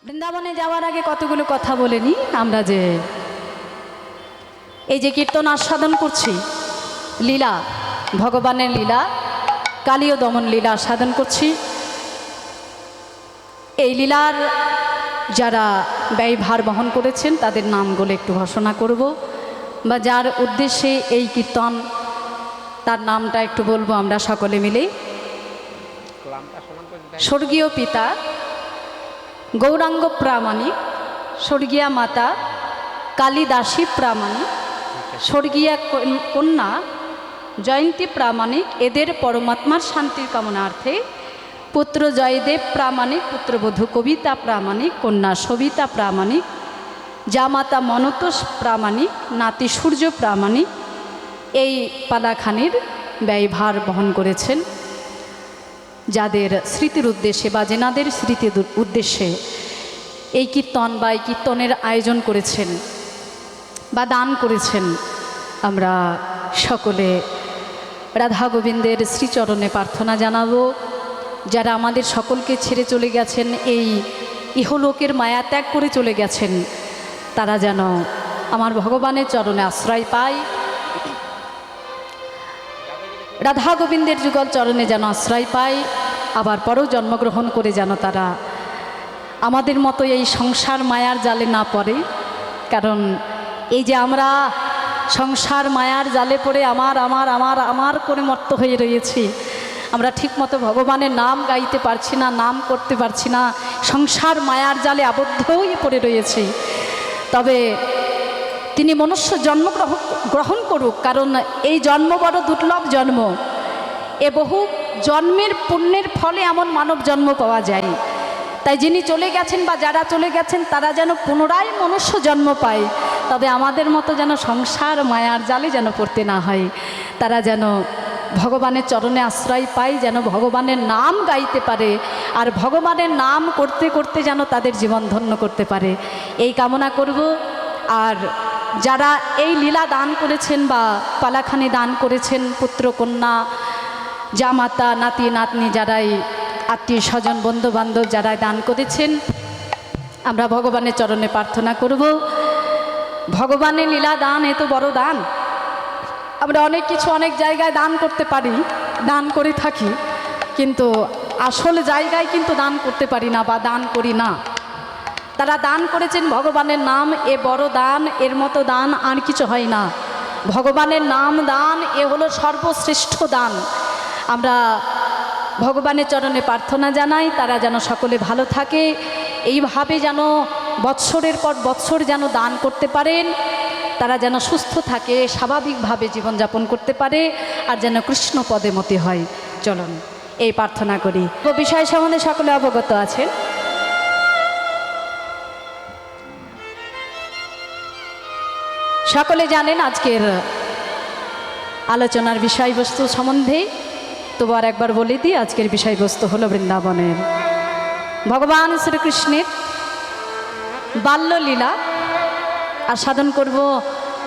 বৃন্দাবনে যাওয়ার আগে কতগুলো কথা বলে নি আমরা, যে এই যে কীর্তন আস্বাদন করছি, লীলা, ভগবানের লীলা, কালীয় দমন লীলা আস্বাদন করছি। এই লীলার যারা ব্যয়ভার বহন করেছেন তাদের নামগুলো একটু ঘোষণা করব, বা যার উদ্দেশ্যে এই কীর্তন তার নামটা একটু বলবো আমরা সকলে মিলে। স্বর্গীয় পিতা গৌরাঙ্গ প্রামাণিক, স্বর্গীয়া মাতা কালিদাসী প্রামাণিক, স্বর্গীয়া কন্যা জয়ন্তী প্রামাণিক, এদের পরমাত্মার শান্তির কামনার্থে পুত্র জয়দেব প্রামাণিক, পুত্রবধূ কবিতা প্রামাণিক, কন্যা সবিতা প্রামাণিক, জামাতা মনতোষ প্রামাণিক, নাতি সূর্য প্রামাণিক এই পালাখানির ব্যয়ভার বহন করেছেন। যাদের স্মৃতির উদ্দেশ্যে বা যেনাদের স্মৃতির উদ্দেশ্যে এই কীর্তন বা এই কীর্তনের আয়োজন করেছেন বা দান করেছেন, আমরা সকলে রাধা গোবিন্দের শ্রীচরণে প্রার্থনা জানাবো। যারা আমাদের সকলকে ছেড়ে চলে গেছেন, এই ইহলোকের মায়া ত্যাগ করে চলে গেছেন, তারা যেন আমার ভগবানের চরণে আশ্রয় পায়, রাধা গোবিন্দের যুগল চরণে যেন আশ্রয় পায়, আবার পরেও জন্মগ্রহণ করে যেন তারা আমাদের মতো এই সংসার মায়ার জালে না পড়ে। কারণ এই যে আমরা সংসার মায়ার জালে পড়ে আমার আমার আমার আমার করে মত্ত হয়ে রয়েছি, আমরা ঠিকমতো ভগবানের নাম গাইতে পারছি না, নাম করতে পারছি না, সংসার মায়ার জালে আবদ্ধ হয়ে পড়ে রয়েছি। তবে তিনি মনুষ্য জন্ম গ্রহণ করুক, কারণ এই জন্ম বড় দুর্লভ জন্ম। এ বহু জন্মের পুণ্যের ফলে এমন মানব জন্ম পাওয়া যায়। তাই যিনি চলে গেছেন বা যারা চলে গেছেন তারা যেন পুনরায় মনুষ্য জন্ম পায়, তবে আমাদের মতো যেন সংসার মায়ার জালে যেন পড়তে না হয়, তারা যেন ভগবানের চরণে আশ্রয় পায়, যেন ভগবানের নাম গাইতে পারে, আর ভগবানের নাম করতে করতে যেন তাদের জীবন ধন্য করতে পারে, এই কামনা করব। আর যারা এই লীলা দান করেছেন বা পালাখানি দান করেছেন, পুত্র কন্যা জামাতা নাতি নাতনি, যারাই আত্মীয় স্বজন বন্ধু বান্ধব যারা দান করেছেন, আমরা ভগবানের চরণে প্রার্থনা করব। ভগবানের লীলা দান এত বড় দান। আমরা অনেক কিছু অনেক জায়গায় দান করতে পারি, দান করে থাকি, কিন্তু আসল জায়গায় কিন্তু দান করতে পারি না বা দান করি না। তারা দান করেছেন ভগবানের নাম, এ বড় দান, এর মতো দান আর কিছু হয় না। ভগবানের নাম দান এ হলো সর্বশ্রেষ্ঠ দান। আমরা ভগবানের চরণে প্রার্থনা জানাই তারা যেন সকলে ভালো থাকে, এইভাবে যেন বৎসরের পর বৎসর যেন দান করতে পারেন, তারা যেন সুস্থ থাকে, স্বাভাবিকভাবে জীবনযাপন করতে পারে, আর যেন কৃষ্ণ পদে মতি হয়। চলুন এই প্রার্থনা করি। বিষয় সম্বন্ধে সকলে অবগত আছেন। সকলে জানেন আজকের আলোচনার বিষয়বস্তু সম্বন্ধে, তবু আর একবার বলে দিই, আজকের বিষয়বস্তু হলো বৃন্দাবনের ভগবান শ্রীকৃষ্ণের বাল্যলীলা আস্বাদন করব।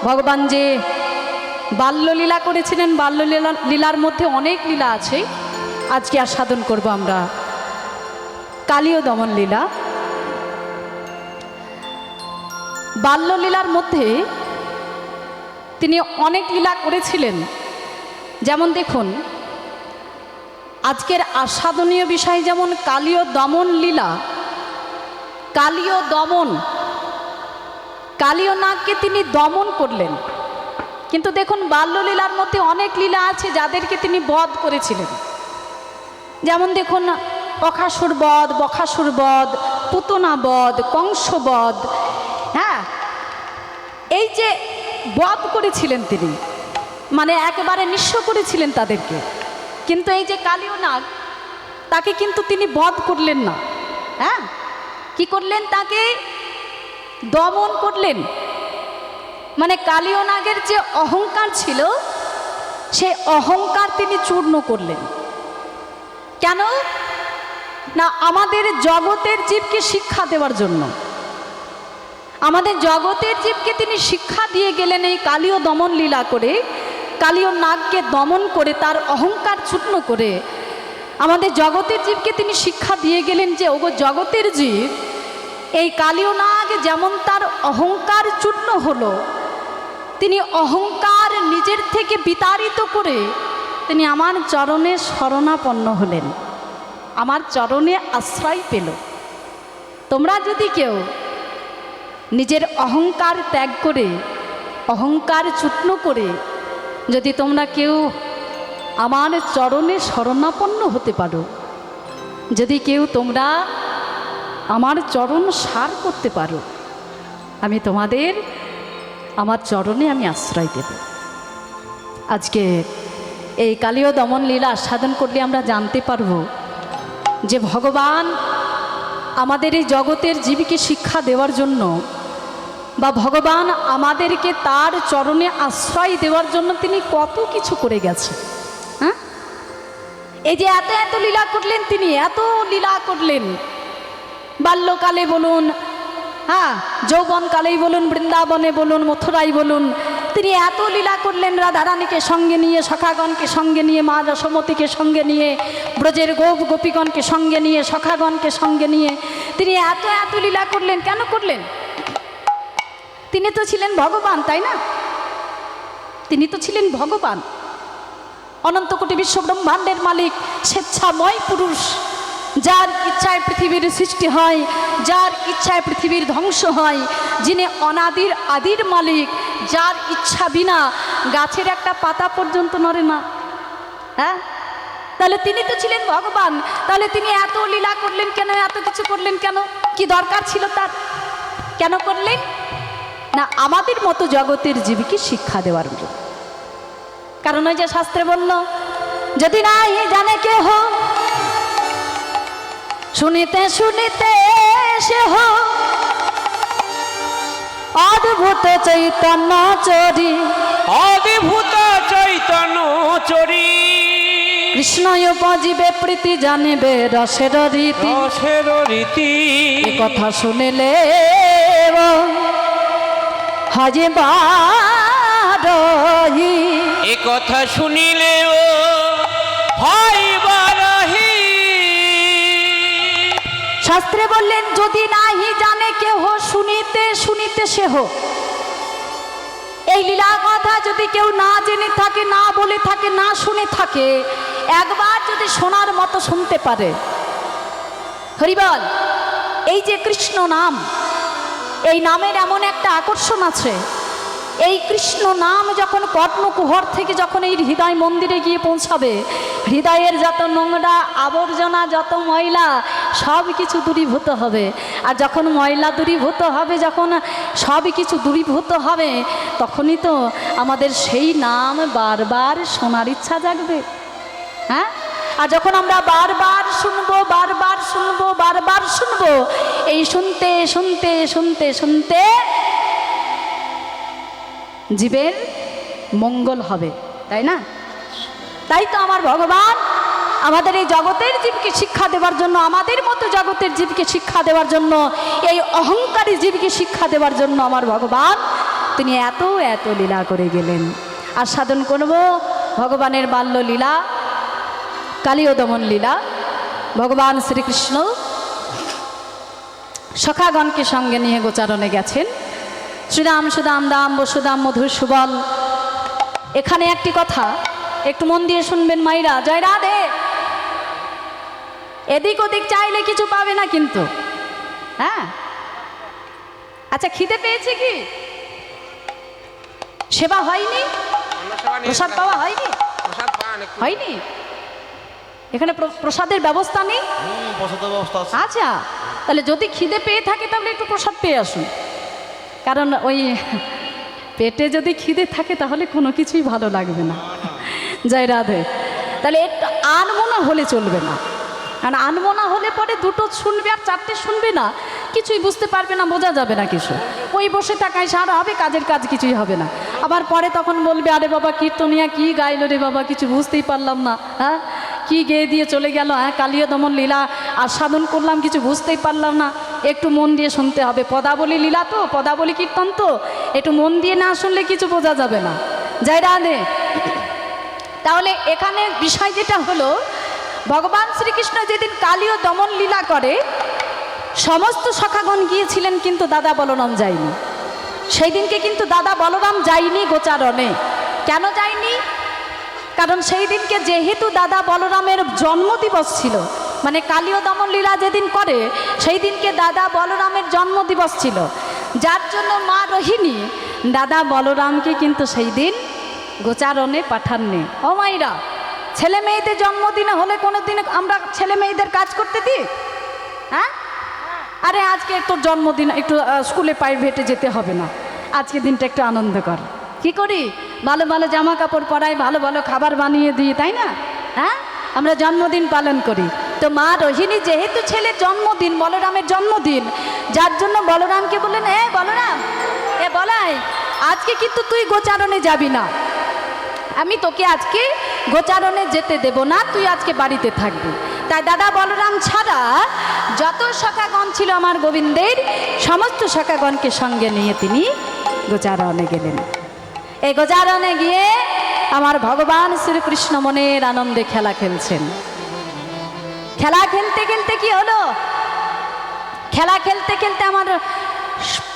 ভগবান যে বাল্যলীলা করেছিলেন, লীলার মধ্যে অনেক লীলা আছে, আজকে আস্বাদন করব আমরা কালীয় দমন লীলা। বাল্যলীলার মধ্যে তিনি অনেক লীলা করেছিলেন। যেমন দেখুন, আজকের আস্বাদনীয় বিষয় যেমন কালীয় দমন লীলা, কালীয় দমন, কালীয় নাগকে তিনি দমন করলেন। কিন্তু দেখুন বাল্যলীলার মধ্যে অনেক লীলা আছে যাদেরকে তিনি বধ করেছিলেন। যেমন দেখুন অকাসুর বধ, বকাসুর বধ, পুতনা বধ, কংস বধ, হ্যাঁ, এই যে বধ করেছিলেন তিনি, মানে একেবারে নিঃস্ব করেছিলেন তাদেরকে। কিন্তু এই যে কালীয় নাগ, তাকে কিন্তু তিনি বধ করলেন না, হ্যাঁ, কি করলেন? তাকে দমন করলেন। মানে কালীয় নাগের যে অহংকার ছিল, সেই অহংকার তিনি চূর্ণ করলেন। কেন না? আমাদের জগতের জীবকে শিক্ষা দেওয়ার জন্য। আমাদের জগতের জীবকে তিনি শিক্ষা দিয়ে গেলেন এই কালীয় দমন লীলা করে, কালীয় নাগকে দমন করে, তার অহংকার চূর্ণ করে আমাদের জগতের জীবকে তিনি শিক্ষা দিয়ে গেলেন যে ওগো জগতের জীব, এই কালীয় নাগ যেমন তার অহংকার চূর্ণ হলো, তিনি অহংকার নিজের থেকে বিতাড়িত করে তিনি আমার চরণে শরণাপন্ন হলেন, আমার চরণে আশ্রয় পেল। তোমরা যদি কেউ নিজের অহংকার ত্যাগ করে, অহংকার চূর্ণ করে যদি তোমরা কেউ আমার চরণে শরণাপন্ন হতে পারো, যদি কেউ তোমরা আমার চরণ সার করতে পারো, আমি তোমাদের আমার চরণে আমি আশ্রয় দেব। আজকে এই কালীয় দমন লীলা আস্বাদন করলে আমরা জানতে পারবো যে ভগবান আমাদের এই জগতের জীবকে শিক্ষা দেওয়ার জন্য, বা ভগবান আমাদেরকে তার চরণে আশ্রয় দেওয়ার জন্য তিনি কত কিছু করে গেছে। হ্যাঁ, এই যে এত এত লীলা করলেন, তিনি এত লীলা করলেন, বাল্যকালে বলুন, হ্যাঁ যৌবনকালেই বলুন, বৃন্দাবনে বলুন, মথুরাই বলুন, তিনি এত লীলা করলেন। রাধারানীকে সঙ্গে নিয়ে, সখাগণকে সঙ্গে নিয়ে, মা যশোমতীকে সঙ্গে নিয়ে, ব্রজের গোপীগণকে সঙ্গে নিয়ে, সখাগণকে সঙ্গে নিয়ে তিনি এত এত লীলা করলেন। কেন করলেন? তিনি তো ছিলেন ভগবান, তাই না? তিনি তো ছিলেন ভগবান, অনন্ত কোটি বিশ্ব ব্রহ্মাণ্ডের মালিক, স্বেচ্ছাময় পুরুষ, যার ইচ্ছায় পৃথিবীর সৃষ্টি হয়, যার ইচ্ছায় পৃথিবীর ধ্বংস হয়, যিনি অনাদির আদির মালিক, যার ইচ্ছা বিনা গাছের একটা পাতা পর্যন্ত নড়ে না। হ্যাঁ, তাহলে তিনি তো ছিলেন ভগবান। তাহলে তিনি এত লীলা করলেন কেন, এত কিছু করলেন কেন? কি দরকার ছিল তার? কেন করলেন? না আমাদের মতো জগতের জীবকে শিক্ষা দেওয়ার জন্য। কারণ ওই যে শাস্ত্রে বলল, যদি নাই জানে কেহ, শুনিতে শুনিতে সেহ অদ্ভুত চৈতন্য চরি, অদ্ভুত চৈতন্য চরি, কৃষ্ণ উপজীবে প্রীতি জানিবে রসের রীতি, রসের রীতি। এ কথা শুনিলে হজে বারহি, এ কথা শুনিলেও হয় বারহি। শাস্ত্রে বললেন, যদি নাহি জানে কেহ, শুনিতে শুনিতে সেহ। এই লীলা কথা যদি কেউ না জেনে থাকে, না বলে থাকে, না শুনে থাকে, একবার যদি শোনার মতো শুনতে পারে, হরিবল। এই যে কৃষ্ণ নাম, এই নামের এমন একটা আকর্ষণ আছে। এই কৃষ্ণ নাম যখন কর্ণকুহর থেকে যখন এই হৃদয় মন্দিরে গিয়ে পৌঁছাবে, হৃদয়ের যত নোংরা আবর্জনা, যত ময়লা, সব কিছু দূরীভূত হবে। আর যখন ময়লা দূরীভূত হবে, যখন সব কিছু দূরীভূত হবে, তখনই তো আমাদের সেই নাম বারবার শোনার ইচ্ছা জাগবে। হ্যাঁ, আর যখন আমরা বারবার শুনবো, বারবার শুনবো, বারবার শুনবো, এই শুনতে শুনতে শুনতে শুনতে জীবের মঙ্গল হবে, তাই না? তাই তো আমার ভগবান আমাদের এই জগতের জীবকে শিক্ষা দেওয়ার জন্য, আমাদের মতো জগতের জীবকে শিক্ষা দেওয়ার জন্য, এই অহংকারী জীবকে শিক্ষা দেওয়ার জন্য আমার ভগবান তিনি এত এত লীলা করে গেলেন। আর সাধন করব ভগবানের বাল্য লীলা, কালীয় দমন লীলা। ভগবান শ্রীকৃষ্ণ সখাগণকে সঙ্গে নিয়ে গোচারণে গেছেন। শ্রীরাম সুদাম দাম বসুদাম মধুর সুবল। এখানে একটি কথা একটু মন দিয়ে শুনবেন মাইরা। জয় রাধে। এদিক ওদিক চাইলে কিছু পাবে না কিন্তু। হ্যাঁ, আচ্ছা খিদে পেয়েছে কি? সেবা হয়নি? প্রসাদ পাওয়া হয়নি? হয়নি? এখানে প্রসাদের ব্যবস্থা নেই? আচ্ছা, তাহলে যদি খিদে পেয়ে থাকে তাহলে একটু প্রসাদ পেয়ে আসুন। কারণ ওই পেটে যদি খিদে থাকে তাহলে কোনো কিছুই ভালো লাগবে না। জয় রাধে। তাহলে একটু আনমনা হলে চলবে না। কারণ আনমনা হলে পরে দুটো শুনবে আর চারটে শুনবে না, কিছুই বুঝতে পারবে না, বোঝা যাবে না কিছু। ওই বসে থাকায় সারা হবে, কাজের কাজ কিছুই হবে না। আবার পরে তখন বলবে, আরে বাবা কীর্তনিয়া কি গাইলো রে বাবা, কিছু বুঝতেই পারলাম না। হ্যাঁ, কি গেয়ে দিয়ে চলে গেল। হ্যাঁ, কালীয় দমন লীলা আস্বাদন করলাম, কিছু বুঝতেই পারলাম না। একটু মন দিয়ে শুনতে হবে। পদাবলী লীলা তো, পদাবলী কীর্তন তো, একটু মন দিয়ে না শুনলে কিছু বোঝা যাবে না। জয় রাধে। তাহলে এখানে বিষয় যেটা হলো, ভগবান শ্রীকৃষ্ণ যেদিন কালীয় দমন লীলা করে, সমস্ত সখাগণ গিয়েছিলেন, কিন্তু দাদা বলরাম যায়নি। সেই দিনকে কিন্তু দাদা বলরাম যায়নি গোচারণে। কেন যায়নি? কারণ সেই দিনকে যেহেতু দাদা বলরামের জন্মদিবস ছিল, মানে কালীয় দমন লীলা যেদিন করে সেই দিনকে দাদা বলরামের জন্মদিবস ছিল, যার জন্য মা রোহিণী দাদা বলরামকে কিন্তু সেই দিন গোচারণে পাঠাননি। ও মাইরা, ছেলে মেয়েদের জন্মদিনে হলে কোনো দিনে আমরা ছেলে মেয়েদের কাজ করতে দিই? হ্যাঁ, আরে আজকে তোর জন্মদিন, একটু স্কুলে প্রাইভেটে যেতে হবে না, আজকে দিনটা একটু আনন্দ কর। কি করি? ভালো ভালো জামা কাপড় পরাই, ভালো ভালো খাবার বানিয়ে দিই, তাই না? হ্যাঁ, আমরা জন্মদিন পালন করি। তো মা রোহিণী যেহেতু ছেলের জন্মদিন, বলরামের জন্মদিন, যার জন্য বলরামকে বললেন, এ বলরাম, এ বলাই, আজকে কিন্তু তুই গোচারণে যাবি না, আমি তোকে আজকে গোচারণে যেতে দেব না, তুই আজকে বাড়িতে থাকবি। তাই দাদা বলরাম ছাড়া যত সখাগণ ছিল আমার গোবিন্দের, সমস্ত সখাগণকে সঙ্গে নিয়ে তিনি গোচারণে গেলেন। এই গোচারণে গিয়ে আমার ভগবান শ্রীকৃষ্ণ মনের আনন্দে খেলা খেলছেন। খেলা খেলতে খেলতে কি হলো? খেলা খেলতে খেলতে আমার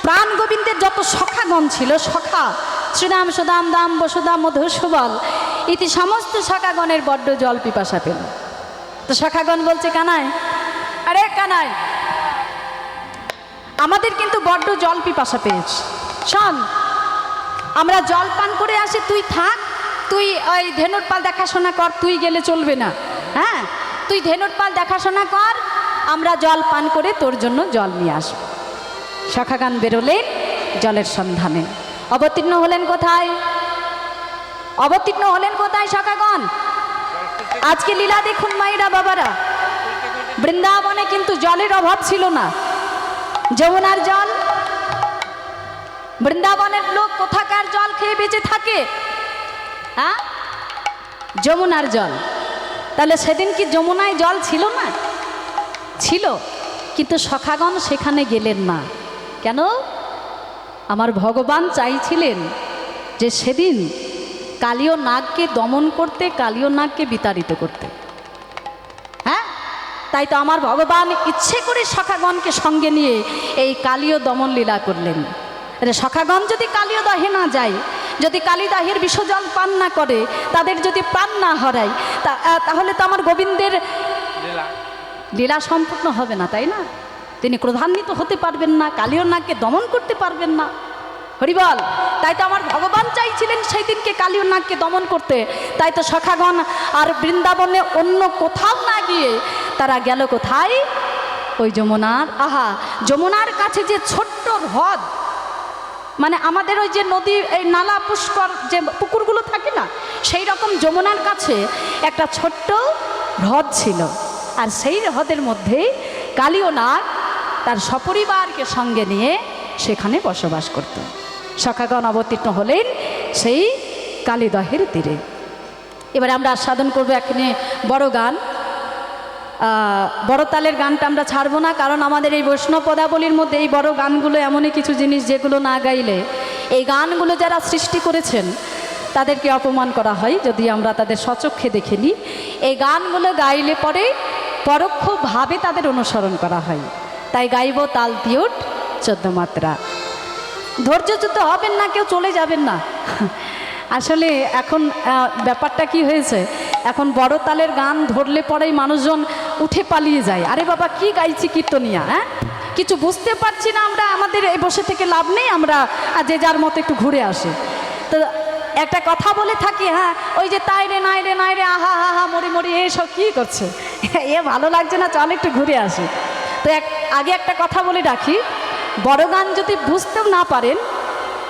প্রাণ গোবিন্দের যত সখাগণ ছিল, সখা শ্রীরাম সুদাম দাম বসুদাম মধুসূবল ইতি সমস্ত সখাগণের বড্ড জল পিপাসা পেল। তো সখাগণ বলছে, কানাই, আরে কানাই, আমাদের কিন্তু বড্ড জল পিপাসা পেয়েছে, শোন আমরা জল পান করে আসি, তুই থাক, তুই ওই ধেনুর পাল দেখাশোনা কর, তুই গেলে চলবে না। হ্যাঁ, তুই ধেনুর পাল দেখাশোনা কর, আমরা জল পান করে তোর জন্য জল নিয়ে আসব। সখাগণ বেরোলেন জলের সন্ধানে। অবতীর্ণ হলেন কোথায়? অবতীর্ণ হলেন কোথায় সখাগণ? আজকে লীলা দেখুন মায়েরা বাবারা, বৃন্দাবনে কিন্তু জলের অভাব ছিল না। যমুনার জল, বৃন্দাবনের লোক কোথাকার জল খেয়ে বেঁচে থাকে? হ্যাঁ, যমুনার জল। তাহলে সেদিন কি যমুনায় জল ছিল না? ছিল, কিন্তু সখাগণ সেখানে গেলেন না। কেন? আমার ভগবান চাইছিলেন যে সেদিন কালীয় নাগকে দমন করতে, কালীয় নাগকে বিতাড়িত করতে। হ্যাঁ, তাই তো আমার ভগবান ইচ্ছে করে সখাগণকে সঙ্গে নিয়ে এই কালীয় দমন লীলা করলেন। সখাগণ যদি কালীয় দহে না যায়, যদি কালীদাহের বিষজল পান না করে, তাদের যদি প্রাণ না হারায়, তাহলে তো আমার গোবিন্দের লীলা সম্পূর্ণ হবে না, তাই না? তিনি ক্রোধান্বিত হতে পারবেন না, কালীয় নাগকে দমন করতে পারবেন না। হরিবল। তাই তো আমার ভগবান চাইছিলেন সেই দিনকে কালীয় নাগকে দমন করতে। তাই তো সখাগণ আর বৃন্দাবনে অন্য কোথাও না গিয়ে তারা গেল কোথায়? ওই যমুনার, আহা, যমুনার কাছে যে ছোট্ট হ্রদ, মানে আমাদের ওই যে নদী, এই নালা পুষ্কর যে পুকুরগুলো থাকে না, সেই রকম যমুনার কাছে একটা ছোট্ট হ্রদ ছিল। আর সেই হ্রদের মধ্যে কালীয় নাগ তার সপরিবারকে সঙ্গে নিয়ে সেখানে বসবাস করত। সখাগণ অবতীর্ণ হলেন সেই কালীদহের তীরে। এবারে আমরা আস্বাদন করবো এখানে বড় গান, বড় তালের গানটা আমরা ছাড়বো না, কারণ আমাদের এই বৈষ্ণব পদাবলীর মধ্যে এই বড় গানগুলো এমনই কিছু জিনিস যেগুলো না গাইলে এই গানগুলো যারা সৃষ্টি করেছেন তাদেরকে অপমান করা হয়, যদি আমরা তাদের স্বচক্ষে দেখে নিই। এই গানগুলো গাইলে পরে পরোক্ষভাবে তাদের অনুসরণ করা হয়। তাই গাইব তাল তিয়ট 14 মাত্রা। ধৈর্যচ্যুত হবেন না, কেউ চলে যাবেন না। আসলে এখন ব্যাপারটা কি হয়েছে, এখন বড় তালের গান ধরলে পরেই মানুষজন উঠে পালিয়ে যায়। আরে বাবা, কি গাইছি কীর্তনিয়া, হ্যাঁ কিছু বুঝতে পারছি না আমরা, আমাদের এই বসে থেকে লাভ নেই, আমরা যে যার মতো একটু ঘুরে আসি। তো একটা কথা বলে থাকি, হ্যাঁ ওই যে তাই রে নাই রে নাই রে, আহা হা হা মরি মরি, এসব কী করছে, এ ভালো লাগছে না, চল একটু ঘুরে আসি। তো আগে একটা কথা বলে রাখি, বড় গান যদি বুঝতেও না পারেন,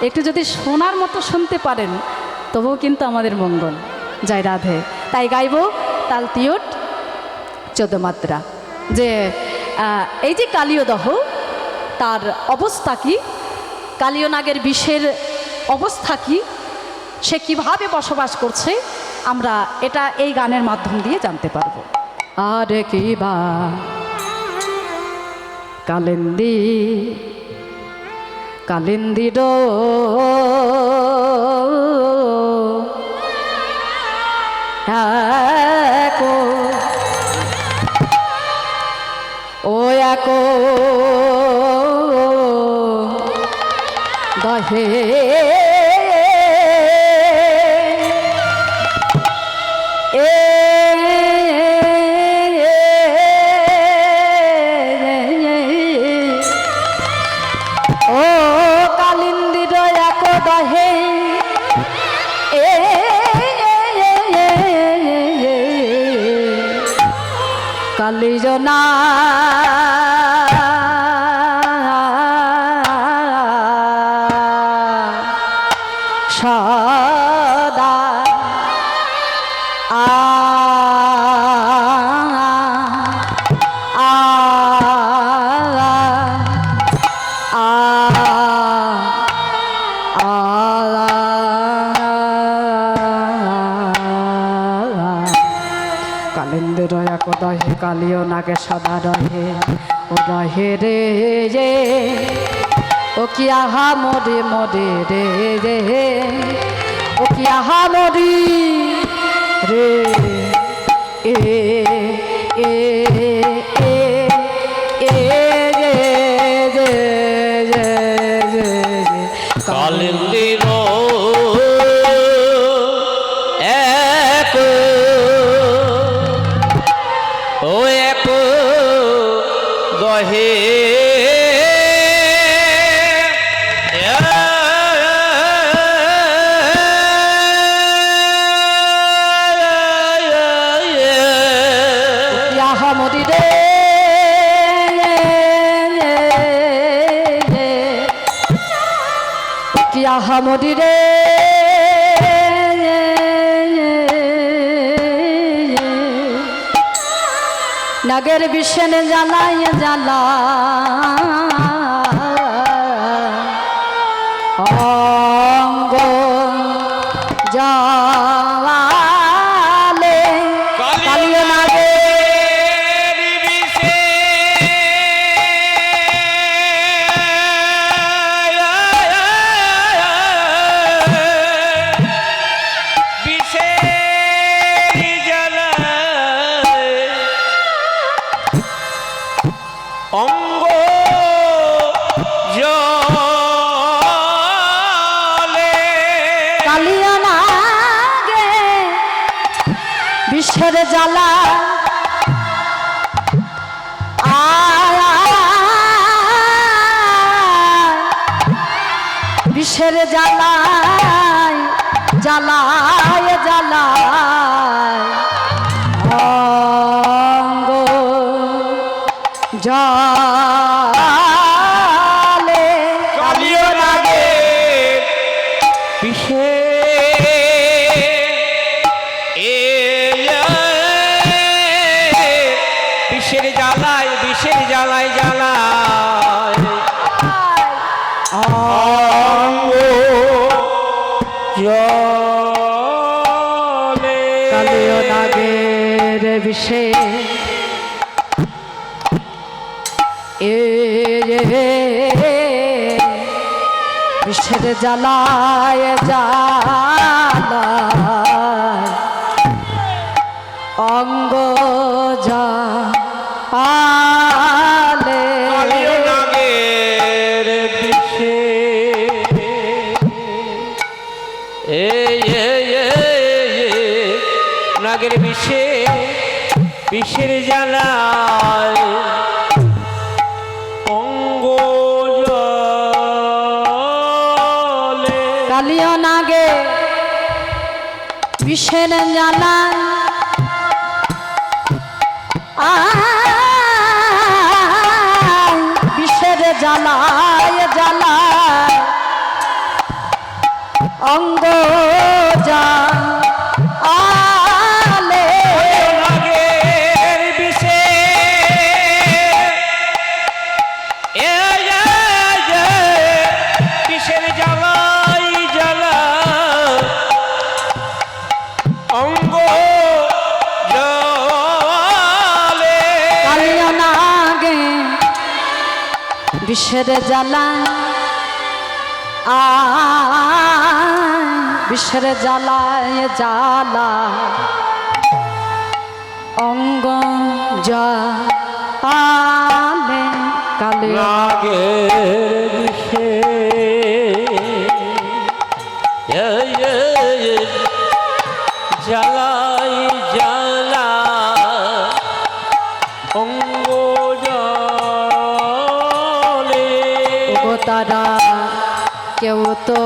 একটু যদি শোনার মতো শুনতে পারেন, তবুও কিন্তু আমাদের মঙ্গল। জয় রাধে। তাই গাইব তাল তিয়ট 14 মাত্রা। যে এই যে কালীয় দহ, তার অবস্থা কি, কালীয় নাগের বিষের অবস্থা কি, সে কিভাবে বসবাস করছে, আমরা এটা এই গানের মাধ্যম দিয়ে জানতে পারবো। আর কি বা কালিন্দী কালিন্দির ও দহে ও কালিন্দির এক দহে কালিজনা সদা আ কালিন্দ রয়া কদহে কালিও নাগে সদা রহে ও রহে রে রে ও কি আহা মরে মরে রে রে ও কি আহা মরি রে এ এ এ এ রে রে রে রে কালিন্দির এক ও এক দহে মরি রে কি আহা মরি রে নাগের বিষেন জ্বালাই জ্বালা অঙ্গ জালে কালিও নাগে অঙ্গ জলে কালিয়া নাগে বিশ্বের জ্বালা বিশ্বের জ্বালায় জ্বালায় জ্বালায় অঙ্গ জালে কালিও লাগে বিষে বিষের জ্বালায় জ্বালায় অঙ্গ জলে কালিও নাগের বিষে বিষের জ্বালায় জ্বালায় অঙ্গ জালে কালিও নাগের বিষে নাগের বিষের জ্বালায় অঙ্গ জলে কালিও নাগে বিষের জ্বালায় বিষের জ্বালায় জ্বালায় অঙ্গ জালে নাগের বিষে বিষের জ্বালাই জ্বালা অঙ্গ জলে কালিও নাগে বিষের জ্বালা বিষের জ্বালায় জ্বালা অঙ্গ জালে কালিও নাগের বিষে তারা কেউ তো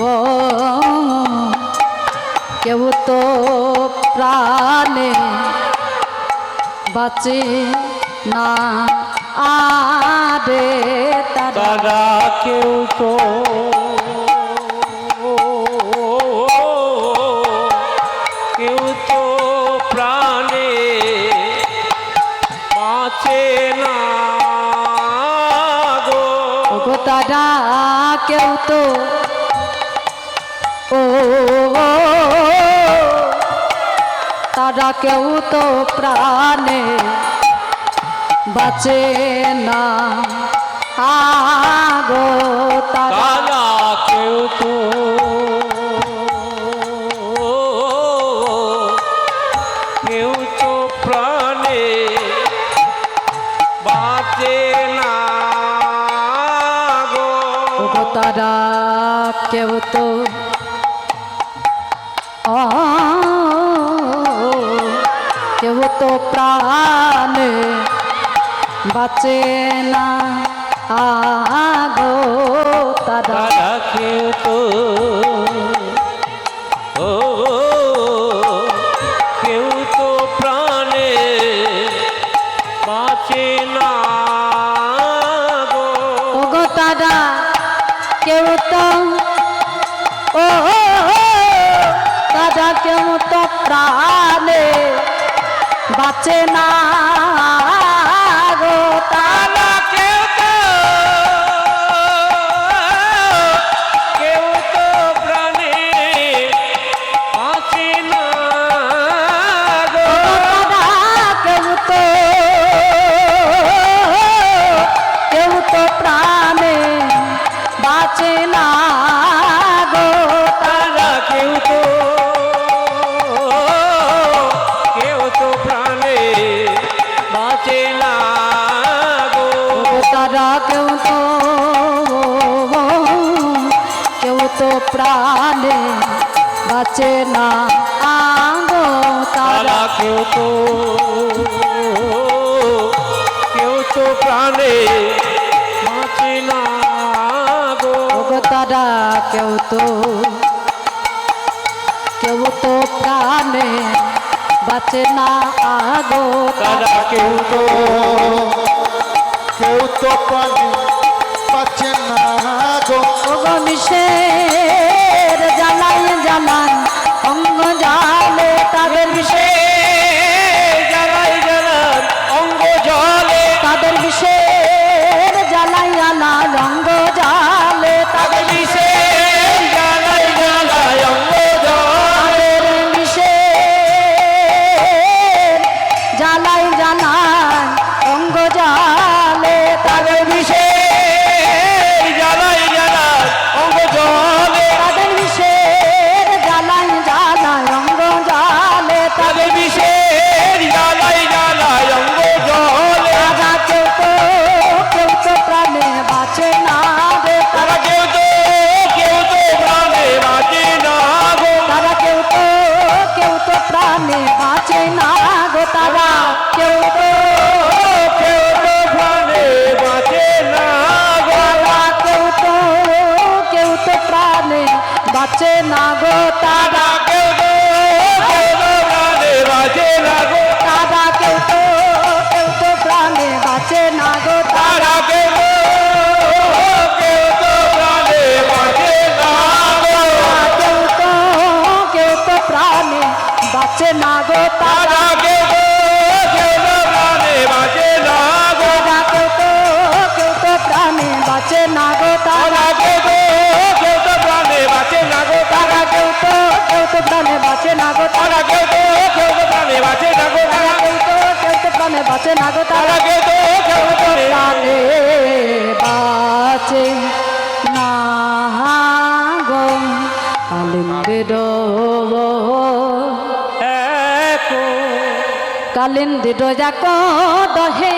ও কেউ তো প্রাণে বাঁচে না আরে তারা তারা কেউ তো কেউ তো প্রাণে বাঁচে না গো। ওগো তারা কেউ তো ও তারা কেউ তো প্রাণে বাঁচে না আগো তারা তারা কেউ তো কেউ তো প্রাণে বাঁচে না গো। ওগো তারা কেউ তো কেউ তো প্রাণে বাঁচে না আগো তারা তারা কেউ তো ও কেউ তো প্রাণে বাঁচে না গো। ওগো তারা কেউ তো ও তারা কেউ তো প্রাণে বাঁচে না গো তারা কেউ তো প্রাণে বাঁচে না গো। কেউ তো প্রাণে বাঁচে না গো তারা কেউ তো প্রাণে বাঁচে না গো। তারা কেউ তো প্রাণে বাঁচে না আগো তারা তারা কেউ তো প্রাণে বাঁচে না গো। ওগো তারা কেউ তো প্রাণে বাঁচে না আগো তারা কেউ তো পানি পাচ্ছে না গো। ওগো মিশের জ্বালাই জ্বালান অঙ্গ জালে তাদের জ্বালাই জ্বালান অঙ্গ জলে তাদের বিষের জ্বালাই জ্বালান অঙ্গ জালে তাদের জ্বালাই জ্বালাই অঙ্গ জলে তাদের বিষের জ্বালাই জ্বালান অঙ্গ জালে তাদের জ্বালাই জ্বালাই অঙ্গ জলে তাদের বিষের জ্বালাই জ্বালাই অঙ্গ জালে তাদের জ্বালাই জ্বালাই অঙ্গ জলে তারা কেউ তো প্রাণে বাঁচে না রে তারা কেউ তো প্রাণে বাঁচে না গো। তারা কেউ তো প্রাণে বাঁচে না গো তারা কেউ তো প্রাণে বাঁচে না গো। তারা কেউ তো প্রাণে বাঁচে না গো তারা কেউ তো প্রাণে বাঁচে না গো। তারা কেউ তো প্রাণে বাঁচে না গো তারা তারা কেউ তো প্রাণে বাঁচে না গো। কেউ তো প্রাণে বাঁচে না গো তারা তারা কেউ তো প্রাণে বাঁচে না গো। তারা কেউ তো প্রাণে বাঁচে না গো তারা তারা কেউ তো প্রাণে বাঁচে না গো। তারা কেউ তো প্রাণে বাঁচে না গো তারা তারা কেউ তো প্রাণে বাঁচে না গো। তারা কেউ তো প্রাণে বাঁচে না গো তারা তারা কেউ তো প্রাণে বাঁচে না গো কালিন্দের কালিন্দের যাক দহে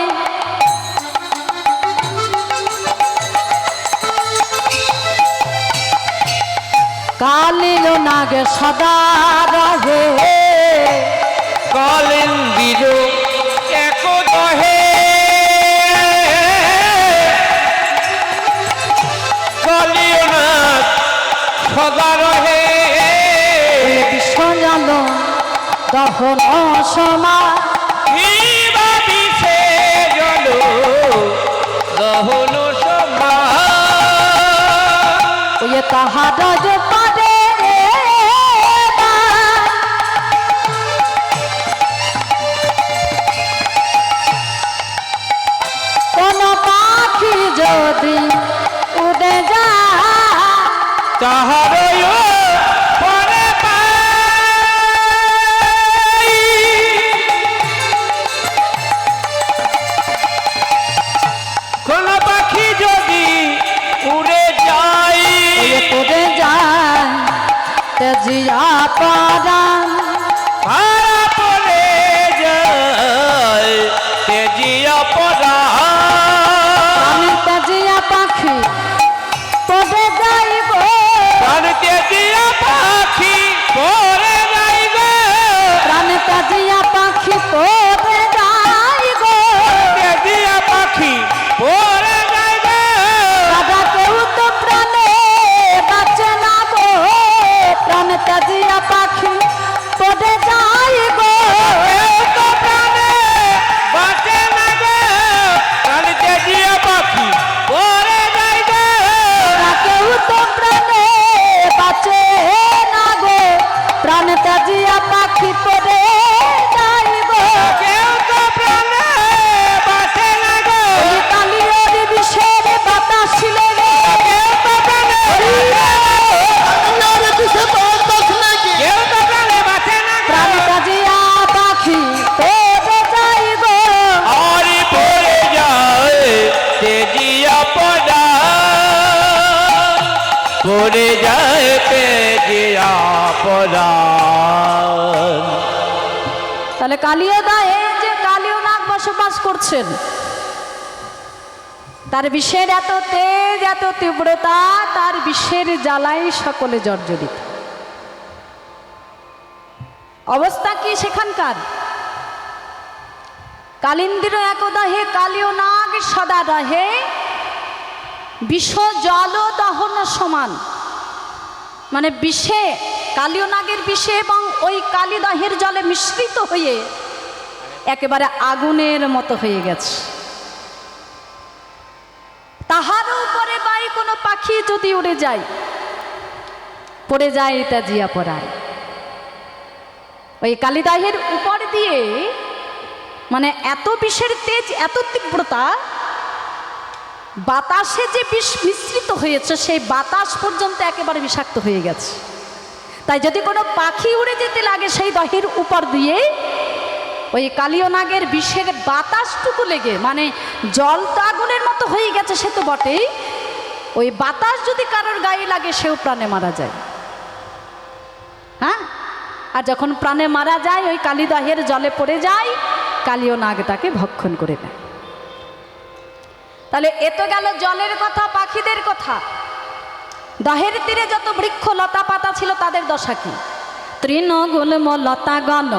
কালিল নাগে সদা রহে কালিন্দির এক দহে দহন সমান কিবা বিষে জল দহন সমান ওই তাহার যে পারে কোন পাখি যদি উড়ে যায় তাহার পরে পাই কোন পাখি যদি উড়ে যায় উড়ে যায় তেজিয়া পারান ভাড়া পড়ে যায় তেজিয়া পড়া আমি তেজিয়া পাখি পড়ে যাইব প্রাণ তেজিয়া পাখি পড়ে যাইবে প্রাণ তেজিয়া পাখি পড়ে যাইব তেজিয়া পাখি পড়ে যাইবে দাদা কেউ তো প্রাণে বাঁচে না গো প্রাণ তেজিয়া পাখি পড়ে যাইব কেউ তো প্রাণে বাঁচে না গো প্রাণ তেজিয়া পাখি পড়ে যাইবে কেউ তো প্রাণে বাঁচে না গো প্রাণ তেজিয়া পাখি পড়ে যাইব কেউ তো প্রাণে বাঁচে না গো ওই কালিয়ার বিষের বাতাস ছিল রে কেউ তো প্রাণে আল্লাহর দিশে বাতাস লাগে কেউ তো প্রাণে বাঁচে না গো প্রাণ তেজিয়া পাখি পড়ে যাইব আরে পড়ে যায় তেজিয়া পড়া পড়ে যায় তেজিয়া পড়া তাহলে কালিয়া দায়ে যে কালীয় নাগ বসবাস করছেন তার বিষের এত তেজ এত তীব্রতা তার বিষের জ্বালাই সকলে জর্জরিত অবস্থা কি সেখানকার কালিন্দির একদাহে কালীয় নাগ সদা রহে বিষ জল দহন সমান মানে বিষে কালীয় নাগের বিষে এবং ওই কালিদাহের জলে মিশ্রিত হয়ে একেবারে আগুনের মতো হয়ে গেছে তাহার উপরে বাই কোনো পাখি যদি উড়ে যায় পড়ে যায় তেজিয়া পড়ায় ওই কালিদাহের উপর দিয়ে মানে এত বিষের তেজ এত তীব্রতা বাতাসে যে বিষ মিশ্রিত হয়েছে সেই বাতাস পর্যন্ত একেবারে বিষাক্ত হয়ে গেছে তাই যদি কোনো পাখি উড়ে যেতে লাগে সেই দহের উপর দিয়ে ওই কালীয় নাগের বিষের বাতাসটুকু লেগে মানে জল তো আগুনের মতো হয়ে গেছে সে তো বটেই ওই বাতাস যদি কারোর গায়ে লাগে সেও প্রাণে মারা যায় হ্যাঁ আর যখন প্রাণে মারা যায় ওই কালিদহের জলে পড়ে যায় কালীয় নাগ তাকে ভক্ষণ করে নেয় তাহলে এ তো গেল জলের কথা পাখিদের কথা দহের তীরে যত বৃক্ষ লতা পাতা ছিল তাদের দশা কি তৃণগুল্ম লতা গণ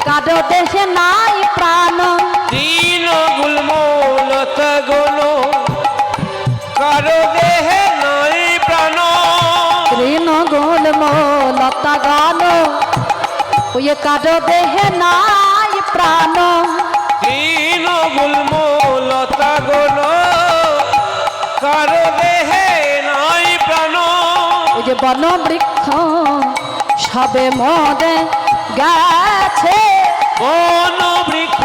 কারো দেহে নাই প্রাণ দিন গুল্ম লতা গণ কারো দেহে নাই প্রাণ তৃণগুল্ম লতা গণ ওই কারো দেহে নাই প্রাণ দিন গুল্ম লতা গণ কারো দেহে নাই প্রাণ ওই যে বন বৃক্ষ সবে মরে গেছে বন বৃক্ষ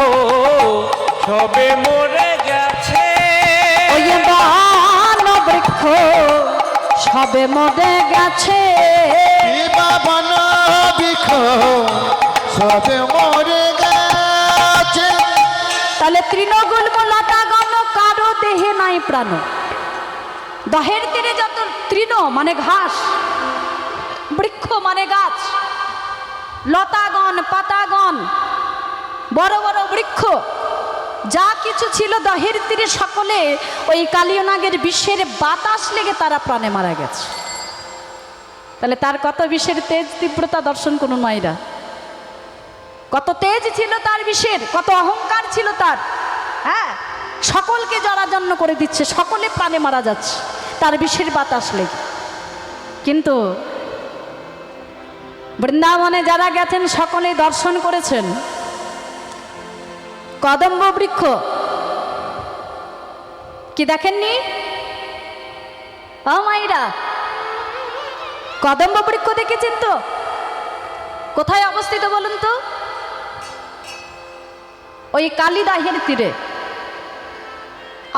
সবে মরে গেছে ওই বন বৃক্ষ সবে মরে গেছে বাবন বিখ সবে মরে গেছে তাহলে তৃণগুল্ম লতা গণ কারো দেহে নাই প্রাণ দহের তীরে যত তৃণ মানে ঘাস বৃক্ষ মানে গাছ লতাগণ পাতাগণ বড় বড় বৃক্ষ যা কিছু ছিল দহের তীরে সকলে ওই কালীয় নাগের বিষের বাতাস লেগে তারা প্রাণে মারা গেছে তাহলে তার কত বিষের তেজ তীব্রতা দর্শন করুন মায়েরা কত তেজ ছিল তার বিষের কত অহংকার ছিল তার হ্যাঁ সকলকে জরাজন্য করে দিচ্ছে সকলে প্রাণে মারা যাচ্ছে তার বিষের বাতাস লেগে কিন্তু বৃন্দাবনে যারা গেছেন সকলেই দর্শন করেছেন কদম্ব বৃক্ষ। কি দেখেননি? ও মাইরা, কদম্ব বৃক্ষ দেখেছেন তো? কোথায় অবস্থিত বলুন তো? ওই কালিদাহের তীরে।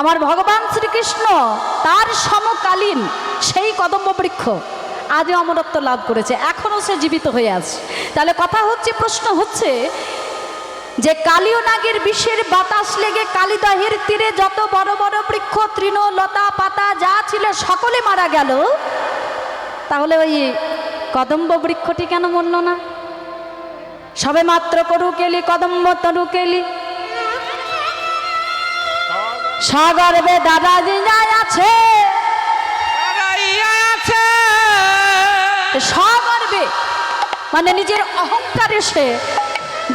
আমার ভগবান শ্রীকৃষ্ণ তার সমকালীন সেই কদম্ব বৃক্ষ আজও অমরত্ব লাভ করেছে, এখনো সে জীবিত হয়ে আছে। তাহলে কথা হচ্ছে, প্রশ্ন হচ্ছে যে কালীয় নাগের বিষের বাতাস লেগে কালিদাহের তীরে যত বড় বড় বৃক্ষ, তৃণ, লতা পাতা যা ছিল সকলে মারা গেল, তাহলে ওই কদম্ব বৃক্ষটি কেন মরল না? সবে মাত্র করু কেলি কদম্ব তরু কেলি, সাগরবে দাদাজি যায় আছে, সাগরবে মানে নিজের অহংকারে সে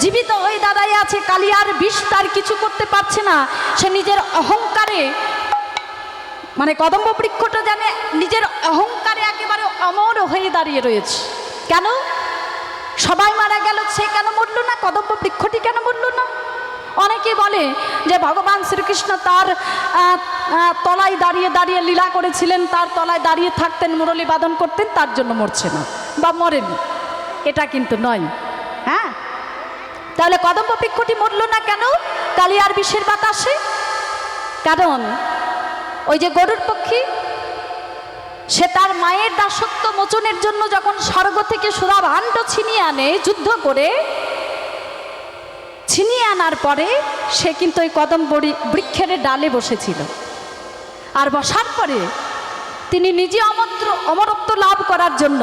জীবিত হয়ে দাঁড়াই আছে। কালিয়ার বিষ তার কিছু করতে পারছে না, সে নিজের অহংকারে মানে কদম্ব বৃক্ষটা জানে নিজের অহংকারে একেবারে অমর হয়ে দাঁড়িয়ে রয়েছে। কেন? সবাই মারা গেল, সে কেন মরল না? কদম্ব বৃক্ষটি কেন মরল না? অনেকে বলে যে ভগবান শ্রীকৃষ্ণ তার তলায় দাঁড়িয়ে দাঁড়িয়ে লীলা করেছিলেন, তার তলায় দাঁড়িয়ে থাকতেন, মুরলী বাদন করতেন, তার জন্য মরছে না বা মরেনি। এটা কিন্তু নয়। হ্যাঁ, তাহলে কদম্ব বৃক্ষটি মরল না কেন কালিয়ার বিষের বাতাসে? কারণ ওই যে গরুর পক্ষী, সে তার মায়ের দাসত্ব মোচনের জন্য যখন স্বর্গ থেকে সুধা ভাণ্ড ছিনিয়ে আনে, যুদ্ধ করে ছিনিয়ে আনার পরে সে কিন্তু ওই কদম্ব বৃক্ষের ডালে বসেছিল। আর বসার পরে তিনি নিজে অমরত্ব লাভ করার জন্য,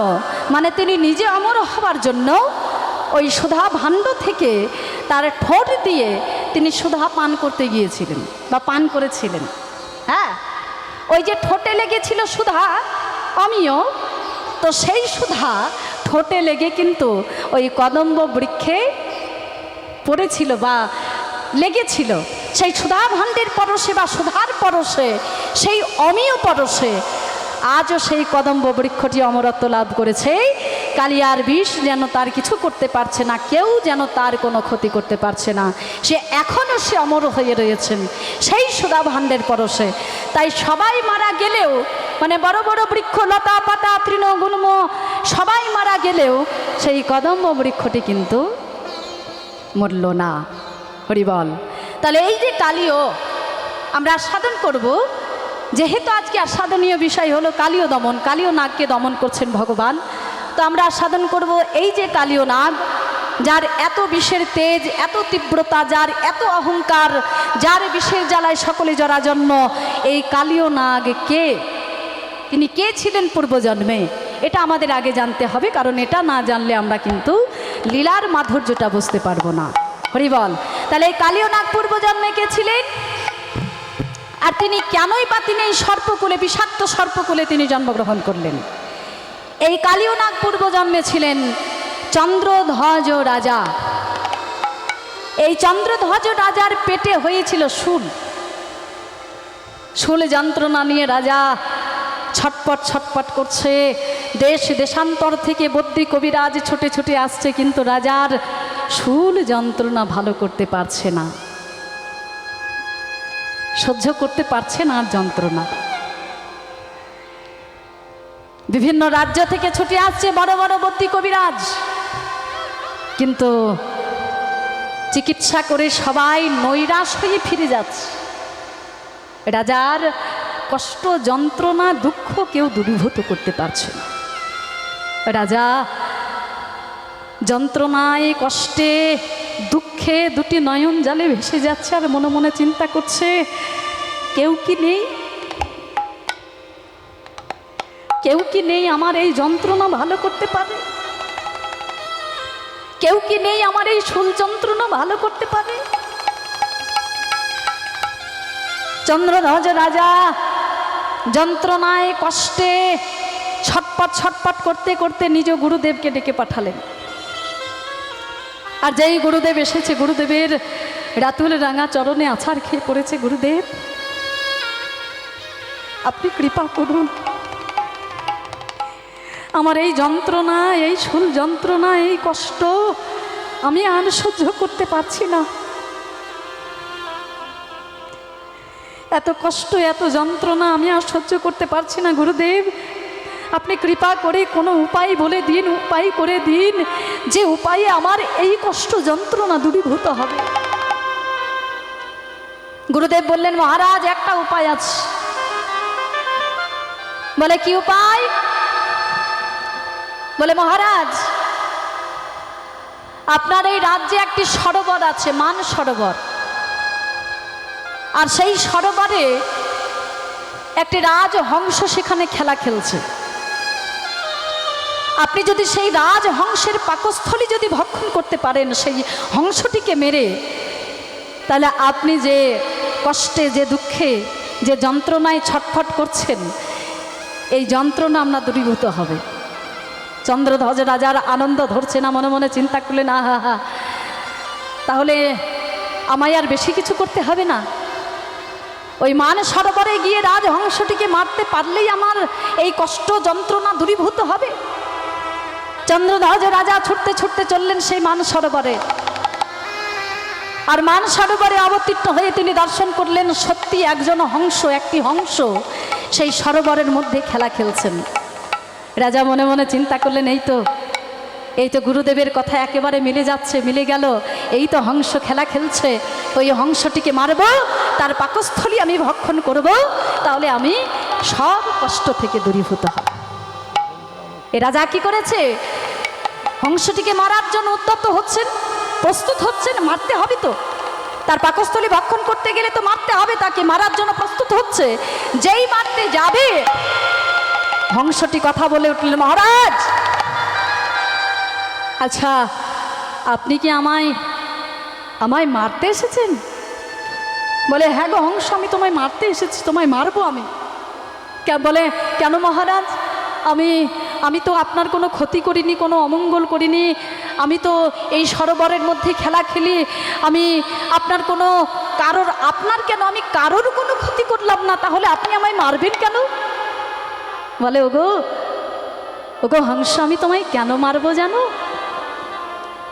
মানে তিনি নিজে অমর হওয়ার জন্য ওই সুধা ভাণ্ড থেকে তার ঠোঁট দিয়ে তিনি সুধা পান করতে গিয়েছিলেন বা পান করেছিলেন। হ্যাঁ, ওই যে ঠোঁটে লেগেছিল সুধা অমিয়, তো সেই সুধা ঠোঁটে লেগে কিন্তু ওই কদম্ব বৃক্ষে পড়েছিল বা লেগেছিল। সেই সুধা ভাণ্ডের পরশে বা সুধার পরশে, সেই অমিয় পরশে আজও সেই কদম্ব বৃক্ষটি অমরত্ব লাভ করেছে। কালিয়ার বিষ যেন তার কিছু করতে পারছে না, কেউ যেন তার কোনো ক্ষতি করতে পারছে না, সে এখনও সে অমর হয়ে রয়েছেন সেই সুধা ভাণ্ডের পরশে। তাই সবাই মারা গেলেও, মানে বড় বড় বৃক্ষ, লতা পাতা, তৃণ, গুল্ম সবাই মারা গেলেও সেই কদম্ব বৃক্ষটি কিন্তু মরল না। হরিবল। তাহলে এই যে কালীয় আমরা আস্বাদন করব, যেহেতু আজকে আস্বাদনীয় বিষয় হলো কালীয় দমন, কালীয় নাগকে দমন করছেন ভগবান, তো আমরা আস্বাদন করব এই যে কালীয় নাগ, যার এত বিষের তেজ, এত তীব্রতা, যার এত অহংকার, যার বিষের জ্বালায় সকলে জরাজন্ম, এই কালীয় নাগ কে? তিনি কে ছিলেন পূর্বজন্মে? এটা আমাদের আগে জানতে হবে, কারণ এটা না জানলে আমরা কিন্তু লীলার মাধুর্যটা বুঝতে পারবো না। হরিবল। তাহলে এই কালীয় নাগ পূর্বজন্মে কে ছিলেন? আর তিনি কেনই বা তিনি এই সর্পকুলে, বিষাক্ত সর্পকুলে তিনি জন্মগ্রহণ করলেন? এই কালীয় নাগ পূর্বজন্মে ছিলেন চন্দ্রধ্বজ রাজা। এই চন্দ্রধ্বজ রাজার পেটে হয়েছিল শুল। শুল যন্ত্রণা নিয়ে রাজা ছটপট ছটপট করছে। দেশ দেশান্তর থেকে বদ্যি কবিরাজ ছুটে ছুটে আসছে, কিন্তু রাজার শুল যন্ত্রণা ভালো করতে পারছে না, সহ্য করতে পারছে না আর যন্ত্রণা। বিভিন্ন রাজ্য থেকে ছুটে আসছে বড় বড় বদ্যি কবিরাজ, কিন্তু চিকিৎসা করে সবাই নৈরাশ হয়ে ফিরে যাচ্ছে। রাজার কষ্ট, যন্ত্রণা, দুঃখ কেউ দূরীভূত করতে পারছে না। রাজা যন্ত্রণায়, কষ্টে, দুঃখে দুটি নয়ন জালে ভেসে যাচ্ছে আর মনে মনে চিন্তা করছে, কেউ কি নেই, কেউ কি নেই আমার এই যন্ত্রণা ভালো করতে পারে? কেউ কি নেই আমার এই শুল যন্ত্রণা ভালো করতে পারে? চন্দ্রধ্বজ রাজা যন্ত্রণায়, কষ্টে ছটপট ছটপট করতে করতে নিজ গুরুদেবকে ডেকে পাঠালেন। আর যেই গুরুদেব এসেছে, গুরুদেবের রাতুল রাঙা চরণে আছাড় খেয়ে পড়েছে। গুরুদেব, আপনি কৃপা করুন, আমার এই যন্ত্রণা, এই শুল যন্ত্রণা, এই কষ্ট আমি আর সহ্য করতে পারছি না। এত কষ্ট, এত যন্ত্রণা আমি আর সহ্য করতে পারছি না। গুরুদেব, আপনি কৃপা করে কোনো উপায় বলে দিন, উপায় করে দিন, যে উপায়ে আমার এই কষ্ট যন্ত্রণা দূরীভূত হবে। গুরুদেব বললেন, মহারাজ একটা উপায় আছে। বলে কি উপায়? বলে মহারাজ, আপনার এই রাজ্যে একটি সরোবর আছে, মান সরোবর। আর সেই সরোবরে একটি রাজহংস সেখানে খেলা খেলছে। আপনি যদি সেই রাজহংসের পাকস্থলী যদি ভক্ষণ করতে পারেন, সেই হংসটিকে মেরে, তাহলে আপনি যে কষ্টে, যে দুঃখে, যে যন্ত্রণায় ছটফট করছেন, এই যন্ত্রণা আপনার দূরীভূত হবে। চন্দ্রধ্বজ রাজার আনন্দ ধরছে না, মনে মনে চিন্তা করলেন, আহা হা, তাহলে আমায় আর বেশি কিছু করতে হবে না। ওই মান সরোবরে গিয়ে রাজহংসটিকে মারতে পারলেই আমার এই কষ্ট যন্ত্রণা দূরীভূত হবে। চন্দ্রধ্বজ রাজা ছুটতে ছুটতে চললেন সেই মান সরোবরে। আর মান সরোবরে অবতীর্ণ হয়ে তিনি দর্শন করলেন, সত্যি একজন হংস, একটি হংস সেই সরোবরের মধ্যে খেলা খেলছেন। রাজা মনে মনে চিন্তা করলেন, এই তো গুরুদেবের কথা একেবারে মিলে যাচ্ছে, মিলে গেল। এই তো হংস খেলা খেলছে, ওই হংসটিকে মারব, তার পাকস্থলী আমি ভক্ষণ করব, তাহলে আমি সব কষ্ট থেকে দূরীভূত হব। এ রাজা কি করেছে? হংসটিকে মারার জন্য উদ্যত হচ্ছেন, প্রস্তুত হচ্ছেন, মারতে হবে তো, তার পাকস্থলী ভক্ষণ করতে গেলে তো মারতে হবে, তাকে মারার জন্য প্রস্তুত হচ্ছে। যেই মারতে যাবে, হংসটি কথা বলে উঠলেন, মহারাজ, আচ্ছা আপনি কি আমায় মারতে এসেছেন? বলে, হ্যাঁ গো হংস, আমি তোমায় মারতে এসেছি, তোমায় মারবো আমি। বলে, কেন মহারাজ? আমি তো আপনার কোনো ক্ষতি করিনি, কোনো অমঙ্গল করিনি। আমি তো এই সরোবরের মধ্যে খেলা খেলি, আমি আপনার কারোর কোনো ক্ষতি করলাম না, তাহলে আপনি আমায় মারবেন কেন? বলে, ওগো হংস, আমি তোমায় কেন মারবো জানো?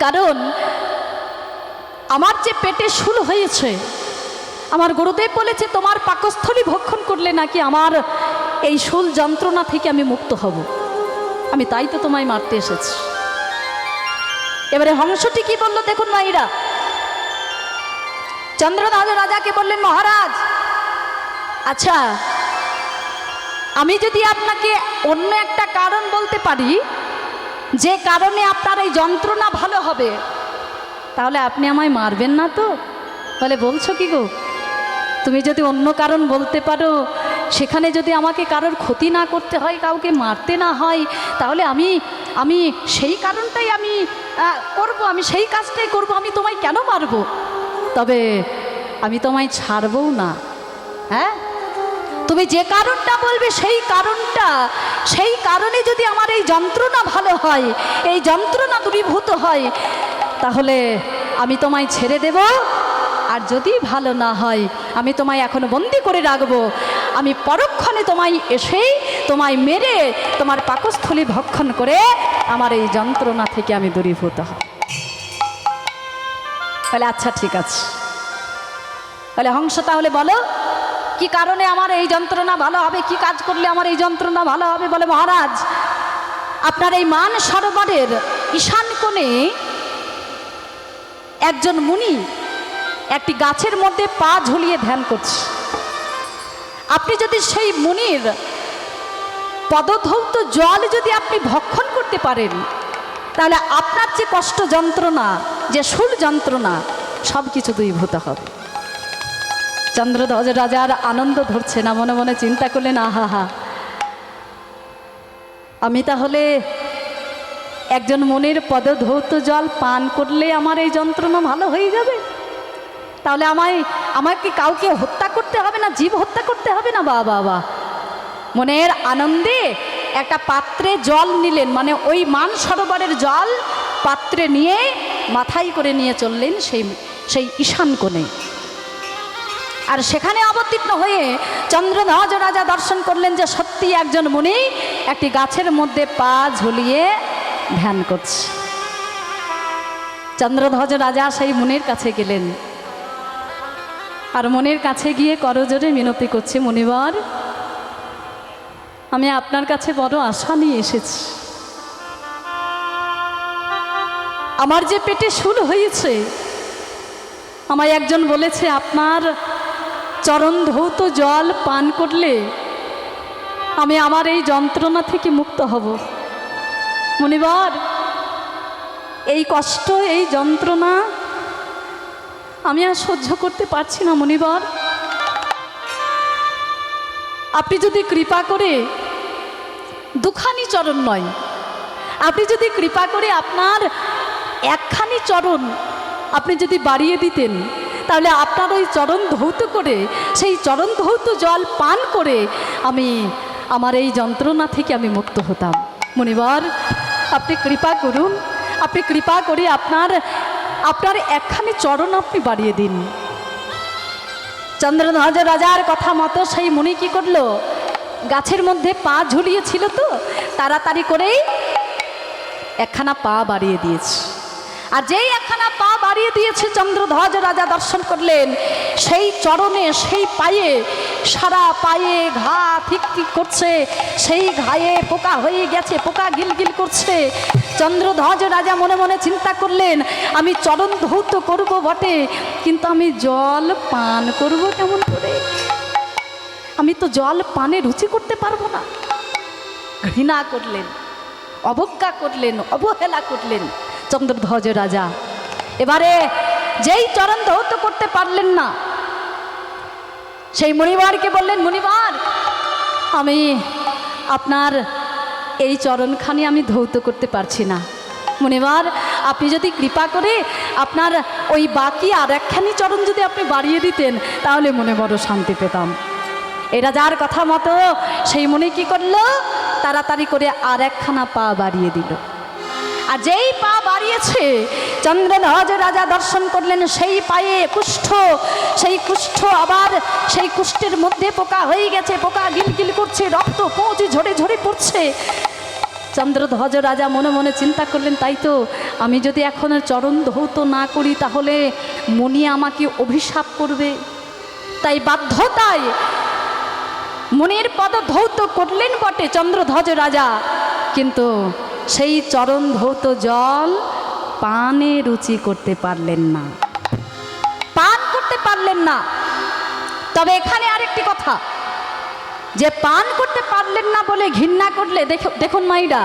কারণ আমার যে পেটে শূল হয়েছে, আমার গুরুদেব বলেছে তোমার পাকস্থলী ভক্ষণ করলে নাকি আমার এই শূল যন্ত্রণা থেকে আমি মুক্ত হব। আমি তাই তো তোমায় মারতে এসেছি। এবারে হংসটি কি বলল দেখুন মাইরা। চন্দ্রধ্বজ রাজাকে বললেন, মহারাজ, আচ্ছা আমি যদি আপনাকে অন্য একটা কারণ বলতে পারি, যে কারণে আপনার এই যন্ত্রণা ভালো হবে, তাহলে আপনি আমায় মারবেন না তো? বলে, বলছো কি গো? তুমি যদি অন্য কারণ বলতে পারো, সেখানে যদি আমাকে কারোর ক্ষতি না করতে হয়, কাউকে মারতে না হয়, তাহলে আমি সেই কারণটাই আমি করব, আমি সেই কাজটাই করব, আমি তোমায় কেন মারবো? তবে আমি তোমায় ছাড়বও না। হ্যাঁ, তুমি যে কারণটা বলবে সেই কারণে যদি আমার এই যন্ত্রণা ভালো হয়, এই যন্ত্রণা দূরীভূত হয়, তাহলে আমি তোমায় ছেড়ে দেব। আর যদি ভালো না হয়, আমি তোমায় এখনো বন্দি করে রাখবো। আমি পরক্ষণে তোমায় মেরে তোমার পাকস্থলী ভক্ষণ করে আমার এই যন্ত্রণা থেকে আমি দূরীভূত হব। বলে, আচ্ছা ঠিক আছে। বলে, হংস, তাহলে বলো কি কারণে আমার এই যন্ত্রণা ভালো হবে, কি কাজ করলে আমার এই যন্ত্রণা ভালো হবে? বলে, মহারাজ, আপনার এই মান সরোবরের ঈশান কোণে একজন মুনি একটি গাছের মধ্যে পা ঝুলিয়ে ধ্যান করছে। আপনি যদি সেই মুনির পদধৌত জল যদি আপনি ভক্ষণ করতে পারেন, তাহলে আপনার যে কষ্ট যন্ত্রণা, যে শূল যন্ত্রণা, সব কিছু দূরীভূত হবে। চন্দ্রধ্বজ রাজার আনন্দ ধরছে না, মনে মনে চিন্তা করলেন, আহা হা, আমি তাহলে একজন মুনির পদধৌত জল পান করলে আমার এই যন্ত্রণা ভালো হয়ে যাবে? তাহলে আমাকে কাউকে হত্যা করতে হবে না, জীব হত্যা করতে হবে না। বাবা, মনের আনন্দে একটা পাত্রে জল নিলেন, মানে ওই মান সরোবরের জল পাত্রে নিয়ে মাথায় করে নিয়ে চললেন সেই ঈশান কোণে। আর সেখানে অবতীর্ণ হয়ে চন্দ্রধ্বজ রাজা দর্শন করলেন যে সত্যি একজন মুনি একটি গাছের মধ্যে পা ঝুলিয়ে ধ্যান করছে। চন্দ্রধ্বজ রাজা সেই মুনির কাছে গেলেন, আর মুনির কাছে গিয়ে করজোড়ে মিনতি করছে, মুনিবর, আমি আপনার কাছে বড় আশা নিয়ে এসেছি। আমার যে পেটে শুল হয়েছে, আমায় একজন বলেছে আপনার চরণ ধৌত জল পান করলে আমি আমার এই যন্ত্রণা থেকে মুক্ত হব। মুনিবর, এই কষ্ট, এই যন্ত্রণা আমি আর সহ্য করতে পারছি না। মুনিবর, আপনি যদি কৃপা করে দুখানি চরণ নয়, আপনি যদি কৃপা করে আপনার একখানি চরণ আপনি যদি বাড়িয়ে দিতেন, তাহলে আপনার ওই চরণ ধৌত করে, সেই চরণ ধৌত জল পান করে আমি আমার এই যন্ত্রণা থেকে আমি মুক্ত হতাম। মুনিবর, আপনি কৃপা করুন, আপনি কৃপা করে আপনার একখানি চরণ আপনি বাড়িয়ে দিন। চন্দ্রধ্বজ রাজার কথা মতো সেই মুনি কি করলো, গাছের মধ্যে পা ঝুলিয়েছিল তো, তাড়াতাড়ি করেই একখানা পা বাড়িয়ে দিয়েছে। আর যেই একখানা পা বাড়িয়ে দিয়েছে, চন্দ্রধ্বজ রাজা দর্শন করলেন সেই চরণে, সেই পায়ে, সারা পায়ে ঘা ঠিক ঠিক করছে, সেই ঘায়ে পোকা হয়ে গেছে, পোকা গিলগিল করছে। চন্দ্রধ্বজ রাজা মনে মনে চিন্তা করলেন, আমি চরণ ধৌত করব বটে, কিন্তু আমি জল পান করব কেমন করে? আমি তো জল পানে রুচি করতে পারবো না। ঘৃণা করলেন, অবজ্ঞা করলেন, অবহেলা করলেন চন্দ্রধ্বজ রাজা। এবারে যেই চরণ ধৌত করতে পারলেন না, সেই মুনিবারকে বললেন, মুনিবার, আমি আপনার এই চরণখানি আমি ধৌত করতে পারছি না। মুনিবার, আপনি যদি কৃপা করে আপনার ওই বাকি আর একখানি চরণ যদি আপনি বাড়িয়ে দিতেন, তাহলে মনে বড় শান্তি পেতাম। এ রাজার কথা মতো সেই মুনি কি করলো, তাড়াতাড়ি করে আর একখানা পা বাড়িয়ে দিল। আর যেই পা বাড়িয়েছে, চন্দ্রধ্বজ রাজা দর্শন করলেন সেই পায়ে কুষ্ঠ, সেই কুষ্ঠ আবার সেই কুষ্ঠের মধ্যে পোকা হয়ে গেছে, পোকা গিলগিল করছে, রক্ত পৌঁছে ঝরে ঝরে পড়ছে। চন্দ্রধ্বজ রাজা মনে মনে চিন্তা করলেন, তাই তো, আমি যদি এখন চরণ ধৌত না করি তাহলে মুনি আমাকে অভিশাপ করবে। তাই বাধ্যতায় মুনির পদ ধৌত করলেন বটে চন্দ্রধ্বজ রাজা, কিন্তু সেই চরণ ধৌত জল পানে রুচি করতে পারলেন না, পান করতে পারলেন না। তবে এখানে আরেকটি কথা, যে পান করতে পারলেন না বলে ঘৃণা করলে, দেখুন মাইরা,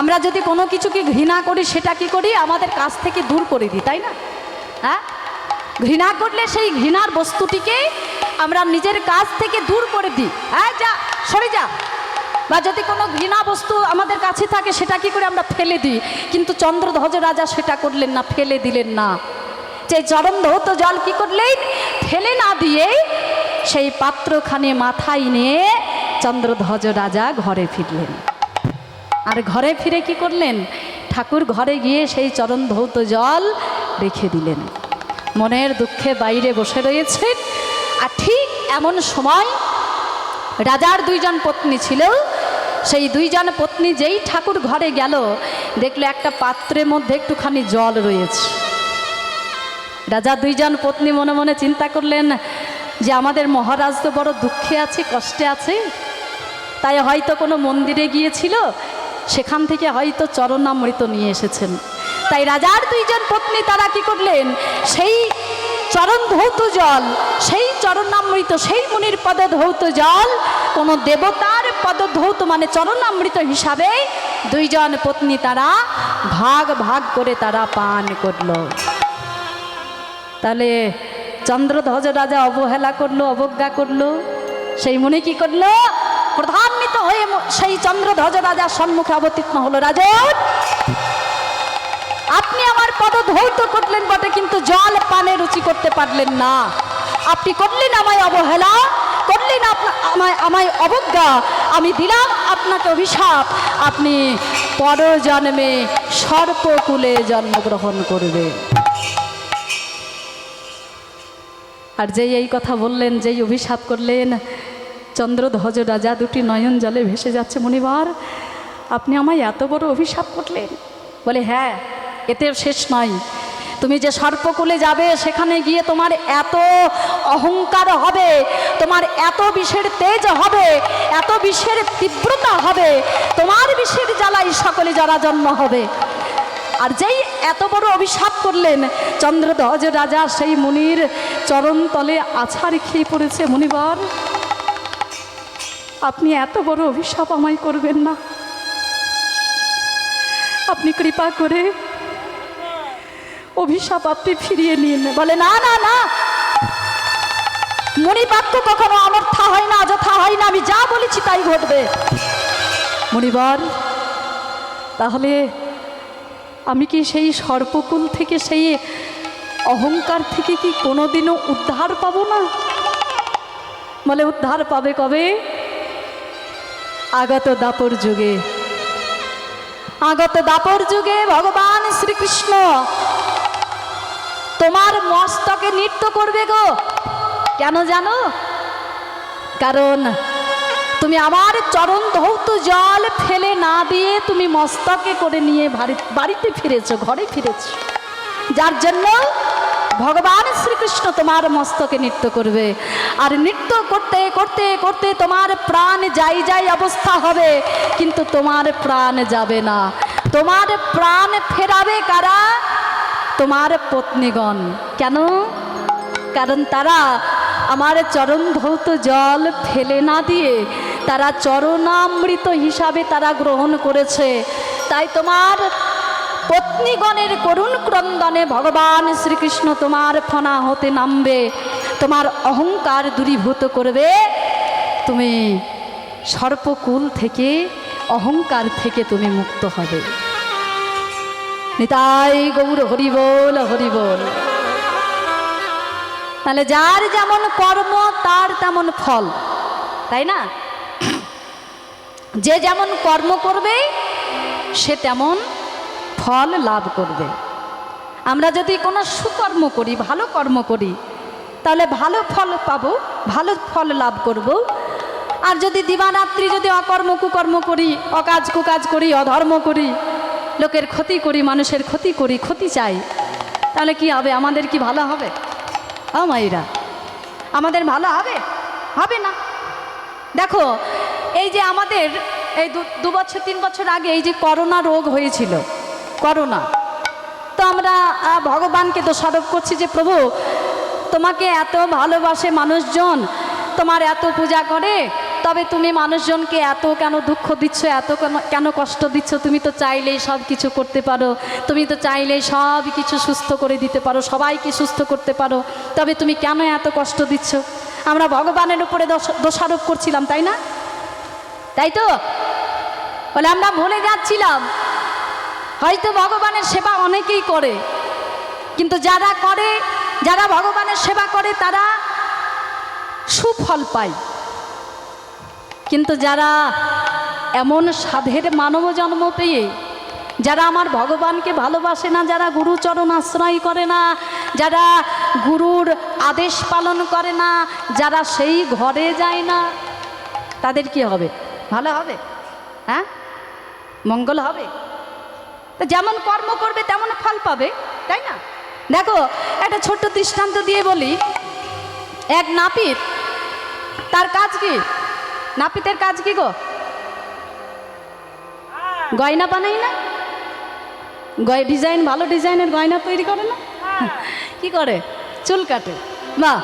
আমরা যদি কোনো কিছুকে ঘৃণা করি, সেটা কি করি, আমাদের কাছ থেকে দূর করে দিই, তাই না? হ্যাঁ, ঘৃণা করলে সেই ঘৃণার বস্তুটিকে আমরা নিজের কাছ থেকে দূর করে দিই, হ্যাঁ, যা সরে যা। বা যদি কোনো ঘৃণা বস্তু আমাদের কাছে থাকে, সেটা কি করে আমরা ফেলে দিই। কিন্তু চন্দ্রধ্বজ রাজা সেটা করলেন না, ফেলে দিলেন না। যে চরণ ধৌত জল কি করলেন, ফেলে না দিয়ে সেই পাত্রখানে মাথায় নিয়ে চন্দ্রধ্বজ রাজা ঘরে ফিরলেন। আর ঘরে ফিরে কি করলেন, ঠাকুর ঘরে গিয়ে সেই চরণ ধৌত জল রেখে দিলেন। মনের দুঃখে বাইরে বসে রয়েছেন। আর ঠিক এমন সময় রাজার দুইজন পত্নী ছিল, সেই দুইজন পত্নী যেই ঠাকুর ঘরে গেল, দেখলো একটা পাত্রের মধ্যে একটুখানি জল রয়েছে। রাজা দুইজন পত্নী মনে মনে চিন্তা করলেন যে আমাদের মহারাজ তো বড় দুঃখে আছে, কষ্টে আছে, তাই হয়তো কোনো মন্দিরে গিয়েছিল, সেখান থেকে হয়তো চরণামৃত নিয়ে এসেছেন। তাই রাজার দুইজন পত্নী তারা কি করলেন, সেই চরণ ধৌত জল, সেই চরণামৃত, সেই মুনির পদ ধৌত জল কোনো দেবতার পদ ধৌত মানে চরণামৃত হিসাবে দুইজন পত্নী তারা ভাগ ভাগ করে তারা পান করল। তাহলে চন্দ্রধ্বজ রাজা অবহেলা করলো, অবজ্ঞা করলো, সেই মুনি কি করলো, ক্রোধান্বিত হয়ে সেই চন্দ্রধ্বজ রাজার সম্মুখে অবতীর্ণ হলো। রাজন, আপনি আমার পদ ধৌত করলেন বটে, কিন্তু জল পানে রুচি করতে পারলেন না। আপনি করলেন আমায় অবহেলা, করলেন আমায় অবজ্ঞা, আমি দিলাম আপনাকে অভিশাপ, আপনি পরজন্মে সর্পকুলে জন্মগ্রহণ করবে। আর যেই এই কথা বললেন, যেই অভিশাপ করলেন, চন্দ্রধ্বজ রাজা দুটি নয়ন জলে ভেসে যাচ্ছে। মুনিবার, আপনি আমায় এত বড় অভিশাপ করলেন? বলে হ্যাঁ, এতেও শেষ নয়। তুমি যে সর্পকুলে যাবে, সেখানে গিয়ে তোমার এত অহংকার হবে, তোমার এত বিষের তেজ হবে, এত বিষের তীব্রতা হবে, তোমার বিষের জ্বালাই সকলে জরাজন্ম হবে। আর যেই এত বড় অভিশাপ করলেন, চন্দ্রধ্বজ রাজা সেই মুনির চরণ তলে আছাড় খেয়ে পড়েছে। মুনিবার, আপনি এত বড় অভিশাপ আমায় করবেন না, আপনি কৃপা করে অভিশাপ আপনি ফিরিয়ে নিন। বলে না না না, মণিবাক্য কখনো অনর্থা হয় না, অযথা হয় না, আমি যা বলেছি তাই ঘটবে। মুনিবার, তাহলে আমি কি সেই সর্পকুল থেকে, সেই অহংকার থেকে কি কোনোদিনও উদ্ধার পাবো না? বলে উদ্ধার পাবে কবে? আগত দাপর যুগে। আগত দাপর যুগে ভগবান শ্রীকৃষ্ণ তোমার মস্তকে নৃত্য করবে গো। কেন জানো? কারণ তুমি আমার চরণ ধৌত জল ফেলে না দিয়ে তুমি মস্তকে করে নিয়ে বাড়িতে ফিরেছো, ঘরে ফিরেছো, যার জন্য ভগবান শ্রীকৃষ্ণ তোমার মস্তকে নৃত্য করবে। আর নৃত্য করতে করতে করতে তোমার প্রাণ যাই যাই অবস্থা হবে, কিন্তু তোমার প্রাণ যাবে না। তোমার প্রাণ ফেরাবে কারা? তোমার পত্নীগণ। কেন? কারণ তারা আমার চরণ ধৌত জল ফেলে না দিয়ে তারা চরণামৃত হিসাবে তারা গ্রহণ করেছে। তাই তোমার পত্নীগণের করুণ ক্রন্দনে ভগবান শ্রীকৃষ্ণ তোমার ফনা হতে নামবে, তোমার অহংকার দূরীভূত করবে, তুমি সর্পকুল থেকে, অহংকার থেকে তুমি মুক্ত হবে। নিতাই গৌর হরি বল, হরি বল। তাহলে যার যেমন কর্ম তার তেমন ফল, তাই না? যে যেমন কর্ম করবে সে তেমন ফল লাভ করবে। আমরা যদি কোনো সুকর্ম করি, ভালো কর্ম করি, তাহলে ভালো ফল পাবো, ভালো ফল লাভ করব। আর যদি দিবারাত্রি যদি অকর্ম কুকর্ম করি, অকাজ কুকাজ করি, অধর্ম করি, লোকের ক্ষতি করি, মানুষের ক্ষতি করি, ক্ষতি চাই, তাহলে কি হবে? আমাদের কি ভালো হবে? মায়েরা, আমাদের ভালো হবে? হবে না। দেখো, এই যে আমাদের এই 2 বছর 3 বছর আগে এই যে করোনা রোগ হয়েছিল, করোনা, তো আমরা ভগবানকে দোষারোপ করছি যে প্রভু তোমাকে এত ভালোবাসে মানুষজন, তোমার এত পূজা করে, তবে তুমি মানুষজনকে এত কেন দুঃখ দিচ্ছ, এত কেন কষ্ট দিচ্ছ? তুমি তো চাইলেই সব কিছু করতে পারো, তুমি তো চাইলেই সব কিছু সুস্থ করে দিতে পারো, সবাইকে সুস্থ করতে পারো, তবে তুমি কেন এত কষ্ট দিচ্ছ? আমরা ভগবানের উপরে দোষারোপ করছিলাম, তাই না? তাই তো? বলে আমরা ভুলে যাচ্ছিলাম হয়তো ভগবানের সেবা অনেকেই করে, কিন্তু যারা করে, যারা ভগবানের সেবা করে তারা সুফল পায়, কিন্তু যারা এমন সাধের মানব জন্ম পেয়ে যারা আমার ভগবানকে ভালোবাসে না, যারা গুরুচরণ আশ্রয় করে না, যারা গুরুর আদেশ পালন করে না, যারা সেই ঘরে যায় না, তাদের কি হবে? ভালো হবে? হ্যাঁ, মঙ্গল হবে? তো যেমন কর্ম করবে তেমন ফল পাবে, তাই না? দেখো, একটা ছোট্ট দৃষ্টান্ত দিয়ে বলি। এক নাপিত, তার কাজ কি? নাপিতের কাজ কি গো? গয়না বানাই না? ডিজাইন, ভালো ডিজাইনের গয়না তৈরি করে না? কি করে? চুল কাটে। বাহ,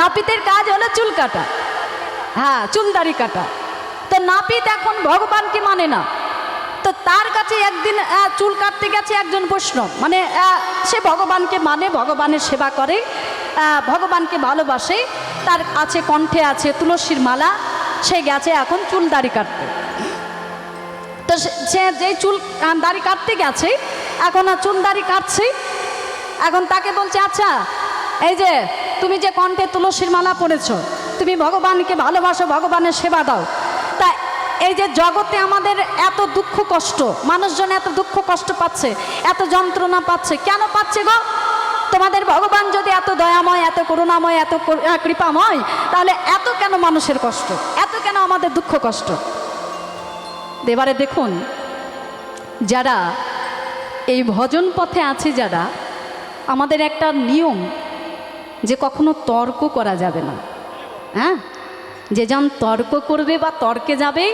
নাপিতের কাজ হলো চুল কাটা, হ্যাঁ, চুল দাড়ি কাটা। তো নাপিত এখন ভগবানকে মানে না, তো তার কাছে একদিন চুল কাটতে গেছে একজন বৈষ্ণব, মানে সে ভগবানকে মানে, ভগবানের সেবা করে, ভগবানকে ভালোবাসে, তার আছে কণ্ঠে আছে তুলসীর মালা, সে গেছে এখন চুল দাড়ি কাটতে। তো সে যেই চুল দাড়ি কাটতে গেছে, এখন চুল দাড়ি কাটছে, এখন তাকে বলছে আচ্ছা এই যে তুমি যে কণ্ঠে তুলসীর মালা পড়েছো, তুমি ভগবানকে ভালোবাসো, ভগবানের সেবা দাও, তা এই যে জগতে আমাদের এত দুঃখ কষ্ট, মানুষজন এত দুঃখ কষ্ট পাচ্ছে, এত যন্ত্রণা পাচ্ছে, কেন পাচ্ছে গো? তোমাদের ভগবান যদি এত দয়াময়, এত করুণাময়, এত কৃপাময়, তাহলে এত কেন মানুষের কষ্ট, এত কেন আমাদের দুঃখ কষ্ট? এবারে দেখুন, যারা এই ভজন পথে আছে, যারা, আমাদের একটা নিয়ম যে কখনো তর্ক করা যাবে না। হ্যাঁ, যে জন তর্ক করবে বা তর্কে যাবে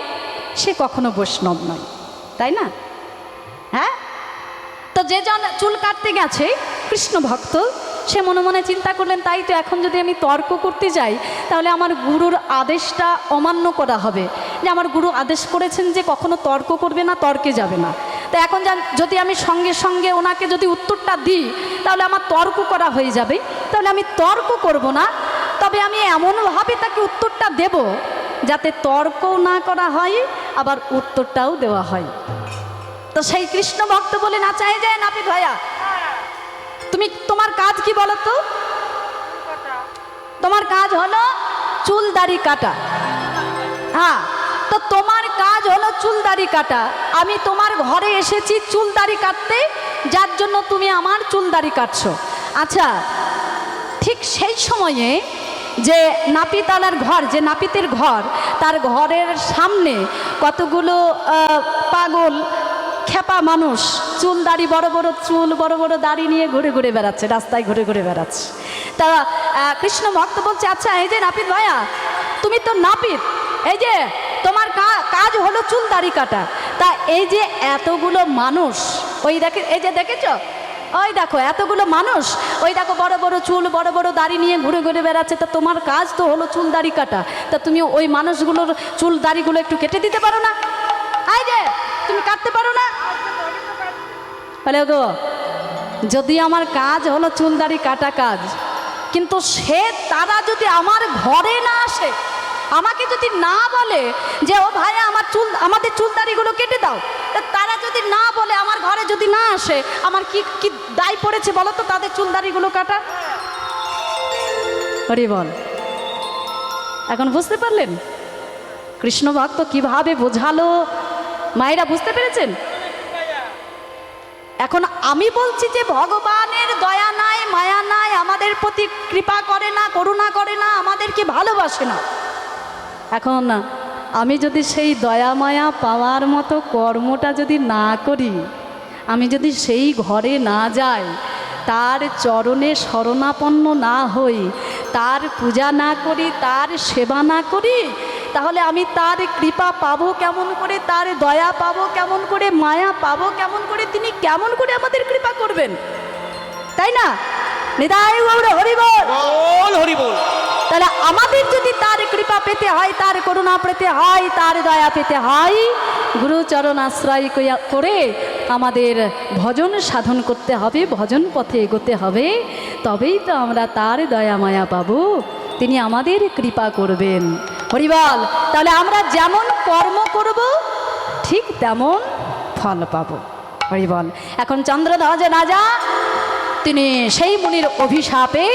সে কখনো বৈষ্ণব নয়, তাই না? হ্যাঁ, তো যে জন চুল কাটতে গেছে কৃষ্ণ ভক্ত, সে মনে মনে চিন্তা করলেন, তাই তো এখন যদি আমি তর্ক করতে যাই তাহলে আমার গুরুর আদেশটা অমান্য করা হবে, যে আমার গুরু আদেশ করেছেন যে কখনো তর্ক করবে না, তর্কে যাবে না। তো এখন যদি আমি সঙ্গে সঙ্গে ওনাকে যদি উত্তরটা দিই তাহলে আমার তর্ক করা হয়ে যাবে, তাহলে আমি তর্ক করব না, তবে আমি এমনভাবে তাকে উত্তরটা দেব যাতে তর্কও না করা হয় আবার উত্তরটাও দেওয়া হয়। তো সেই কৃষ্ণ ভক্ত বলে, না চাই যায় নাপিত ভাইয়া, তোমার কাজ কি বলো তো? তোমার কাজ হলো চুল দাড়ি কাটা। হ্যাঁ, তো তোমার কাজ হলো চুল দাড়ি কাটা, আমি তোমার ঘরে এসেছি চুল দাড়ি কাটতে, যার জন্য তুমি আমার চুল দাড়ি কাটছো। আচ্ছা, ঠিক সেই সময়ে যে নাপিতালার ঘর, যে নাপিতের ঘর, তার ঘরের সামনে কতগুলো পাগল খেপা মানুষ, চুল দাড়ি, বড় বড় চুল, বড় বড় দাড়ি নিয়ে ঘুরে ঘুরে বেড়াচ্ছে, রাস্তায় ঘুরে ঘুরে বেড়াচ্ছে। তা কৃষ্ণ ভক্ত বলছে, আচ্ছা এই যে নাপিত ভাইয়া, তুমি তো নাপিত, এই যে তোমার কাজ হলো চুল দাড়ি কাটা, তা এই যে এতগুলো মানুষ, ওই দেখে, এই যে দেখেছো, ওই দেখো এতগুলো মানুষ, ওই দেখো বড় বড় চুল, বড় বড় দাড়ি নিয়ে ঘুরে ঘুরে বেড়াচ্ছে, তা তোমার কাজ তো হলো চুল দাড়ি কাটা, তা তুমি ওই মানুষগুলোর চুল দাড়িগুলো একটু কেটে দিতে পারো না? এই যে তুমি কাটতে পারো না? বলে, গো, যদি আমার কাজ হলো চুল দাড়ি কাটা কাজ, কিন্তু তারা যদি আমার ঘরে না আসে, আমাকে যদি না বলে যে ও ভাইয়া আমাদের চুল দাড়িগুলো কেটে দাও, তারা যদি না বলে, আমার ঘরে যদি না আসে, আমার কি দায় পড়েছে বলো তো তাদের চুল দাড়িগুলো কাটা? হরি বল। এখন বুঝতে পারলেন কৃষ্ণ ভক্ত কিভাবে বোঝালো? মায়েরা বুঝতে পেরেছেন? এখন আমি বলছি যে ভগবানের দয়া নাই, মায়া নাই, আমাদের প্রতি কৃপা করে না, করুণা করে না, আমাদেরকে ভালোবাসে না। এখন আমি যদি সেই দয়া মায়া পাওয়ার মতো কর্মটা যদি না করি, আমি যদি সেই ঘরে না যাই, তার চরণে শরণাপন্ন না হই, তার পূজা না করি, তার সেবা না করি, তাহলে আমি তার কৃপা পাবো কেমন করে, তার দয়া পাবো কেমন করে, মায়া পাবো কেমন করে, তিনি কেমন করে আমাদের কৃপা করবেন, তাই না? নিতাই গৌর হরি বল, হরি বল। তাহলে আমাদের যদি তার কৃপা পেতে হয়, তার করুণা পেতে হয়, তার দয়া পেতে হয়, গুরুচরণ আশ্রয় করে আমাদের ভজন সাধন করতে হবে, ভজন পথে এগোতে হবে, তবেই তো আমরা তার দয়া মায়া পাবো, তিনি আমাদের কৃপা করবেন। হরিবল। তাহলে আমরা যেমন কর্ম করব ঠিক তেমন ফল পাবো। হরিবল। এখন চন্দ্রধ্বজ রাজা তিনি সেই মুনির অভিশাপে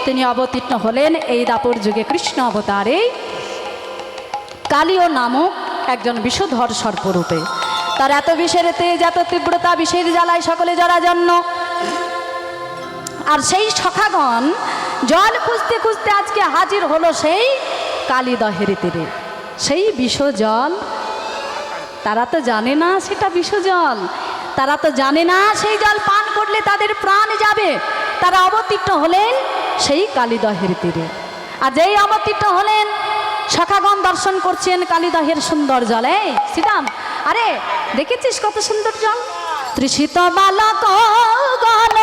তিনি অবতীর্ণ হলেন এই দাপর যুগে কৃষ্ণ অবতারে কালীয় নামক একজন বিষধর সর্পরূপে। তার এত বিষের তেজ, এত তীব্রতা, বিষের জ্বালায় সকলে জরাজন্য। আর সেই সখাগণ জল খুঁজতে খুঁজতে আজকে হাজির হলো সেই কালীদহের তীরে। সেই বিষ জল তারা তো জানে না সেটা বিষ জল, তারা তো জানে না সেই জল পান করলে তাদের প্রাণ যাবে। তারা অবতীর্ণ হলেন সেই কালীদহের তীরে। আর যেই অবতীর্ণ হলেন, সখাগণ দর্শন করছেন কালীদহের সুন্দর জলে। শ্রীরাম, আরে দেখেছিস কত সুন্দর জল? তৃষিত বালক গণ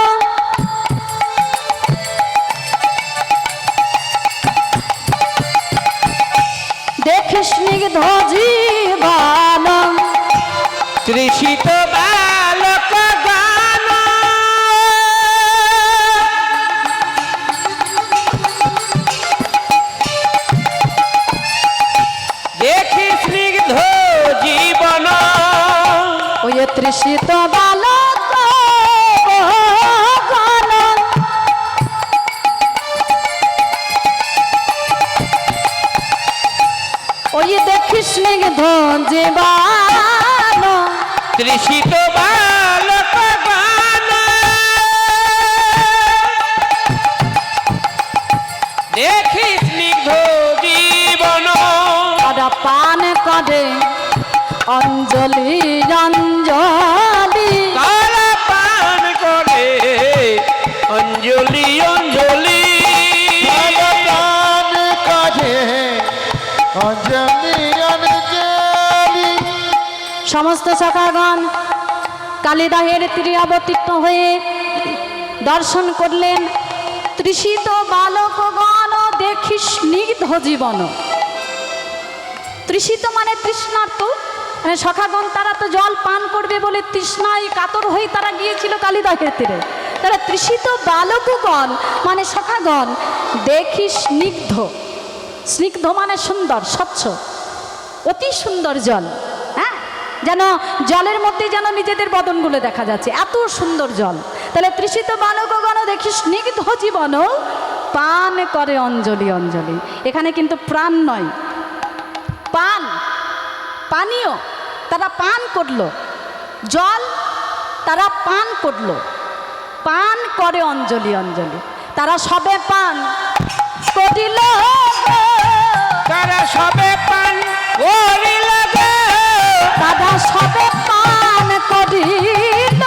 দেখিস স্নিগ্ধ জীবন, তৃষিত বালক গান, দেখি স্নিগ্ধ জীবন। ওই তৃষিত বালক গণ ওই দেখিস স্নিগ্ধ জীবন, তৃষিত বালক গান, স্নিগ্ধ জীবন তারা পান করে অঞ্জলি অঞ্জলি, তারা পান করে অঞ্জলি অঞ্জলি ভগবান কাজে অঞ্জলি অঞ্জলি। সমস্ত সখাগণ কালিদাহের তীরে অবতীর্ণ হয়ে দর্শন করলেন। তৃষিত বালকগণ দেখি স্নিগ্ধ জীবন। তৃষিত মানে তৃষ্ণার্ত, মানে সখাগণ তারা তো জল পান করবে বলে তৃষ্ণায় কাতর হয়ে তারা গিয়েছিল কালিদাহের তীরে। তারা তৃষিত বালকগণ মানে সখাগণ দেখি স্নিগ্ধ, স্নিগ্ধ মানে সুন্দর, স্বচ্ছ, অতি সুন্দর জল। হ্যাঁ, যেন জলের মধ্যে যেন নিজেদের বদনগুলো দেখা যাচ্ছে, এত সুন্দর জল। তাহলে তৃষিত বালকগণ দেখি স্নিগ্ধ জীবন পান করে অঞ্জলি অঞ্জলি। এখানে কিন্তু প্রাণ নয়, পান, পানীয়। তারা পান করলো জল, তারা পান করলো, পান করে অঞ্জলি অঞ্জলি। তারা সবে পান করিল, তারা সবে পান করিল গো, তারা সবে পান করিল,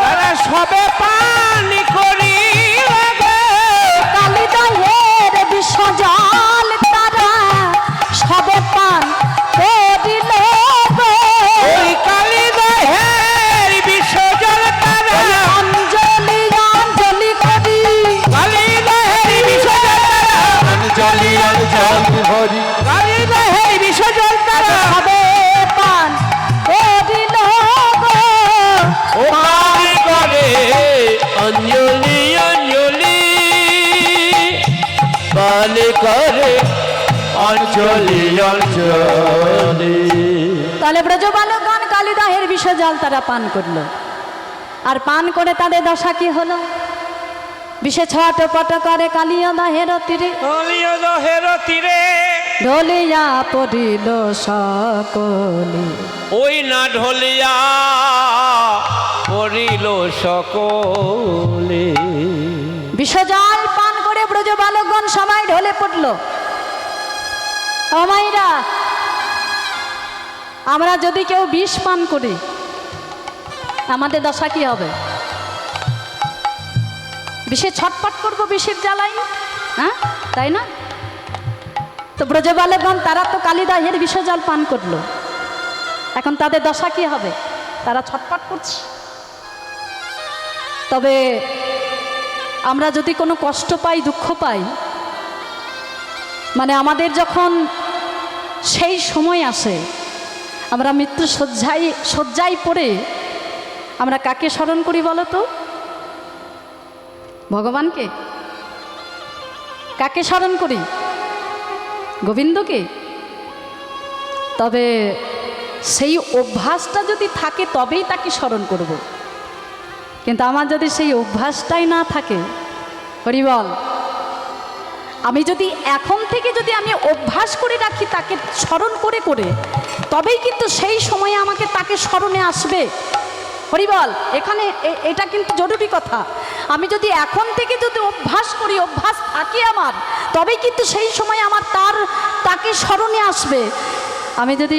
তারা সবে পান করিল গো, কালিদাহের বিশ্বজল তারা সবে পান করিল। ওই কালিদাহের বিশ্বজল তারা অঞ্জলি অঞ্জলি করি, কালিদাহের বিশ্বজল তারা অঞ্জলি অঞ্জলি হরি। কালিদাহের বিশ্বজল তারা সবে পান করিল গো। ও পান করে অঞ্জলি অঞ্জলি পান করে অঞ্জলি অঞ্জলি। তাহলে ব্রজবালকগণ কালিদাহের বিষজল তারা পান করলো, আর পান করে তাদের দশা কি হলো? বিষে ছটপট করে কালিদাহের তীরে, অলিয় দহের তীরে ঢলিয়া পড়িল সকলে। ওই না ঢলিয়া পড়িল সকলে। বিষজল পান করে ব্রজবালকগণ সবাই ঢলে পড়ল। আমাইরা, আমরা যদি কেউ বিষ পান করি আমাদের দশা কি হবে? বিষে ছটপট করবো বিষের জ্বালাই, হ্যাঁ তাই না? তো ব্রজবালকগণ তারা তো কালিদাহের বিষজল পান করলো, এখন তাদের দশা কি হবে? তারা ছটপট করছে। তবে আমরা যদি কোনো কষ্ট পাই, দুঃখ পাই, মানে আমাদের যখন সেই সময় আসে আমরা মৃত্যু শয্যায় পড়ে আমরা কাকে স্মরণ করি বলো তো? ভগবানকে। কাকে স্মরণ করি? গোবিন্দকে। তবে সেই অভ্যাসটা যদি থাকে তবেই তাকে স্মরণ করব। কিন্তু আমার যদি সেই অভ্যাসটাই না থাকে, হরি বল, আমি যদি এখন থেকে যদি আমি অভ্যাস করে রাখি তাকে স্মরণ করে করে, তবেই কিন্তু সেই সময়ে আমাকে তাকে স্মরণে আসবে। হরি বল, এখানে এটা কিন্তু জরুরি কথা। আমি যদি এখন থেকে যদি অভ্যাস করি, অভ্যাস থাকে আমার, তবেই কিন্তু সেই সময় আমার তাকে স্মরণে আসবে। আমি যদি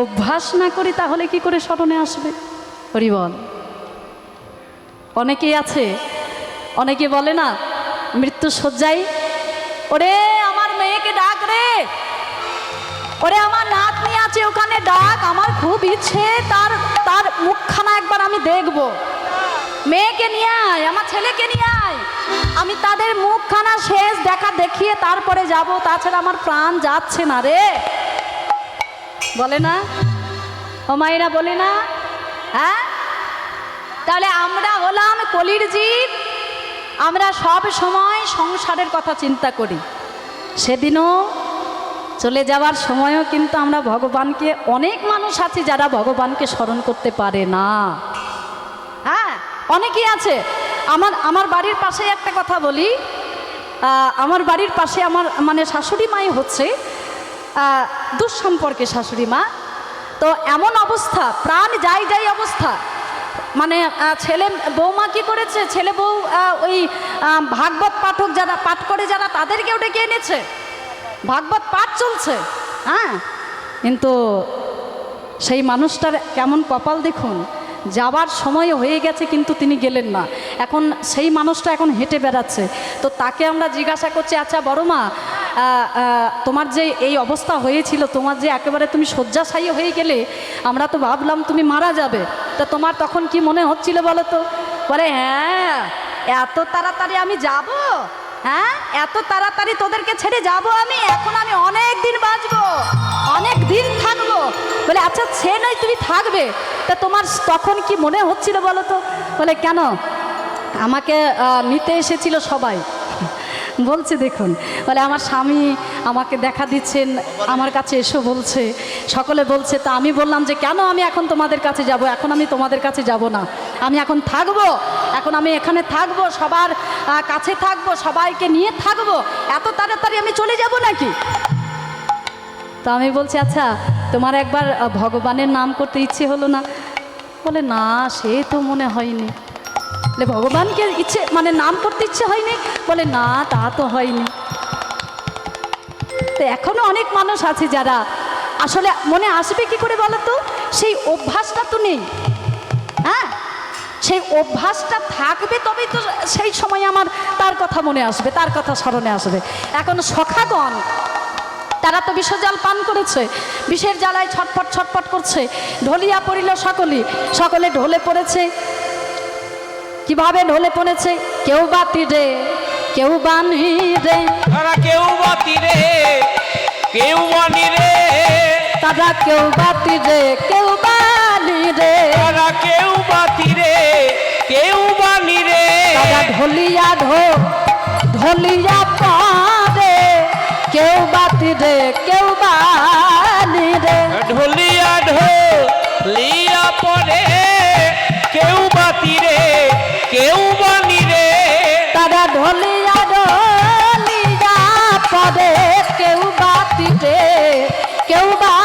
অভ্যাস না করি তাহলে কি করে স্মরণে আসবে? হরি বল। অনেকেই আছে, অনেকে বলে না মৃত্যু শয্যায়, ওরে আমার মেয়েকে ডাক রে, ওরে আমার নাতনি আছে ওখানে ডাক, আমার খুব ইচ্ছে তার মুখখানা একবার আমি দেখব। মেয়েকে নিয়ে আয়, আমার ছেলেকে নিয়ে আয়, আমি তাদের মুখখানা শেষ দেখা দেখিয়ে তারপরে যাব, তাছাড়া আমার প্রাণ যাচ্ছে না রে। বলে না ও মায়েরা, বলে না? হ্যাঁ, তাহলে আমরা হলাম কলির জীব, আমরা সব সময় সংসারের কথা চিন্তা করি। সেদিনও চলে যাওয়ার সময়ও কিন্তু আমরা ভগবানকে, অনেক মানুষ আছে যারা ভগবানকে স্মরণ করতে পারে না। হ্যাঁ, অনেকেই আছে। আমার বাড়ির পাশে একটা কথা বলি, আমার বাড়ির পাশে আমার মানে শাশুড়ি মাই হচ্ছে দুঃসম্পর্কে শাশুড়ি মা। তো এমন অবস্থা, প্রাণ যাই অবস্থা, মানে ছেলে বৌমা কি করেছে, ছেলে বউ ওই ভাগবত পাঠক যারা পাঠ করে যারা, তাদেরকেও ডেকে এনেছে। ভাগবত পাঠ চলছে, হ্যাঁ, কিন্তু সেই মানুষটার কেমন কপাল দেখুন, যাবার সময় হয়ে গেছে কিন্তু তিনি গেলেন না। এখন সেই মানুষটা এখন হেঁটে বেড়াচ্ছে। তো তাকে আমরা জিজ্ঞাসা করছি, আচ্ছা বড় মা, তোমার যে এই অবস্থা হয়েছিল, তোমার যে একেবারে তুমি শয্যাশায়ী হয়ে গেলে, আমরা তো ভাবলাম তুমি মারা যাবে, তা তোমার তখন কি মনে হচ্ছিল বলো তো? বলে হ্যাঁ, এত তাড়াতাড়ি আমি যাব, হ্যাঁ, এত তাড়াতাড়ি তোদেরকে ছেড়ে যাব আমি? এখন আমি অনেক দিন বাঁচবো, অনেক দিন থাকবো। বলে আচ্ছা সে নয়, তুমি থাকবে, তা তোমার তখন কি মনে হচ্ছিল বলো তো? বলে কেন, আমাকে নিতে এসেছিল সবাই। বলছে দেখুন, বলে আমার স্বামী আমাকে দেখা দিচ্ছেন, আমার কাছে এসো বলছে, সকলে বলছে। তা আমি বললাম যে কেন আমি এখন তোমাদের কাছে যাব? এখন আমি তোমাদের কাছে যাব না, আমি এখন থাকবো, এখন আমি এখানে থাকবো, সবার কাছে থাকবো, সবাইকে নিয়ে থাকবো, এত তাড়াতাড়ি আমি চলে যাব নাকি? তো আমি বলছি আচ্ছা তোমার একবার ভগবানের নাম করতে ইচ্ছে হলো না? বলে না, সে তো মনে হয়নি। বলে ভগবানকে ইচ্ছে মানে নাম করতে ইচ্ছে হয়নি? বলে না, তা তো হয়নি। তো এখনো অনেক মানুষ আছে যারা আসলে মনে আসবে কি করে বলো তো? সেই অভ্যাসটা তো নেই, হ্যাঁ, সেই অভ্যাসটা থাকবে তবেই তো সেই সময় আমার তার কথা মনে আসবে, তার কথা স্মরণে আসবে। এখন সখাগণ তারা তো বিষজল পান করেছে, বিষের জ্বালায় ছটফট ছটফট করছে, ঢলিয়া পড়িল সকলে, সকলে ঢলে পড়েছে। কিভাবে ঢলে পড়েছে? কেউ বা তীরে, কেউ বা নীরে, তারা কেউ বা তীরে, কেউ বা নীরে, তারা কেউ বা তীরে, কেউ বা নীরে, তারা কেউ বা তীরে, কেউ বা নীরে, তারা ঢলিয়া ঢলিয়া পড়ে, কেউ বা তীরে, কেউ বা নীরে, ঢলিয়া ঢলিয়া পড়ে, কেউ বা তীরে, কেউ বা নীরে, তারা ঢলিয়া ঢলিয়া পড়ে, কেউ বা তীরে, কেউ বা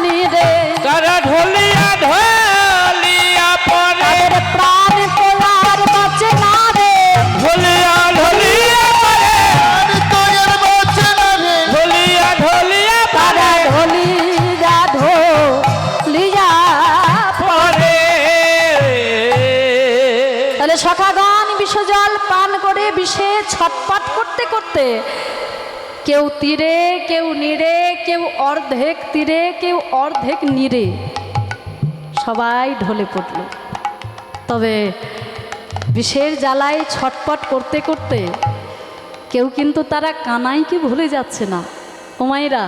নীরে, তারা ঢলিয়া ঢলিয়া পড়ে, তাদের প্রাণ তোলার বাঁচে না রে, ঢলিয়া ঢলিয়া পড়ে, আর তোর বাঁচে না রে। ঢলিয়া ঢলিয়া তারা পড়ে, ঢলিয়া ঢলিয়া। পড়ে। তাহলে সখাগণ বিষজল পান করে বিষে ছটপট করতে করতে কেউ তীরে, কেউ নীরে, কেউ অর্ধেক তীরে, কেউ অর্ধেক নীরে, সবাই ঢলে পড়ল। তবে বিষের জ্বালায় ছটপট করতে করতে কেউ কিন্তু তারা কানাইকে ভুলে যাচ্ছে না। ওমাইরা,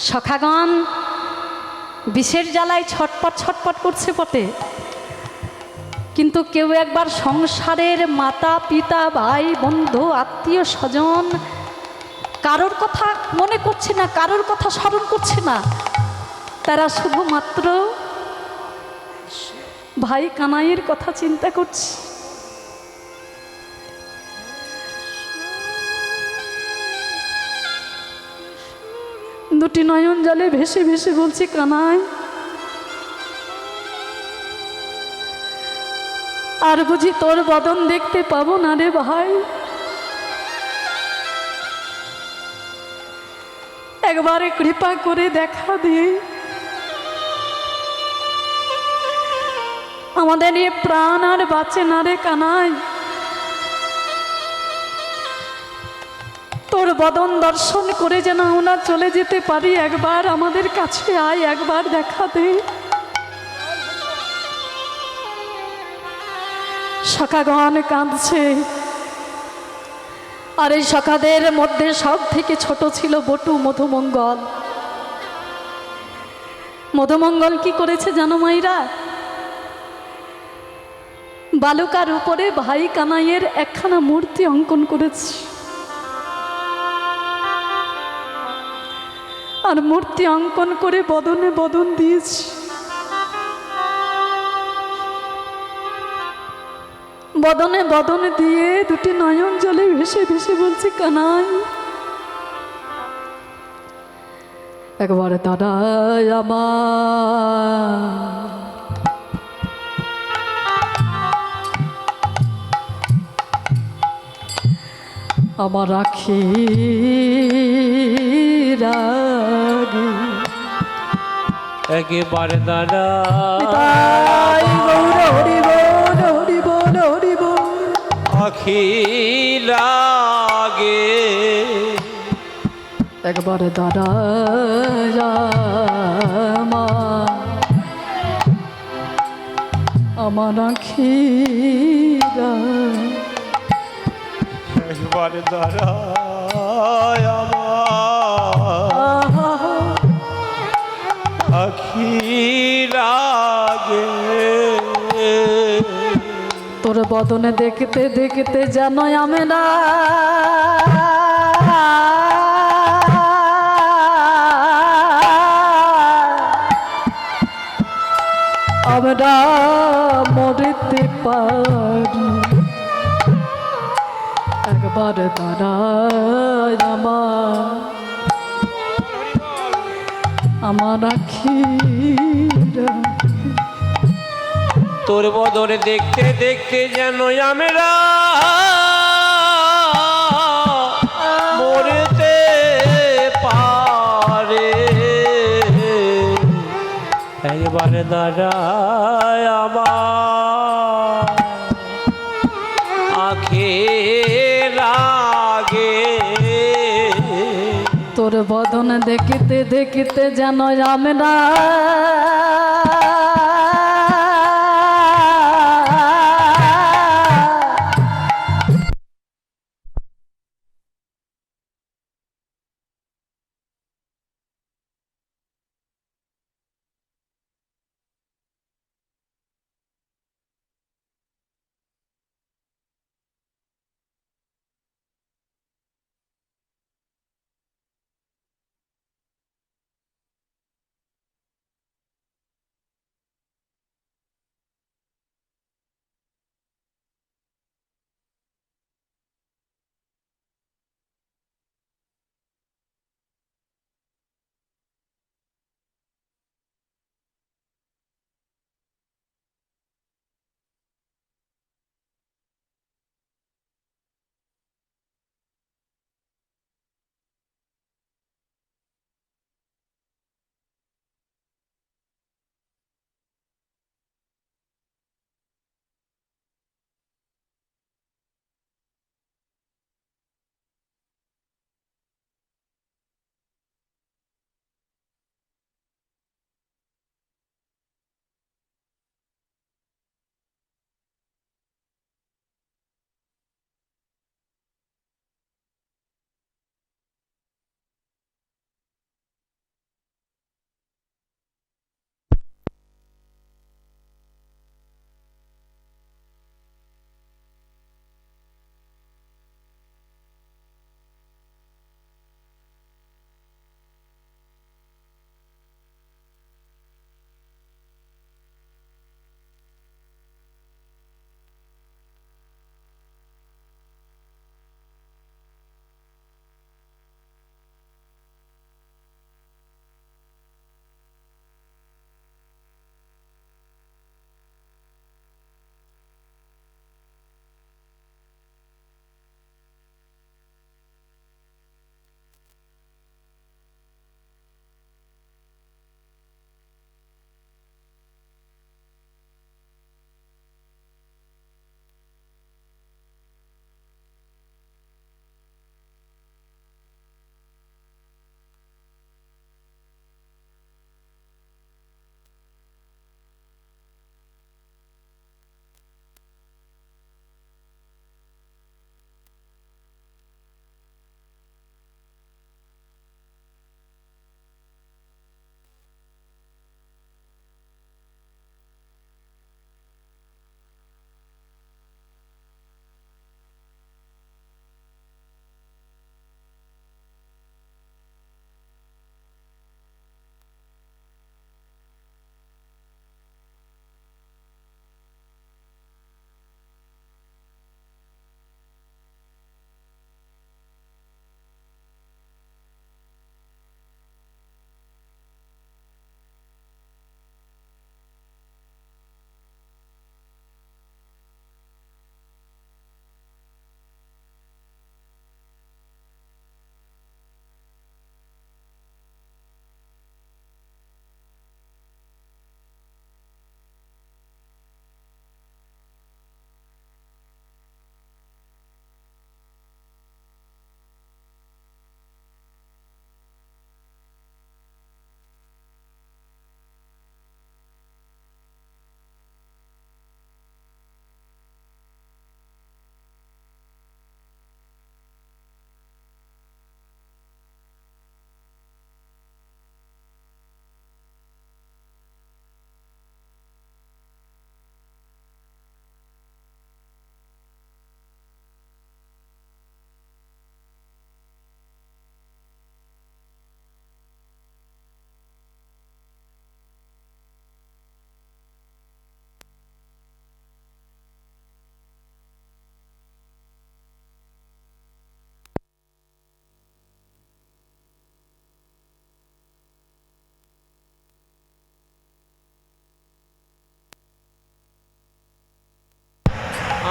সখাগণ বিষের জ্বালায় ছটপট ছটপট করছে বটে, কিন্তু কেউ একবার সংসারের মাতা পিতা ভাই বন্ধু আত্মীয় স্বজন কারোর কথা মনে করছে না, কারোর কথা স্মরণ করছে না। তারা শুধুমাত্র ভাই কানাইয়ের কথা চিন্তা করছে। দুটি নয়ন জলে ভেসে ভেসে বলছে, কানাই আর বুঝি তোর বদন দেখতে পাবো না রে ভাই, একবারে কৃপা করে দেখা দিয়ে আমাদের এ প্রাণ আর বাঁচে না রে কানাই, তোর বদন দর্শন করে যেন আমরা চলে যেতে পারি, একবার আমাদের কাছে আয়, একবার দেখা দে। সখাগণ কাঁদছে। আর এই সখাদের মধ্যে সব থেকে ছোট ছিল বটু মধুমঙ্গল। মধুমঙ্গল কি করেছে জানো মাইরা? বালুকার উপরে ভাই কানাইয়ের একখানা মূর্তি অঙ্কন করেছে, আর মূর্তি অঙ্কন করে বদনে বদন দিয়েছে। বদনে বদনে দিয়ে দুটি নয়ন জলে ভেসে ভেসে বলছে, কানাই একবারে দাঁড়ায় আমার, আমার আখি রাগে একেবারে দাঁড়া তাই গৌর হরি বল হরি বল হরি বল আখি লাগে একবার দাঁড়ায় আমার আখি রাগে একবারে দাঁড়ায় আমার আখি লাগে তোর বদনে দেখতে দেখতে যেন আমরা আমরা মরতে পারি একবার দাঁড়ায় আমার আখি তোর বদলে দেখতে দেখতে যেন আমরা মরতে পারে একবারে দাঁড়ায় আমার আখে লাগে তোর বদন দেখিতে দেখিতে যেন আমরা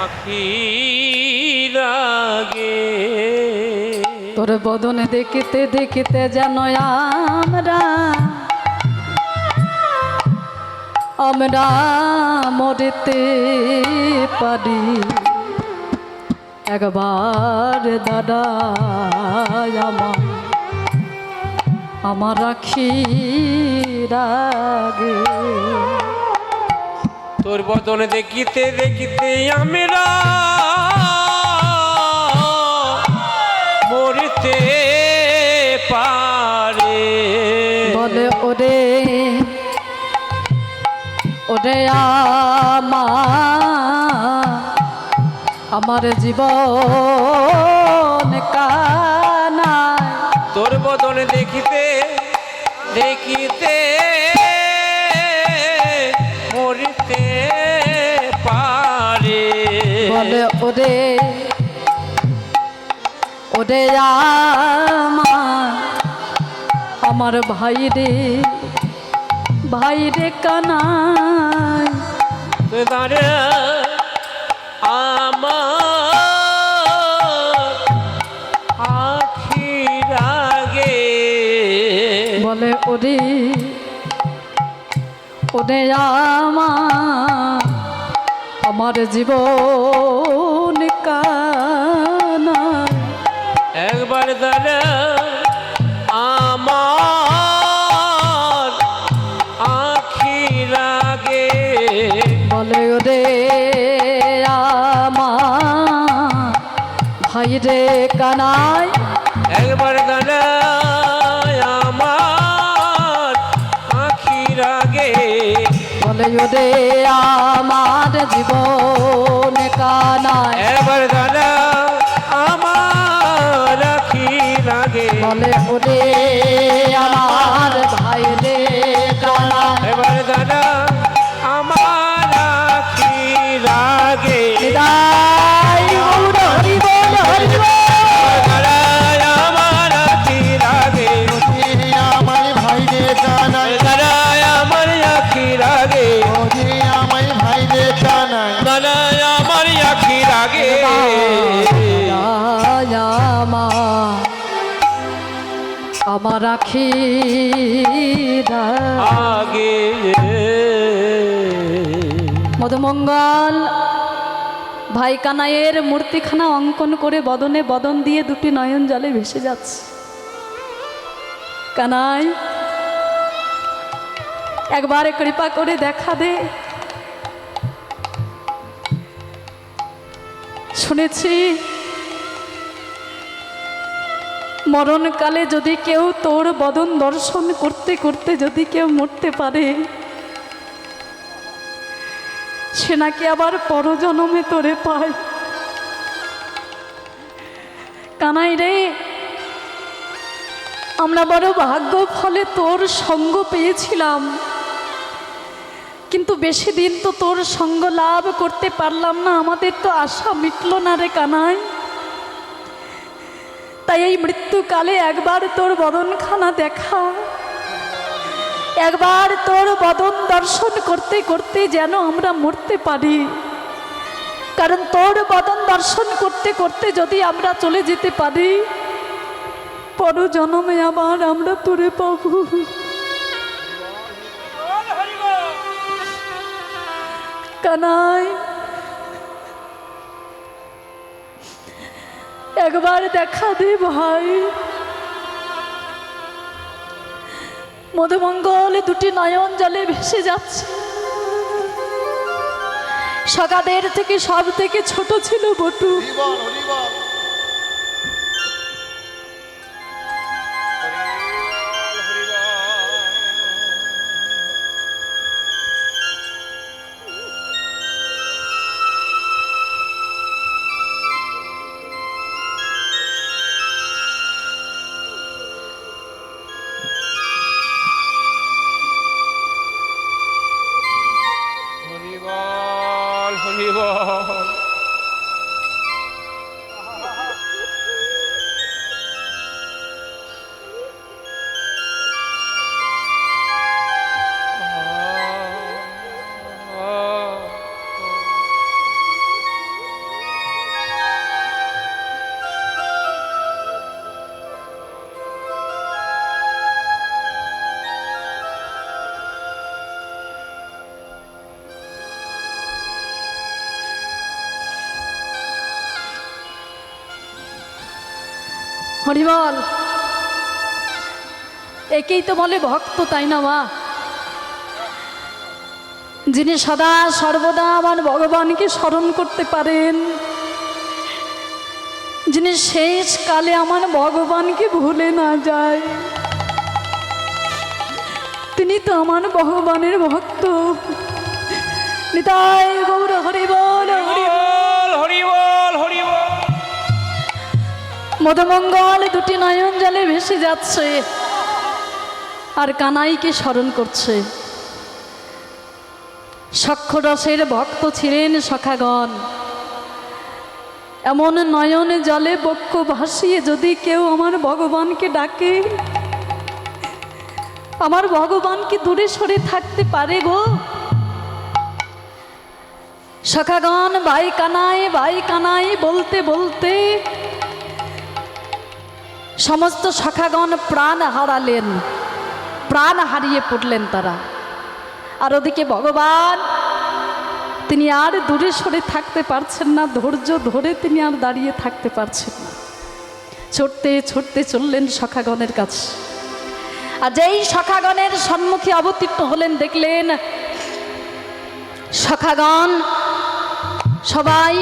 আখি লাগে তোর বদনে দেখিতে দেখিতে যেন আমরা আমরা মরতে পারি একবার দাদা আমার আমার আখি লাগে তোর বদনে দেখিতে দেখিতে আমরা মরতে পারে বলে ওরে ওরে আমার জীবন কানায় তোর বদনে দেখিতে দেখিতে মরতে পারে বলে ওরে ওরে আমার ভাই রে কানাই তারে আমার আখি লাগে বলে ওরে ওরে আমার জীবন কানাই একবার দাঁড়া আমার আখি লাগে বলে ওরে আমার ভাই রে কানাই একবার দাঁড়া আমার আখি লাগে বলে ওরে আমার জীবন কানাই একবার দাঁড়া আমার আখি লাগে বলে ওরে আমার ভাই রে কানাই এবার দাদা আমার আখি লাগে বিদায় গৌর হরি বল হরি বল। দাদা আমার আখি লাগে আমার ভাই রে কানাই দাদা আমার আখি লাগে ওরে আমার ভাই রে কানাই দাদা আমার আখি লাগে আমার আখি আগে মধুমঙ্গল ভাই কানাইয়ের মূর্তিখানা অঙ্কন করে বদনে বদন দিয়ে দুটি নয়ন জলে ভেসে যাচ্ছে। কানাই একবার কৃপা করে দেখা দে, শুনেছি মরণকালে যদি কেউ তোর বদন দর্শন করতে করতে যদি কেউ মরতে পারে সে নাকি আবার পরজন্মে তোরে পায়। কানাই রে, আমরা বড় ভাগ্য ফলে তোর সঙ্গ পেয়েছিলাম, কিন্তু বেশি দিন তো তোর সঙ্গ লাভ করতে পারলাম না, আমাদের তো আশা মিটল না রে কানাই। তাই এই মৃত্যুকালে একবার তোর বদনখানা দেখা, একবার তোর বদন দর্শন করতে করতে যেন আমরা মরতে পারি, কারণ তোর বদন দর্শন করতে করতে যদি আমরা চলে যেতে পারি পর জন্মে আবার আমরা তোরে পাবো। কানাই একবার দেখা দে ভাই। মধুমঙ্গল দুটি নয়ন জলে ভেসে যাচ্ছে। সকাদের থেকে সব থেকে ছোট ছিল বটু, হরিবল হরিবল হরিবল হরিবল হরিবল, একেই তো বলে ভক্ত, তাই না মা? যিনি সদা সর্বদা আমার ভগবানকে স্মরণ করতে পারেন, যিনি শেষ কালে আমার ভগবানকে ভুলে না যায়, তিনি তো আমার ভগবানের ভক্ত। নিতাই গৌর হরিবল, হরিবল। হরিবল হরিবল। মধুমঙ্গল দুটি নয়ন জলে ভেসে যাচ্ছে আর কানাইকে স্মরণ করছে। সখ্যরসের ভক্ত ছিলেন সখাগণ। এমন নয়ন জলে বক্ষ ভাসিয়ে যদি কেউ আমার ভগবানকে ডাকে, আমার ভগবান কি দূরে সরে থাকতে পারে গো? সখাগণ ভাই কানাই বলতে বলতে সমস্ত সখাগণ প্রাণ হারালেন, প্রাণ হারিয়ে পড়লেন তারা। আর ওদিকে ভগবান তিনি আর দূরে সরে থাকতে পারছেন না, ধৈর্য ধরে তিনি আর দাঁড়িয়ে থাকতে পারছেন না। ছুটতে ছুটতে চললেন সখাগণের কাছে। আর যেই সখাগণের সম্মুখে অবতীর্ণ হলেন, দেখলেন সখাগণ সবাই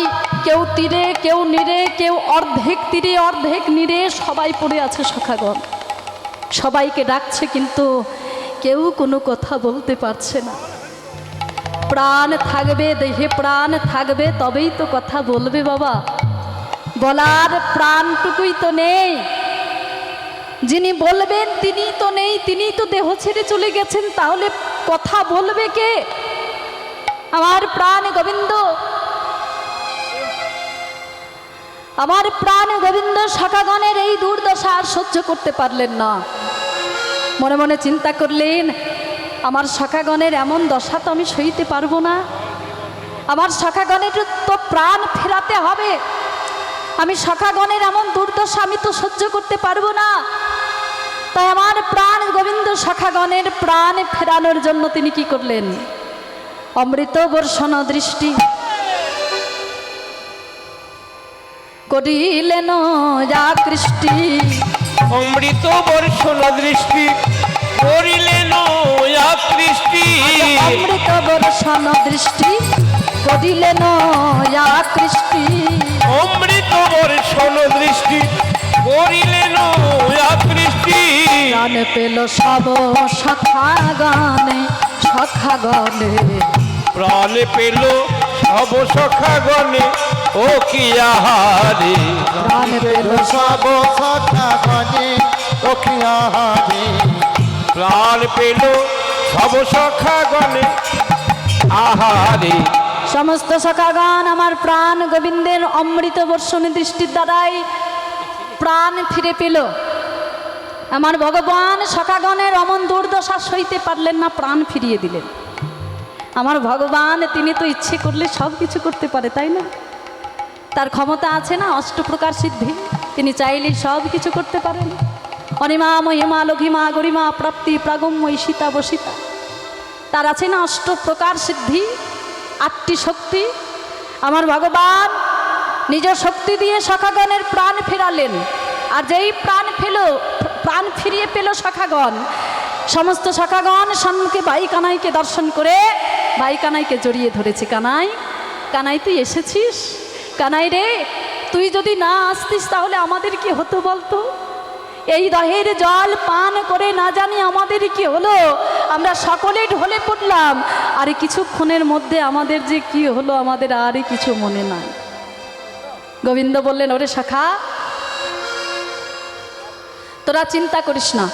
কেউ তীরে, কেউ নীরে, কেউ অর্ধেক তীরে অর্ধেক নীরে সবাই পড়ে আছে। সখাগণ সবাইকে ডাকছে, কিন্তু কেউ কোনো কথা বলতে পারছে না। প্রাণ থাকবে, দেহে প্রাণ থাকবে, তবেই তো কথা বলবে বাবা। বলার প্রাণটুকুই তো নেই। যিনি বলবেন তিনি তো নেই, তিনি তো দেহ ছেড়ে চলে গেছেন, তাহলে কথা বলবে কে? আমার প্রাণ গোবিন্দ, আমার প্রাণ গোবিন্দ সখাগণের এই দুর্দশা আর সহ্য করতে পারলেন না। মনে মনে চিন্তা করলেন, আমার সখাগণের এমন দশা তো আমি সইতে পারবো না। আমার সখাগণের তো প্রাণ ফেরাতে হবে। আমি সখাগণের এমন দুর্দশা আমি তো সহ্য করতে পারবো না। তাই আমার প্রাণ গোবিন্দ সখাগণের প্রাণ ফেরানোর জন্য তিনি কি করলেন? অমৃত বর্ষণ দৃষ্টি করিলেন আকৃষ্টি। অমৃত বর্ষণ দৃষ্টি করিলেন আকৃষ্টি। অমৃত বর্ষণ দৃষ্টি করিলেন আকৃষ্টি। অমৃত বর্ষণ দৃষ্টি করিলেন আকৃষ্টি। প্রাণ পেল সব সখাগণে, সখাগণে প্রাণ পেল সব সখাগণে, ও কি আহারে। প্রাণ পেল সব সখাগণে, ও কি আহারে। প্রাণ পেল সব সখাগণে, আহারে। সমস্ত সখাগণ আমার প্রাণ গোবিন্দের অমৃত বর্ষণ দৃষ্টির দ্বারাই প্রাণ ফিরে পেল। আমার ভগবান সখাগণের অমন দুর্দশা সইতে পারলেন না, প্রাণ ফিরিয়ে দিলেন। আমার ভগবান তিনি তো ইচ্ছে করলে সব কিছু করতে পারে, তাই না? তার ক্ষমতা আছে না, অষ্টপ্রকার সিদ্ধি। তিনি চাইলেই সব কিছু করতে পারেন। অনিমা মহিমা লঘিমা গরিমা প্রাপ্তি প্রাগম্য সীতা বসিতা। তার আছে না অষ্টপ্রকার সিদ্ধি, 8টি শক্তি। আমার ভগবান নিজ শক্তি দিয়ে সখাগণের প্রাণ ফেরালেন। আর যেই প্রাণ ফিরিয়ে পেল সখাগণ, সমস্ত সখাগণ সম্মুখে ভাই কানাইকে দর্শন করে ভাই কানাইকে জড়িয়ে ধরেছে। কানাই, কানাই তুই এসেছিস? কানাই রে, তুই যদি না আসতিস তাহলে আমাদের কি হতো বলতো? এই দহের জল পান করে না জানি আমাদের কি হলো। আমরা সকলে ঢলে পড়লাম, আর কিছুক্ষণের মধ্যে আমাদের যে কি হলো আমাদের আর কিছু মনে নাই। গোবিন্দ বললেন, ওরে সখা, তোরা চিন্তা করিস না,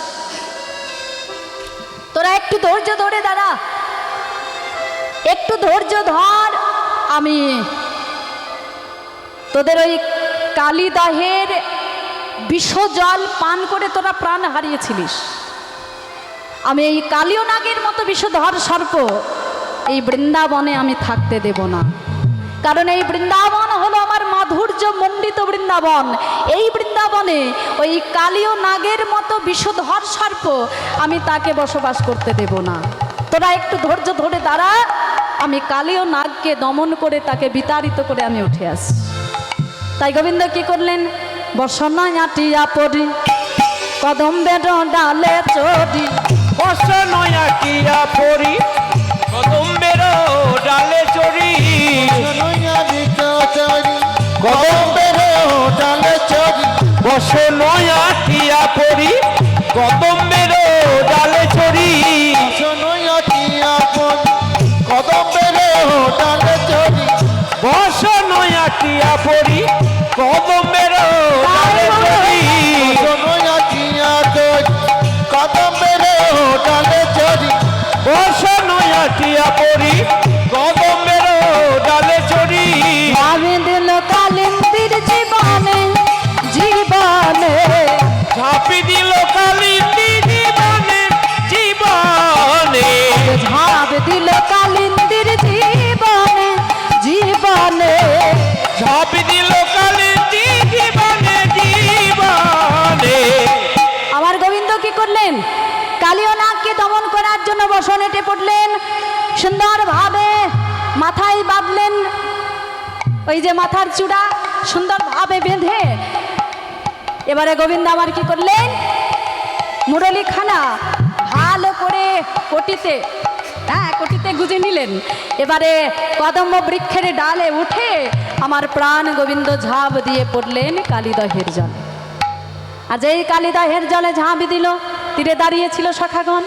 তোরা একটু ধৈর্য ধরে দাঁড়া, একটু ধৈর্য ধর। আমি তোদের ওই কালিদাহের বিষ জল পান করে তোরা প্রাণ হারিয়েছিলিস। আমি এই কালীয় নাগের মতো বিষধর সর্প এই বৃন্দাবনে আমি থাকতে দেব না। কারণ এই বৃন্দাবন হলো আমার মাধুর্য মণ্ডিত বৃন্দাবন। এই বৃন্দাবনে ওই কালীয় নাগের মতো বিষধর সর্প আমি তাকে বসবাস করতে দেব না। তোরা একটু ধৈর্য ধরে দাঁড়া, আমি কালীয় নাগকে দমন করে তাকে বিতাড়িত করে আমি উঠে আসি। তাই গোবিন্দ কি করলেন? বসনায় আটিয়া পড়ি কদম্বের ডালে চড়ি। বসনয়া টিয়া পরি কদম্বের ডালে চড়ি। কদম্বের ডালে চড়ি বসনয়া টিয়া পরি কদম্বের ডালে চড়ি। কদম্বের ডালে চড়ি বসনয়া টিয়া পরি কদম্বের ডালে চড়ি। কদম্বের ডালে চড়ি বসনয়া টিয়া পরি কদম্বের ডালে চড়ি। আমি দিল কালিন্দির জীবনে জীবনে ঝাঁপি দিল কালিন্দি জীবনে জীবনে। ঝাঁপ দিল কালিন্দির জীবনে জীবনে। ঝাঁপি দিল কালিন্দি জীবনে জীবনে। আমার গোবিন্দ কি করলেন? কালীয় নাগকে দমন করার জন্য বসনেটে পড়লেন, সুন্দরভাবে মাথায় বাঁধলেন, ওই যে মাথার চূড়া সুন্দরভাবে বেঁধে এবারে গোবিন্দ আমার কি করলেন? মুরলীখানা ভালো করে কটিতে কটিতে গুজে নিলেন। এবারে কদম্ব বৃক্ষের ডালে উঠে আমার প্রাণ গোবিন্দ ঝাঁপ দিয়ে পড়লেন কালিদহের জলে। আর যেই কালিদহের জলে ঝাঁপ দিল, তীরে দাঁড়িয়েছিল সখাগণ।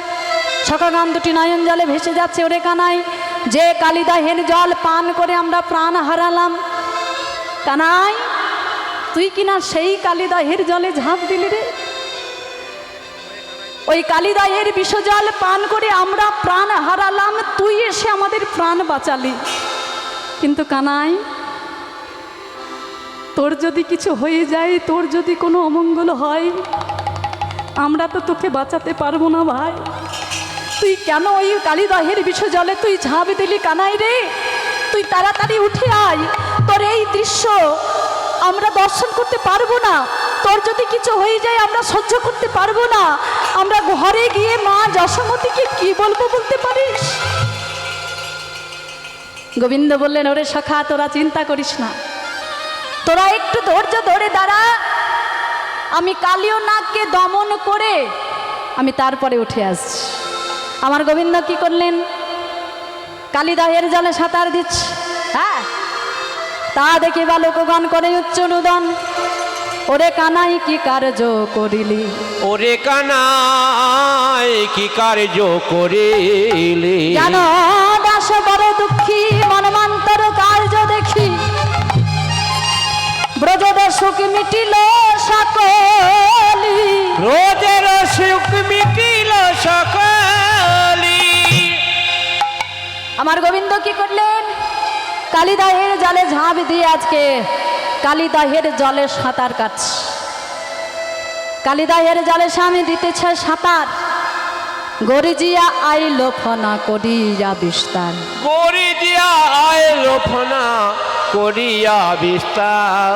সখাগণ দুটি নয়ন জলে ভেসে যাচ্ছে। ওরে কানাই, যে কালিদহের জল পান করে আমরা প্রাণ হারালাম, কানাই তুই কিনা সেই কালিদহের জলে ঝাঁপ দিলি রে। ওই কালিদহের বিষজল পান করে আমরা প্রাণ হারালাম, তুই এসে আমাদের প্রাণ বাঁচালি। কিন্তু কানাই, তোর যদি কিছু হয়ে যায়, তোর যদি কোনো অমঙ্গল হয়, আমরা তো তোকে বাঁচাতে পারবো না ভাই। তুই কেন ওই কালিদহের বিষজলে তুই ঝাঁপ দিলি কানাই রে? তুই তাড়াতাড়ি উঠে আয়, তোর এই দৃশ্য আমরা দর্শন করতে পারবো না। তোর যদি কিছু হয়ে যায় আমরা সহ্য করতে পারবো না। আমরা ঘরে গিয়ে মা যশোমতীকে কি বলবো বলতে পারিস? গোবিন্দ বললেন, ওরে সখা তোরা চিন্তা করিস না, তোরা একটু ধৈর্য ধরে দাঁড়া, আমি কালীয় নাগকে দমন করে আমি তারপরে উঠে আসছি। আমার গোবিন্দ কি করলেন? কালিদহের জলে সাঁতার দিচ্ছে। তা দেখে বালকগণ করে উচ্চ রুদন, ওরে কানাই কি কার্য করিলি? ওরে কানাই কি কার্য করিলি? জানো দাস বড় দুঃখী, মনমান্তর কার্য দেখি, ব্রজদের সুখ মিটিল সকলি। ব্রজের সুখ মিটিল সকলি। আমার গোবিন্দ কি করলেন? কালিদহের জলে ঝাঁপ দিয়ে আজকে কালিদহের জলে সাঁতার কাটছে। কালিদহের জলে স্বামী দিতেছে সাঁতার। গরিজিয়া আইলো ফনা করিয়া বিস্তার। গরিজিয়া আইলো ফনা করিয়া বিস্তার।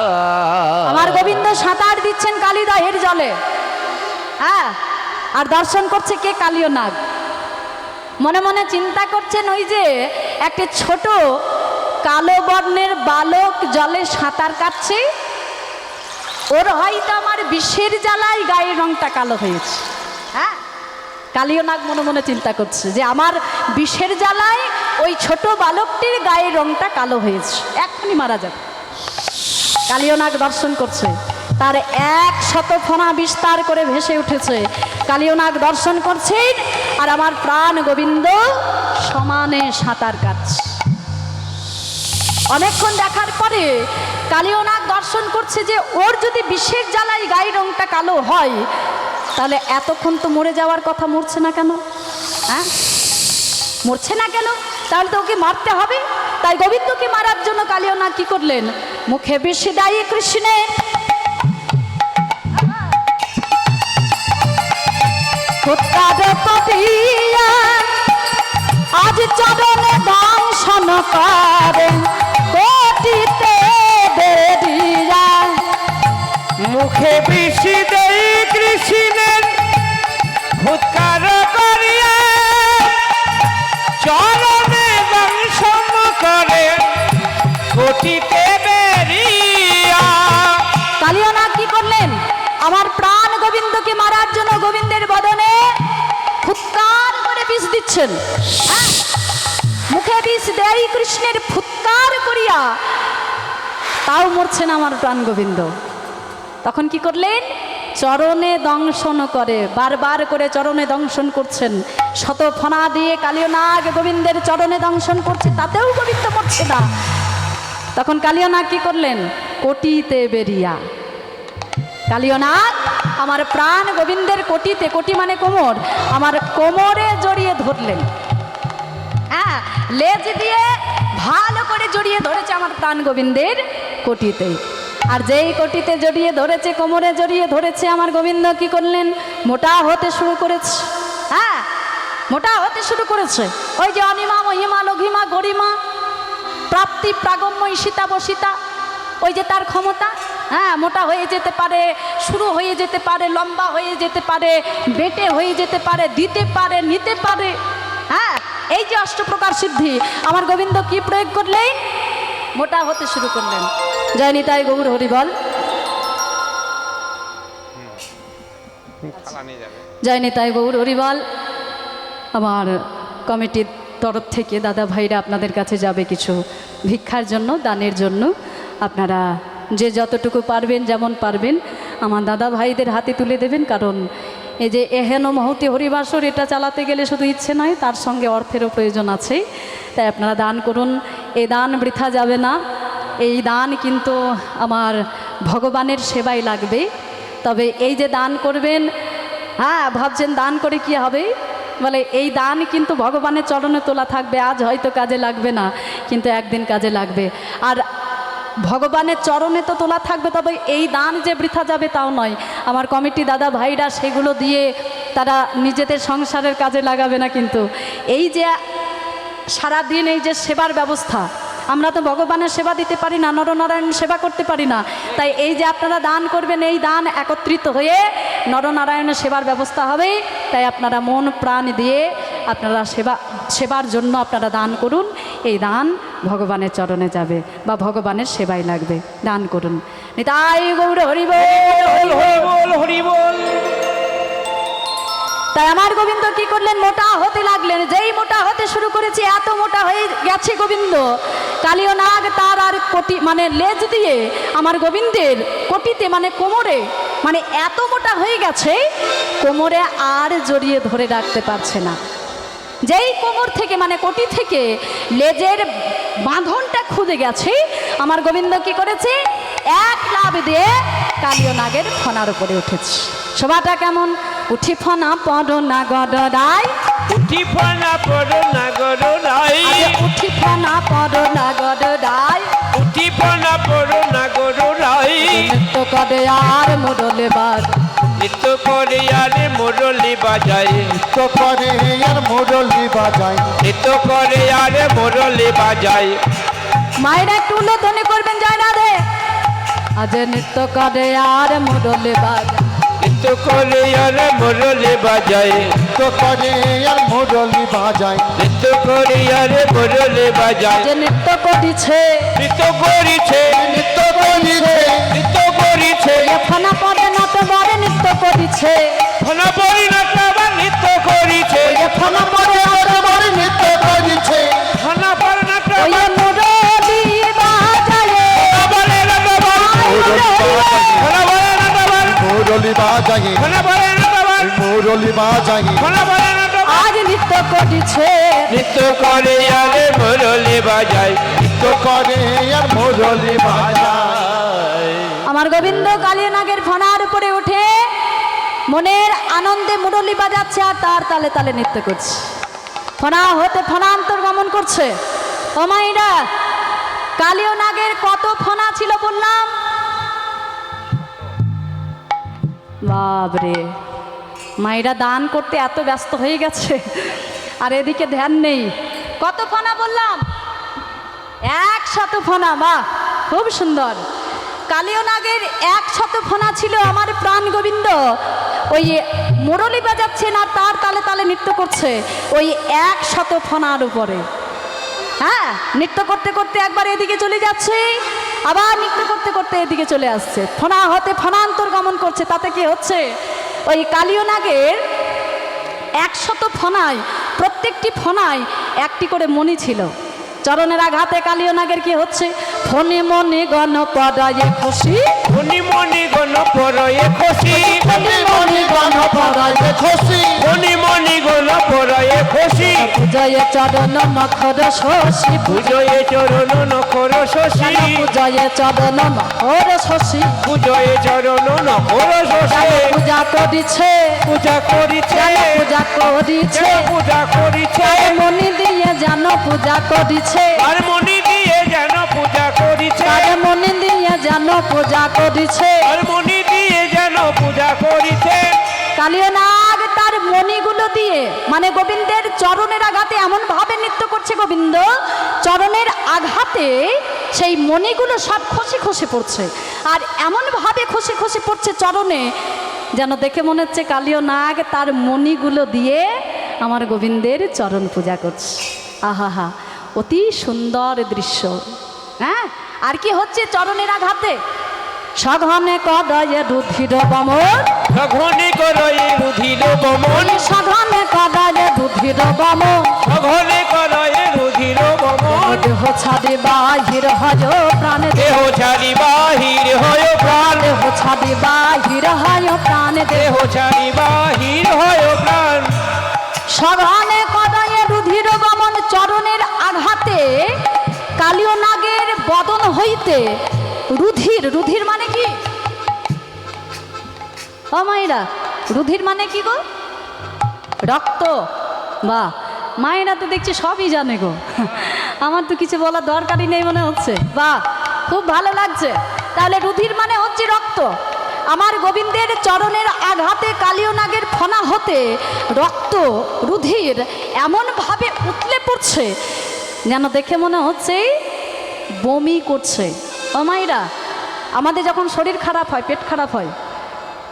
আমার গোবিন্দ সাঁতার দিচ্ছেন কালিদহের জলে। আর দর্শন করছে কে? কালীয় নাগ। মনে মনে চিন্তা করছেন, ওই যে একটা ছোট কালো বর্ণের বালক জলে সাঁতার কাটছে, ওর হয়তো আমার বিষের জ্বালায় গায়ের রংটা কালো হয়েছে। কালীয় নাগ মনে মনে চিন্তা করছে যে আমার বিষের জ্বালায় ওই ছোট বালকটির গায়ের রংটা কালো হয়েছে, এখনই মারা যাবে। কালীয় নাগ দর্শন করছে, তার 100 ফনা বিস্তার করে ভেসে উঠেছে। কালীয় নাগ দর্শন করছেন, আর আমার প্রাণ গোবিন্দ সমানে সাঁতার কাটছে। অনেকক্ষণ দেখার পরে কালীয় নাগ দর্শন করছে যে ওর যদি বিষের জ্বালায় গায়ের রংটা কালো হয়, তাহলে এতক্ষণ তো মরে যাওয়ার কথা, মরছে না কেন? মরছে না কেন? তাহলে তো ওকে মারতে হবে। তাই গোবিন্দকে মারার জন্য কালীয় নাগ কি করলেন? মুখে বেশি দায়ী কৃষ্ণে আজ চরণে দংশন করে কোটিতে বেরিয়া। মুখে বেশি দেই কৃষ্ণের ভূতকার করিয়া, চরণে দংশন করে কোটিতে বেরিয়া। কালীয় নাগ কি গোবিন্দের বদনে ফুৎকার করে বিষ দিচ্ছেন। হ্যাঁ, মুখে বিষ দেয় কৃষ্ণের ফুৎকার করিয়া, তাও মরছেন আমার প্রাণ গোবিন্দ। তখন কি করলেন? চরণে দংশন করে, বারবার করে চরণে দংশন করছেন। শত ফণা দিয়ে কালীয় নাগ গোবিন্দের চরণে দংশন করছে, তাতেও গোবিন্দ মরছে না। তখন কালীয় নাগ কি করলেন? কোটিতে বেরিয়া, কালীয় নাগ আমার প্রাণ গোবিন্দের কোটিতে, কোটি মানে কোমর, আমার কোমরে জড়িয়ে ধরলেন। হ্যাঁ, লেজ দিয়ে ভালো করে জড়িয়ে ধরেছে আমার প্রাণ গোবিন্দের কোটিতে। আর যেই কোটিতে জড়িয়ে ধরেছে, কোমরে জড়িয়ে ধরেছে, আমার গোবিন্দ কি করলেন? মোটা হতে শুরু করেছে। হ্যাঁ, মোটা হতে শুরু করেছে। ওই যে অনিমা, মহিমা, লঘিমা, গরিমা, প্রাপ্তি, প্রাগম্য, ঈশিতা, বসিতা, ওই যে তার ক্ষমতা। হ্যাঁ, মোটা হয়ে যেতে পারে, শুরু হয়ে যেতে পারে, লম্বা হয়ে যেতে পারে, বেটে হয়ে যেতে পারে, দিতে পারে, নিতে পারে। হ্যাঁ, এই যে অষ্টপ্রকার সিদ্ধি, আমার গোবিন্দ কি প্রয়োগ করলেন? মোটা হতে শুরু করলেন। জয় নিতাই গৌর হরিবল, জয় নিতাই গৌর হরিবল। আমার কমিটির তরফ থেকে দাদা ভাইরা আপনাদের কাছে যাবে কিছু ভিক্ষার জন্য, দানের জন্য। আপনারা যে যতটুকু পারবেন, যেমন পারবেন, আমার দাদা ভাইদের হাতে তুলে দেবেন। কারণ এই যে এহেন মহতি হরিবাসর, এটা চালাতে গেলে শুধু ইচ্ছে নয়, তার সঙ্গে অর্থেরও প্রয়োজন আছে। তাই আপনারা দান করুন, এই দান বৃথা যাবে না। এই দান কিন্তু আমার ভগবানের সেবায় লাগবে। তবে এই যে দান করবেন, হ্যাঁ, ভাবছেন দান করে কি হবে? বলে এই দান কিন্তু ভগবানের চরণে তোলা থাকবে। আজ হয়তো কাজে লাগবে না, কিন্তু একদিন কাজে লাগবে। আর ভগবানের চরণে তো তোলা থাকবে, তবে এই দান যে বৃথা যাবে তাও নয়। আমার কমিটি দাদা ভাইরা সেগুলো দিয়ে তারা নিজেদের সংসারের কাজে লাগাবে না। কিন্তু এই যে সারাদিন এই যে সেবার ব্যবস্থা, আমরা তো ভগবানের সেবা দিতে পারি না, নরনারায়ণ সেবা করতে পারি না। তাই এই যে আপনারা দান করবেন, এই দান একত্রিত হয়ে নরনারায়ণের সেবার ব্যবস্থা হবে। তাই আপনারা মন প্রাণ দিয়ে আপনারা সেবার জন্য আপনারা দান করুন। এই দান ভগবানের চরণে যাবে বা ভগবানের সেবায় লাগবে। দান করুন। নিতাই গৌর হরিবল, হরিবল হরিবল। তাই আমার গোবিন্দ কি করলেন? মোটা হতে লাগলেন। যেই মোটা হতে শুরু করেছে, এত মোটা হয়ে গেছে গোবিন্দ, কালীয় নাগ তার আর কোটি মানে লেজ দিয়ে আমার গোবিন্দের কোটিতে মানে কোমরে মানে এত মোটা হয়ে গেছে, কোমরে আর জড়িয়ে ধরে রাখতে পারছে না। যেই কোমর থেকে মানে কোটি থেকে লেজের বাঁধনটা খুঁজে গেছে, আমার গোবিন্দ কি করেছে? এক লাভ দিয়ে কালীয় নাগের ফনার উপরে উঠেছে। শোভাটা কেমন? উঠি ফনা পড়ো না গড়াই, উঠি ফনা পড়ো না গড়াই, উঠি ফনা পড়ো না গড়াই, উঠি ফনা পড়ো না গড়াই। নৃত্য করে আর মুরলি বাজ, নৃত্য করে আর মুরলি বাজায়, নৃত্য করে আর মুরলি বাজায়, নৃত্য করে আর মুরলি বাজায়। মায়েরা একটু উল্লোধনে করবেন, জয় রাধে। আজ নৃত্য করে আর মুরলি বাজ, নৃত্য করে আর মুরলি বাজায়, নৃত্য করে আর মুরলি বাজায়, নৃত্য করে আর মুরলি বাজায়। যে নৃত্য করিছে, নৃত্য করিছে, নৃত্য করিছে, নৃত্য করিছে, ফনা পড়ে না তো বরে নৃত্য করিছে, ফনা পড়ি না তো আবার নৃত্য করিছে, ফনা পড়ে আবার নৃত্য করিছে, ফনা পড়ে না তো ওই আবার মুরলি বাজায়, বলে না তো আবার, ফনা বলে না তো আবার, মুরলি বাজায়, ফনা বলে না তো আবার, মুরলি বাজায়, ফনা বলে না তো আবার। আজ নৃত্য করিছে, নৃত্য করে আর মুরলি বাজায়, নৃত্য করে আর মুরলি বাজায়। আমার গোবিন্দ কালী নাগের ফনার উপরে উঠে মনের আনন্দে মুরলি বাজাচ্ছে আর তার তালে তালে নৃত্য করছে। ফনা হতে ফনান্তর গমন করছে। ও মাইরা, কালীয় নাগের কত ফনা ছিল বললাম? বাবরে, মায়েরা দান করতে এত ব্যস্ত হয়ে গেছে আর এদিকে ধ্যান নেই। কত ফনা বললাম? 100 ফনা। বাহ, খুব সুন্দর। কালীয় নাগের 100 ফনা ছিল আমার প্রাণ গোবিন্দ। ওই মুরলি বাজাচ্ছে না, তার তালে তালে নৃত্য করছে ওই 100 ফনার উপরে। হ্যাঁ, নৃত্য করতে করতে একবার এদিকে চলে যাচ্ছে, আবার নৃত্য করতে করতে এদিকে চলে আসছে। ফনা হতে ফনান্তর গমন করছে। তাতে কি হচ্ছে? ওই কালীয় নাগের 100 ফনায়, প্রত্যেকটি ফনায় একটি করে মণি ছিল। চরণের আঘাতে কালীয় নাগের কি হচ্ছে? ফণি মণি গণ পরায়ে খুশি, ফণি মণি গণ পরায়ে খুশি, ফণি মণি গণ পরায়ে খুশি, ফণি মণি গণ পরায়ে খুশি, পূজয়ে চরণ নখর শশী, পূজয়ে চরণ নখর শশী, পূজয়ে চরণ নখর শশী, পূজয়ে চরণ নখর শশী, পূজা করিছে, পূজা করিছে, পূজা করিছে, পূজা করিছে, মণি দিয়ে যেন পূজা করিছে, আর মণি দিয়ে যেন পূজা করিছে, মণি দিয়ে যেন পূজা করিছে, আর মণি দিয়ে যেন পূজা করিছে। কালীয় নাগ তার মণিগুলো দিয়ে, মানে গোবিন্দের চরণের আঘাতে এমন ভাবে নৃত্য করছে, গোবিন্দ চরণের আঘাতে সেই মণিগুলো সব খসে খসে পড়ছে, আর এমন ভাবে খসে খসে পড়ছে চরণে, যেন দেখে মনে হচ্ছে কালীয় নাগ তার মণিগুলো দিয়ে আমার গোবিন্দের চরণ পূজা করছে। আহা, অতি সুন্দর দৃশ্য। হ্যাঁ, আর কি হচ্ছে চরণের আঘাতে? সঘনে কদয়ে রুধির বমন, সঘনে করয়ে রুধির বমন, সঘনে কদয়ে রুধির বমন, সঘনে করয়ে রুধির বমন, দেহ ছাড়ি বাহির হয় প্রাণ, দেহ ছাড়ি বাহির হয় প্রাণ, দেহ ছাড়ি বাহির হয় প্রাণ, দেহ ছাড়ি বাহির হয় প্রাণ। সঘনে কদয়ে রুধির বমন, চরণের আঘাতে কালীয় নাগের বদন হইতে রুধির, রুধির মানে কি? ও মায়েরা, রুধির মানে কি গো? রক্ত। বাহ, মায়েরা তো দেখছি সবই জানে গো, আমার তো কিছু বলার দরকারই নেই মনে হচ্ছে। বাহ, খুব ভালো লাগছে। তাহলে রুধির মানে হচ্ছে রক্ত। আমার গোবিন্দের চরণের আঘাতে কালীয় নাগের ফনা হতে রক্ত, রুধির এমনভাবে উতলে পড়ছে যেন দেখে মনে হচ্ছে বমি করছে। ও মায়েরা, আমাদের যখন শরীর খারাপ হয়, পেট খারাপ হয়,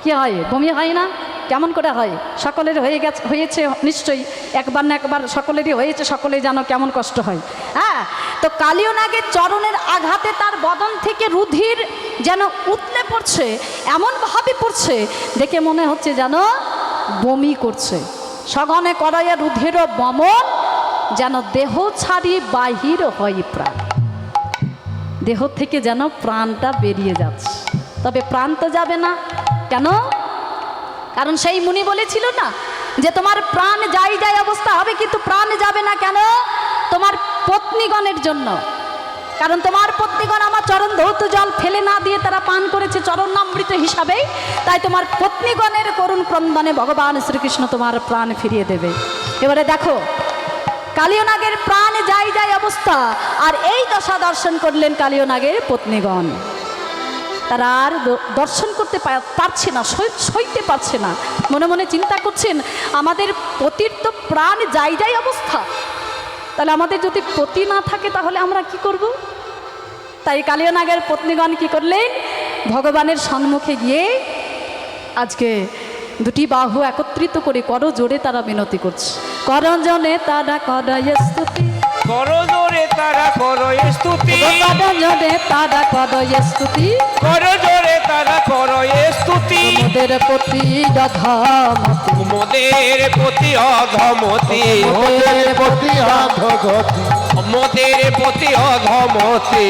কি হয়? বমি হয় না? কেমন করে হয়? সকলের হয়েছে নিশ্চয়ই, একবার না একবার সকলেরই হয়েছে, সকলেই জানো কেমন কষ্ট হয়। হ্যাঁ, তো কালীয় নাগের চরণের আঘাতে তার বদন থেকে রুধির যেন উতলে পড়ছে, এমনভাবে পড়ছে দেখে মনে হচ্ছে যেন বমি করছে। সঘনে করাইয়া রুধির বমন, যেন দেহ ছাড়ি বাহির হয় প্রাণ, দেহ থেকে যেন প্রাণটা বেরিয়ে যাচ্ছে। তবে প্রাণ তো যাবে না। কেন? কারণ সেই মুনি বলেছিল না যে তোমার প্রাণ যাই যাই অবস্থা হবে, কিন্তু প্রাণ যাবে না। কেন? তোমার পত্নীগণের জন্য। কারণ তোমার পত্নীগণ আমার চরণ ধৌত জল ফেলে না দিয়ে তারা পান করেছে চরণামৃত হিসাবে, তাই তোমার পত্নীগণের করুণ ক্রন্দনে ভগবান শ্রীকৃষ্ণ তোমার প্রাণ ফিরিয়ে দেবে। এবারে দেখো, কালীয় নাগের প্রাণ যাই যাই অবস্থা, আর এই দশা দর্শন করলেন কালীয় নাগের পত্নীগণ। তারা আর দর্শন করতে পারছে না, সইতে পারছে না। মনে মনে চিন্তা করছেন, আমাদের পতির তো প্রাণ যাই যাই অবস্থা, তাহলে আমাদের যদি পতি না থাকে তাহলে আমরা কি করব? তাই কালীয় নাগের পত্নীগণ কি করলেন? ভগবানের সম্মুখে গিয়ে আজকে দুটি বাহু একত্রিত করে করো জোরে তারা মিনতি করছে। করজনে তারা করয় স্তুতি, করজোরে তারা করয় স্তুতি, করজনে তারা করয় স্তুতি, করজোরে তারা করয় স্তুতি, মোদের প্রতি অধমতি, মোদের প্রতি অধমতি, মোদের প্রতি অধগতি, মোদের প্রতি অধমতি,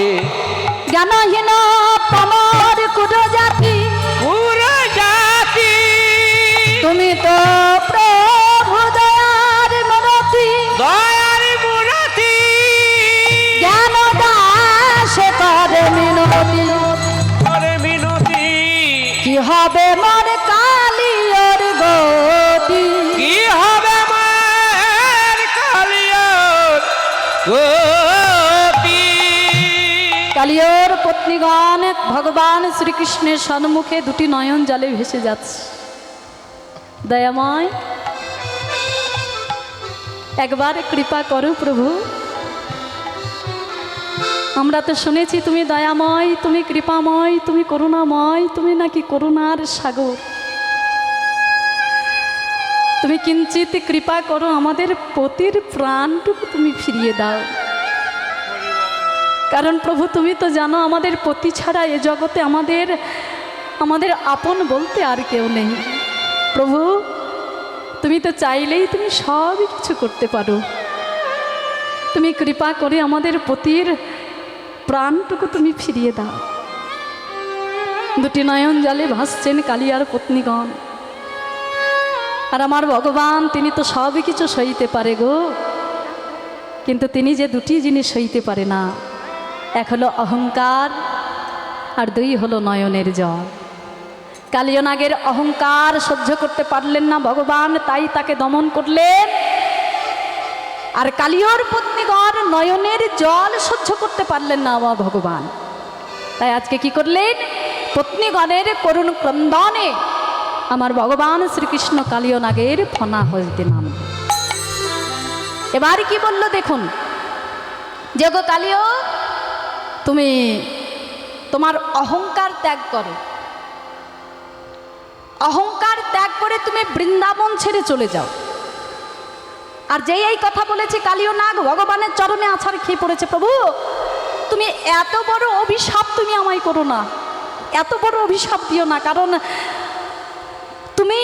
জ্ঞানহীন পামর কুড় জাতি, পুরো জাতি তুমি তো প্রভু দয়ার মূরতি, দয়ার মূরতি, জ্ঞান দাস করে মিনতি, করে মিনতি, কি হবে মোর কালিয়র গতি, কি হবে মায়ের কালিয়ার গতি। কালিয়র পত্নীগণ ভগবান শ্রীকৃষ্ণের সম্মুখে দুটি নয়ন জলে ভেসে যাচ্ছে। দয়াময়, একবার কৃপা করো প্রভু। আমরা তো শুনেছি তুমি দয়াময়, তুমি কৃপাময়, তুমি করুণাময়, তুমি নাকি করুণার সাগর। তুমি কিঞ্চিত কৃপা করো, আমাদের পতির প্রাণটুকু তুমি ফিরিয়ে দাও। কারণ প্রভু তুমি তো জানো আমাদের পতি ছাড়া এ জগতে আমাদের আপন বলতে আর কেউ নেই। প্রভু তুমি তো চাইলেই তুমি সবই কিছু করতে পারো, তুমি কৃপা করে আমাদের পতির প্রাণটুকু তুমি ফিরিয়ে দাও। দুটি নয়ন জলে ভাসছেন কালিয়ার পত্নীগণ, আর আমার ভগবান তিনি তো সবই কিছু সইতে পারে গো, কিন্তু তিনি যে দুটি জিনিস সইতে পারে না, এক হলো অহংকার আর দুই হলো নয়নের জল। কালিয়নাগের অহংকার সহ্য করতে পারলেন না ভগবান, তাই তাকে দমন করলেন। আর কালিয়র পত্নীগণ নয়নের জল সহ্য করতে পারলেন না আমার ভগবান, তাই আজকে কি করলেন, পত্নীগণের করুণ ক্রন্দনে আমার ভগবান শ্রীকৃষ্ণ কালিয়নাগের ফনা হইতে নামলেন। এবার কি বলল দেখুন, যে গো কালিয়, তুমি তোমার অহংকার ত্যাগ করো, অহংকার ত্যাগ করে তুমি বৃন্দাবন ছেড়ে চলে যাও। আর যেই এই কথা বলেছে কালিয় নাগ ভগবানের চরণে আছাড় খেয়ে পড়েছে, প্রভু তুমি এত বড় অভিশাপ তুমি আমায় করো না, এত বড় অভিশাপ দিও না, কারণ তুমি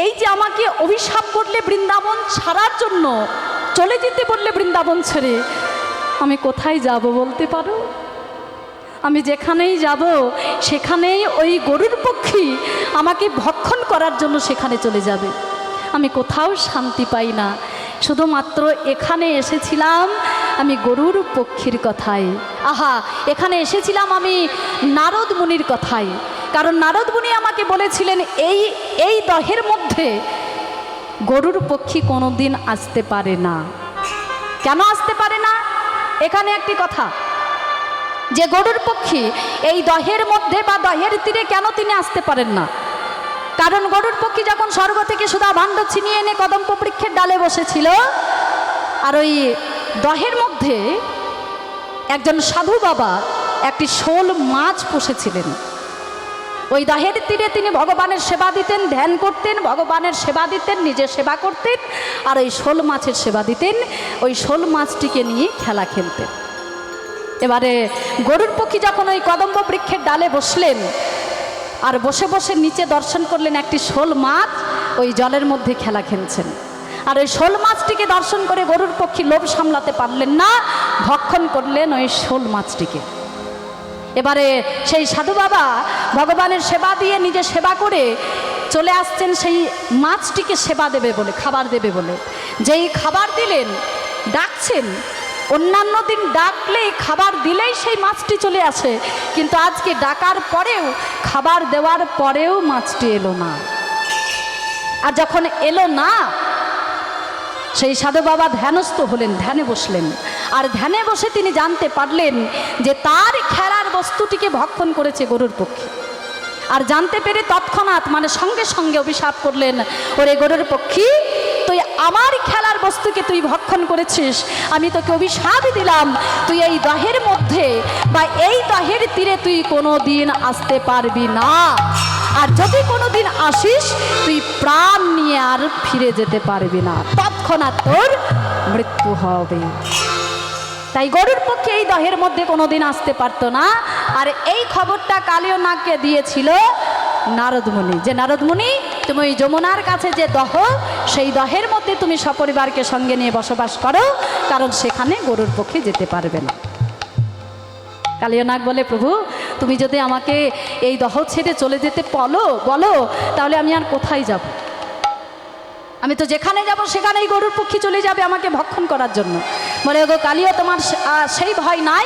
এই যে আমাকে অভিশাপ করলে বৃন্দাবন ছাড়ার জন্য, চলে যেতে বললে বৃন্দাবন ছেড়ে, আমি কোথায় যাব বলতে পারো? আমি যেখানেই যাব সেখানেই ওই গরুর পক্ষী আমাকে ভক্ষণ করার জন্য সেখানে চলে যাবে। আমি কোথাও শান্তি পাই না, শুধুমাত্র এখানে এসেছিলাম আমি গরুর পক্ষীর কথায়, আহা এখানে এসেছিলাম আমি নারদ মুনির কথায়, কারণ নারদ মুনি আমাকে বলেছিলেন এই দহের মধ্যে গরুর পক্ষী কোনোদিন আসতে পারে না। কেন আসতে পারে না? এখানে একটি কথা, যে গরুর পক্ষী এই দহের মধ্যে বা দহের তীরে কেন তিনি আসতে পারেন না, কারণ গরুর পক্ষী যখন স্বর্গ থেকে সুধা ভাণ্ড ছিনিয়ে এনে কদম্ব বৃক্ষের ডালে বসেছিল, আর ওই দহের মধ্যে একজন সাধু বাবা একটি শোল মাছ পুষেছিলেন। ওই দহের তীরে তিনি ভগবানের সেবা দিতেন, ধ্যান করতেন, ভগবানের সেবা দিতেন, নিজে সেবা করতেন, আর ওই শোল মাছের সেবা দিতেন, ওই শোল মাছটিকে নিয়ে খেলা খেলতেন। এবারে গরুর পক্ষী যখন ওই কদম্ব বৃক্ষের ডালে বসলেন, আর বসে বসে নিচে দর্শন করলেন একটি শোল মাছ ওই জলের মধ্যে খেলা খেলছেন, আর ওই শোল মাছটিকে দর্শন করে গরুর পক্ষী লোভ সামলাতে পারলেন না, ভক্ষণ করলেন ওই শোল মাছটিকে। এবারে সেই সাধু বাবা ভগবানের সেবা দিয়ে নিজে সেবা করে চলে আসছেন সেই মাছটিকে সেবা দেবে বলে, খাবার দেবে বলে। যেই খাবার দিলেন, ডাকছেন, অন্যান্য দিন ডাকলেই খাবার দিলেই সেই মাছটি চলে আসে, কিন্তু আজকে ডাকার পরেও, খাবার দেওয়ার পরেও মাছটি এলো না। আর যখন এলো না, সেই সাধু বাবা ধ্যানস্থ হলেন, ধ্যানে বসলেন, আর ধ্যানে বসে তিনি জানতে পারলেন যে তার খেলার বস্তুটিকে ভক্ষণ করেছে গরুর পক্ষী। আর জানতে পেরে তৎক্ষণাৎ মানে সঙ্গে সঙ্গে অভিশাপ করলেন, ওরে গরুর পক্ষী, তুই আমার খেলার বস্তুকে তুই ভক্ষণ করেছিস, আমি তোকে অভিশাপ দিলাম, তুই এই দহের মধ্যে বা এই দহের তীরে তুই কোনো দিন আসতে পারবি না, আর যদি কোনো দিন আসিস তুই প্রাণ নিয়ে আর ফিরে যেতে পারবি না, তৎক্ষণাৎ তোর মৃত্যু হবে। তাই গরুর পক্ষে এই দহের মধ্যে কোনো দিন আসতে পারতো না। আর এই খবরটা কালিয় নাগকে দিয়েছিল নারদমুনি, যে নারদমুনি তুমি ওই যমুনার কাছে যে দহ, সেই দহের মধ্যে তুমি সপরিবারকে সঙ্গে নিয়ে বসবাস করো, কারণ সেখানে গরুর পক্ষে যেতে পারবে না। কালিয় নাগ বলে, প্রভু তুমি যদি আমাকে এই দহ ছেড়ে চলে যেতে বলো, তাহলে আমি আর কোথায় যাব? আমি তো যেখানে যাব সেখানেই গরুর পক্ষী চলে যাবে আমাকে ভক্ষণ করার জন্য। বলে, গো কালিয় তোমার সেই ভয় নাই,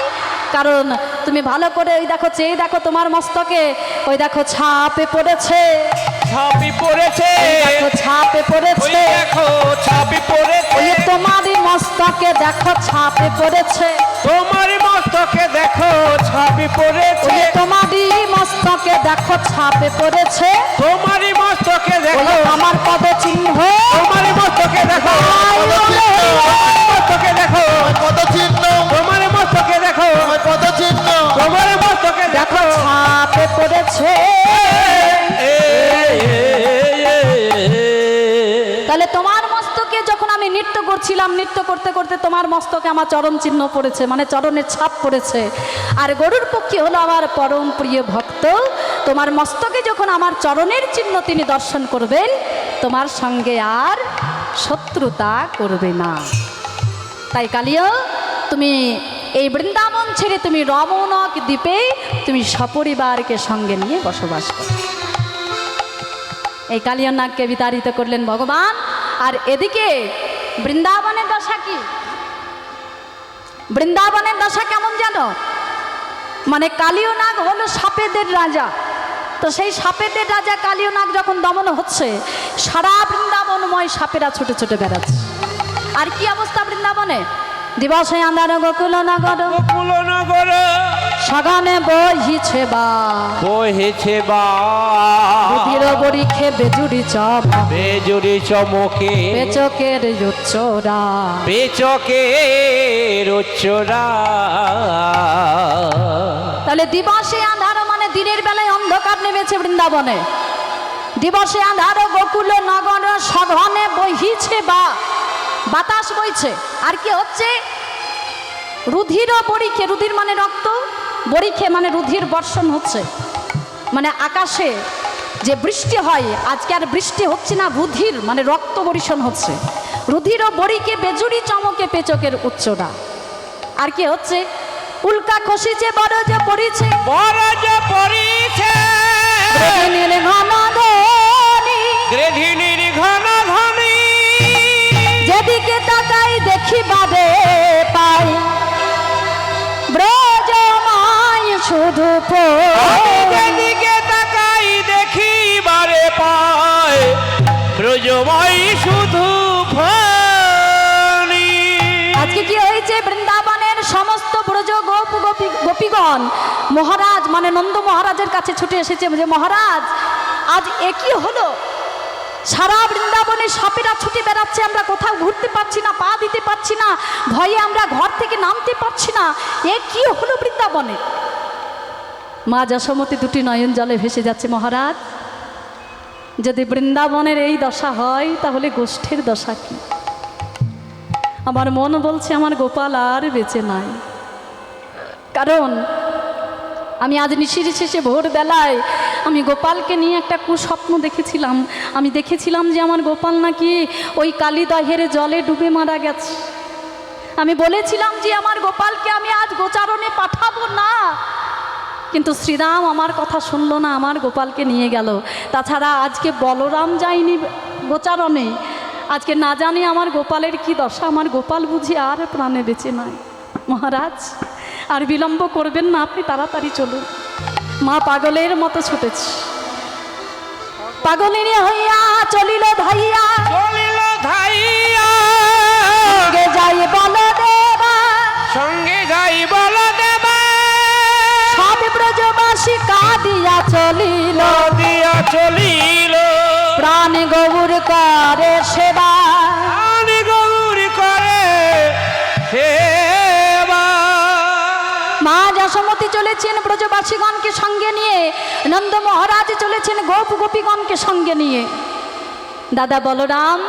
কারণ তুমি ভালো করে ওই দেখো, চেয়ে দেখো তোমার মস্তকে ওই দেখো ছাপে পড়েছে, ছাপি পড়েছে, দেখো ছাপে পড়েছে, দেখো ছাপি পড়েছে, ওই তোমারই মস্তকে দেখো ছাপে পড়েছে, তোমারই মস্তকে দেখো ছাপি পড়েছে, ওই তোমারই মস্তকে দেখো ছাপে পড়েছে, তোমারই মস্তকে দেখো আমার পদ চিহ্ন, তোমারই মস্তকে দেখো, মস্তকে দেখো পদ চিহ্ন, তোমার মস্তকে দেখো পদ চিহ্ন, তোমার মস্তকে দেখো দেখো ছাপে পড়েছে। তাহলে তোমার মস্তকে যখন আমি আমি নৃত্য করছিলাম, নৃত্য করতে করতে তোমার মস্তকে আমার চরণ চিহ্ন পড়েছে, মানে চরণের ছাপ পড়েছে। আর গরুর পক্ষী হলো আমার পরম প্রিয় ভক্ত, তোমার মস্তকে যখন আমার চরণের চিহ্ন তিনি দর্শন করবেন, তোমার সঙ্গে আর শত্রুতা করবে না। তাই কালিয়া, তুমি এই বৃন্দাবন ছেড়ে তুমি রমণক দ্বীপে তুমি সপরিবারকে সঙ্গে নিয়ে বসবাস করো। এই কালিয়ানাগকে বিতাড়িত করলেন ভগবান। আর এদিকে বৃন্দাবনের দশা কি? বৃন্দাবনের দশা কেমন জানো? মানে কালিয়ানাগ হলো সাপেদের রাজা। তো সেই সাপেদের রাজা কালিয়ানাগ যখন দমন হচ্ছে, সারা বৃন্দাবনময় সাপেরা ছুটে ছুটে বেড়াচ্ছে। আর কি অবস্থা বৃন্দাবনে? দিবসে আন্ধার গোকুল নগর, গোকুল নগর সগানে বহিছে বা, বহেছে বা বুদ্ধির বরিখে বেজুরি চপ, বেজুরি চমকে পেচকের উচ্চরা। বেচকের উচ্চরা। তাহলে দিবসে আন্ধার মানে দিনের বেলায় অন্ধকার নেমেছে বৃন্দাবনে। দিবসে আন্ধার গোকুল নগর, সঘনে বহিছে বা, বাতাস বইছে। আর কি হচ্ছে? রুধির বরিখে, রুধির মানে রক্ত, বরিখে মানে রুধির বর্ষণ হচ্ছে। মানে আকাশে যে বৃষ্টি হয়, আজকে আর বৃষ্টি হচ্ছে না, রুধির মানে রক্ত বর্ষণ হচ্ছে। রুধির বরিখে বেজুরি চমকে পেচকের উচ্চরা। আর কি হচ্ছে? উল্কা খসিছে বড় যে পড়িছে, বড় যে পরিছে গৃহিণীর ঘন ধ্বনি, গৃহিণীর ঘন ধ্বনি। যেদিকে তাকাই দেখিবারে পাই, ব্রজমায় শুধু যেদিকে তাকাই দেখিবারে পায়, ব্রজময় শুধু ফণি। আজকে কি হয়েছে? বৃন্দাবনের সমস্ত ব্রজ গোপীগণ মহারাজ মানে নন্দ মহারাজের কাছে ছুটে এসেছে যে মহারাজ, আজ একই হলো, সারা বৃন্দাবনে সাপেরা ছুটে বেড়াচ্ছে, আমরা কোথাও ঘুরতে পারছি না, পা দিতে পারছি না, ভয়ে আমরা ঘর থেকে নামতে পারছি না, এ কি হলো বৃন্দাবনে? মা যশোমতী দুটি নয়ন জলে ভেসে যাচ্ছে, মহারাজ যদি বৃন্দাবনের এই দশা হয় তাহলে গোষ্ঠীর দশা কি? আমার মন বলছে আমার গোপাল আর বেঁচে নাই। কারণ আমি আজ নিশির শেষে ভোরবেলায় আমি গোপালকে নিয়ে একটা কুস্বপ্ন দেখেছিলাম। আমি দেখেছিলাম যে আমার গোপাল নাকি ওই কালিদহের জলে ডুবে মারা গেছে। আমি বলেছিলাম যে আমার গোপালকে আমি আজ গোচারণে পাঠাবো না, কিন্তু শ্রীরাম আমার কথা শুনলো না, আমার গোপালকে নিয়ে গেল। তাছাড়া আজকে বলরাম যায়নি গোচারণে, আজকে না জানি আমার গোপালের কি দশা। আমার গোপাল বুঝি আর প্রাণে বেঁচে নাই। মহারাজ আর বিলম্ব করবেন না, আপনি তাড়াতাড়ি চলুন। মা পাগলের মতো ছুটেছে, পাগলিনী হইয়া চলিল ধাইয়া, চলিল ধাইয়া সঙ্গে যাই বলদেবা, সঙ্গে যাই বলদেবা। সব ব্রজবাসী কাঁদিয়া চলিল, দিয়া চলিল প্রাণ গৌর করে সেবা, আনি গৌর করে সেবা। মা যশোমতী চলেছেন ব্রজবাসীগণকে সঙ্গে নিয়ে, নন্দ মহারাজ চলেছেন গোপ গোপীগণকে সঙ্গে নিয়ে। দাদা বলরাম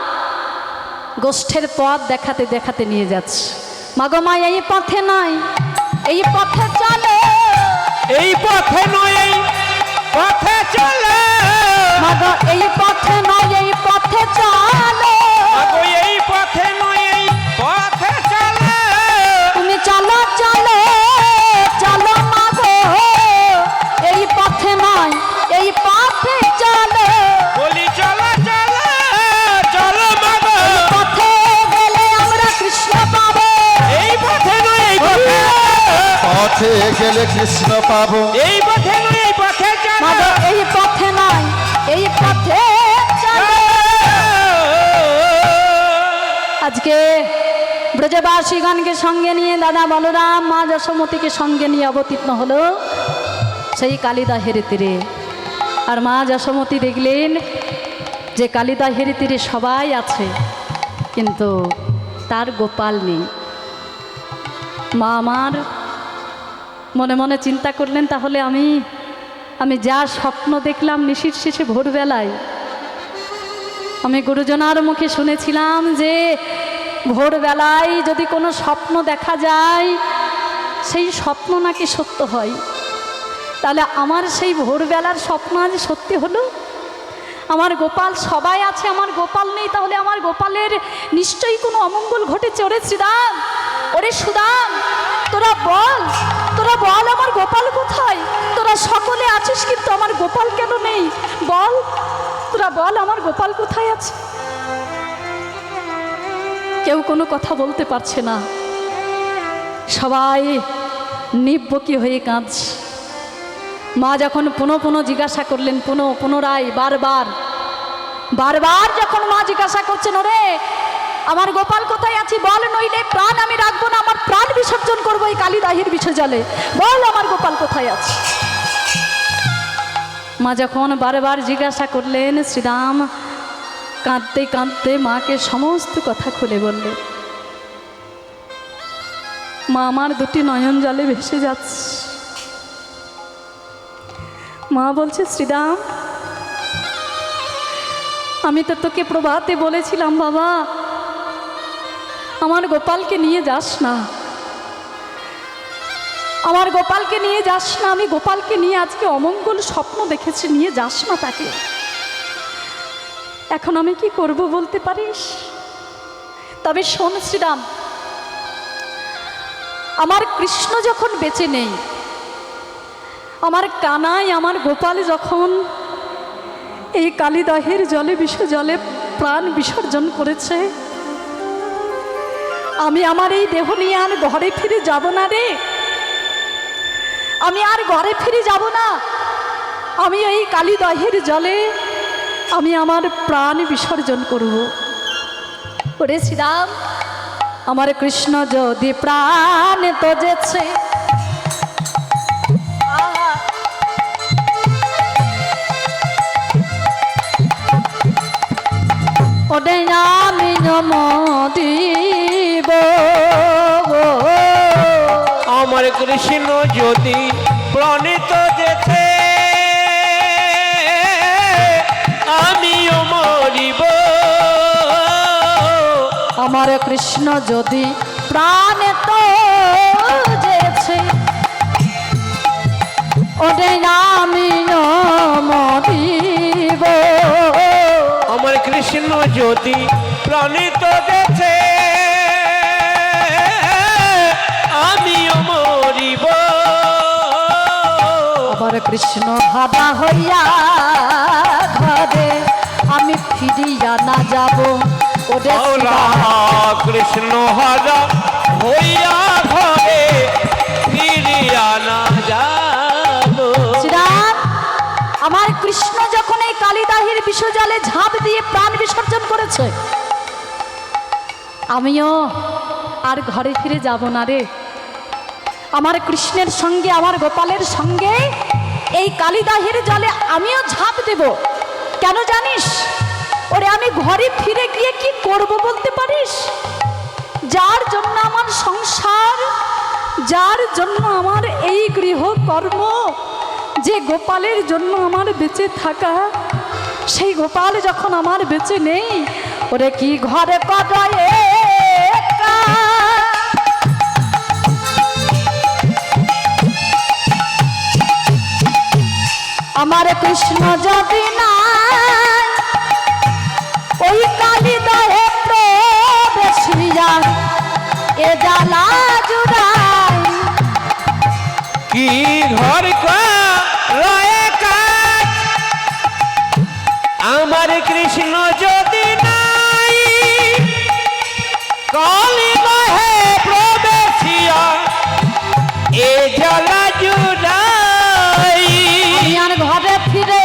গোষ্ঠের পথ দেখাতে দেখাতে নিয়ে যাচ্ছে। মাগো মা এই পথে নয়, এই পথে চলে, এই পথে নয় এই পথে চলে, মাগো এই পথে নয় এই পথে চলে, আগো এই পথে নয় এই পথে চলে। তুমি চলো চলো চলো মাগো, এই পথে নয় এই পথে চলো, বলি চলো চলো চলো মাগো। পথে গেলে আমরা কৃষ্ণ পাবো, এই পথে নয় এই পথে, পথে গেলে কৃষ্ণ পাবো। এই পথে নয় এই পথে চলো, মাগো এই পথে নয় এই পথে চলো। আজকে ব্রজবাসীগণকে সঙ্গে নিয়ে দাদা বলরাম মা যশোমতীকে সঙ্গে নিয়ে অবতীর্ণ হলো সেই কালিদাহের তীরে। আর মা যশোমতী দেখলেন যে কালিদাহের তীরে সবাই আছে, কিন্তু তার গোপাল নেই। মা আমার মনে মনে চিন্তা করলেন, তাহলে আমি যা স্বপ্ন দেখলাম নিশির শেষে ভোরবেলায়, আমি গুরুজনার মুখে শুনেছিলাম যে ভোরবেলায় যদি কোনো স্বপ্ন দেখা যায়, সেই স্বপ্ন নাকি সত্য হয়। তাহলে আমার সেই ভোরবেলার স্বপ্ন আজ সত্যি হলো। আমার গোপাল সবাই আছে, আমার গোপাল নেই, তাহলে আমার গোপালের নিশ্চয়ই কোনো অমঙ্গল ঘটেছে। ওরে শ্রীদাম, ওরে সুদাম, তোরা বল আমার গোপাল কোথায়? তোরা সকলে আছিস, কিন্তু আমার গোপাল কেন নেই? বল, তোরা বল আমার গোপাল কোথায় আছে? কেউ কোনো কথা বলতে পারছে না, সবাই নির্বকি হয়ে কাঁদছে। মা যখন পুনঃ জিজ্ঞাসা করলেন, পুনরায় বারবার যখন মা জিজ্ঞাসা করছেন, ওরে আমার গোপাল কোথায় আছে বল, নইলে প্রাণ আমি রাখবো না, আমার প্রাণ বিসর্জন করবো এই কালিদাহির বিষ জলে, বল আমার গোপাল কোথায় আছে? মা যখন বারবার জিজ্ঞাসা করলেন, শ্রীরাম কাঁদতে কাঁদতে মাকে সমস্ত কথা খুলে বললেন। মা আমার দুটি নয়ন জলে ভেসে যাচ্ছে। মা বলছে, শ্রীরাম আমি তো তোকে প্রভাতে বলেছিলাম বাবা, আমার গোপালকে নিয়ে যাস না, আমার গোপালকে নিয়ে যাস না, আমি গোপালকে নিয়ে আজকে অমঙ্গল স্বপ্ন দেখেছি, নিয়ে যাস না তাকে। এখন আমি কি করব বলতে পারিস? তবে শোন শ্রীরাম, আমার কৃষ্ণ যখন বেঁচে নেই, আমার কানাই আমার গোপাল যখন এই কালিদাহের জলে বিষ জলে প্রাণ বিসর্জন করেছে, আমি আমার এই দেহ নিয়ে আর ঘরে ফিরে যাব না রে, আমি আর ঘরে ফিরে যাব না। আমি এই কালিদাহের জলে আমি আমার প্রাণ বিসর্জন করব। ওরে শ্রীরাম, আমার কৃষ্ণ যদি প্রাণ তজেছে, ওরে আমি নম দিব। আমার কৃষ্ণ যদি প্রণীত যেতে আমিও মরিব। আমার কৃষ্ণ যদি প্রাণ তো যেছে, ওরে আমি মরিব। আমার কৃষ্ণ যদি প্রণীত যেতে আমিও মরিব। আমার কৃষ্ণ ভাবা হইয়া ঘরে আমি ফিরিয়া না যাব। ওরে কৃষ্ণ হারা হইয়া ঘরে ফিরিয়া না যাব। শ্রীরাম, আমার কৃষ্ণ যখন এই কালিদাহির বিষজলে ঝাঁপ দিয়ে প্রাণ বিসর্জন করেছে, আমিও আর ঘরে ফিরে যাব না রে। আমার কৃষ্ণের সঙ্গে আমার গোপালের সঙ্গে এই কালিদাহির জলে আমিও ঝাঁপ দেব। কেন জানিস? ওরে আমি ঘরে ফিরে গিয়ে কি করব বলতে পারিস? যার জন্য আমার সংসার, যার জন্য আমার এই গৃহকর্ম, যে গোপালের জন্য আমার বেঁচে থাকা, সেই গোপাল যখন আমার বেঁচে নেই, ওরে কি ঘরে কটায় আমার কৃষ্ণ যদি না ওই কালিদাহে প্রবেশিয়া এ জ্বালা জুড়াই। কি ঘর রয়ে কাজ আমার কৃষ্ণ যদি নাই, কালিদাহে প্রবেশিয়া এ জ্বালা জুড়াই। আমি আর ঘরে ফিরে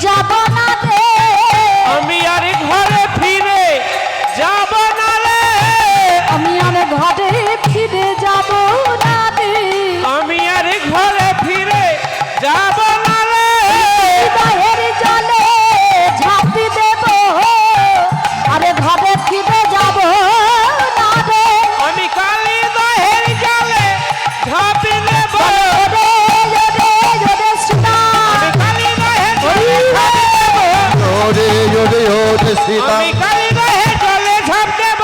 যাব না রে, আমি আর ঘরে ফিরে যাব না রে, আমি আর ঘরে ফিরে যাব না রে, আমি আর ঘরে ফিরে যাব না রে। বাহের জলে ঝাঁপি দেব, আরে ঘরে ফিরে যাব না রে। আমি কালিদাহের জলে ঝাঁপি দেব, ওরে ওরে ওরে সীতা, আমি কালিদাহের জলে ঝাঁপ দেব, ওরে ওরে ওরে সীতা, আমি কালিদাহের জলে ঝাঁপ দেব,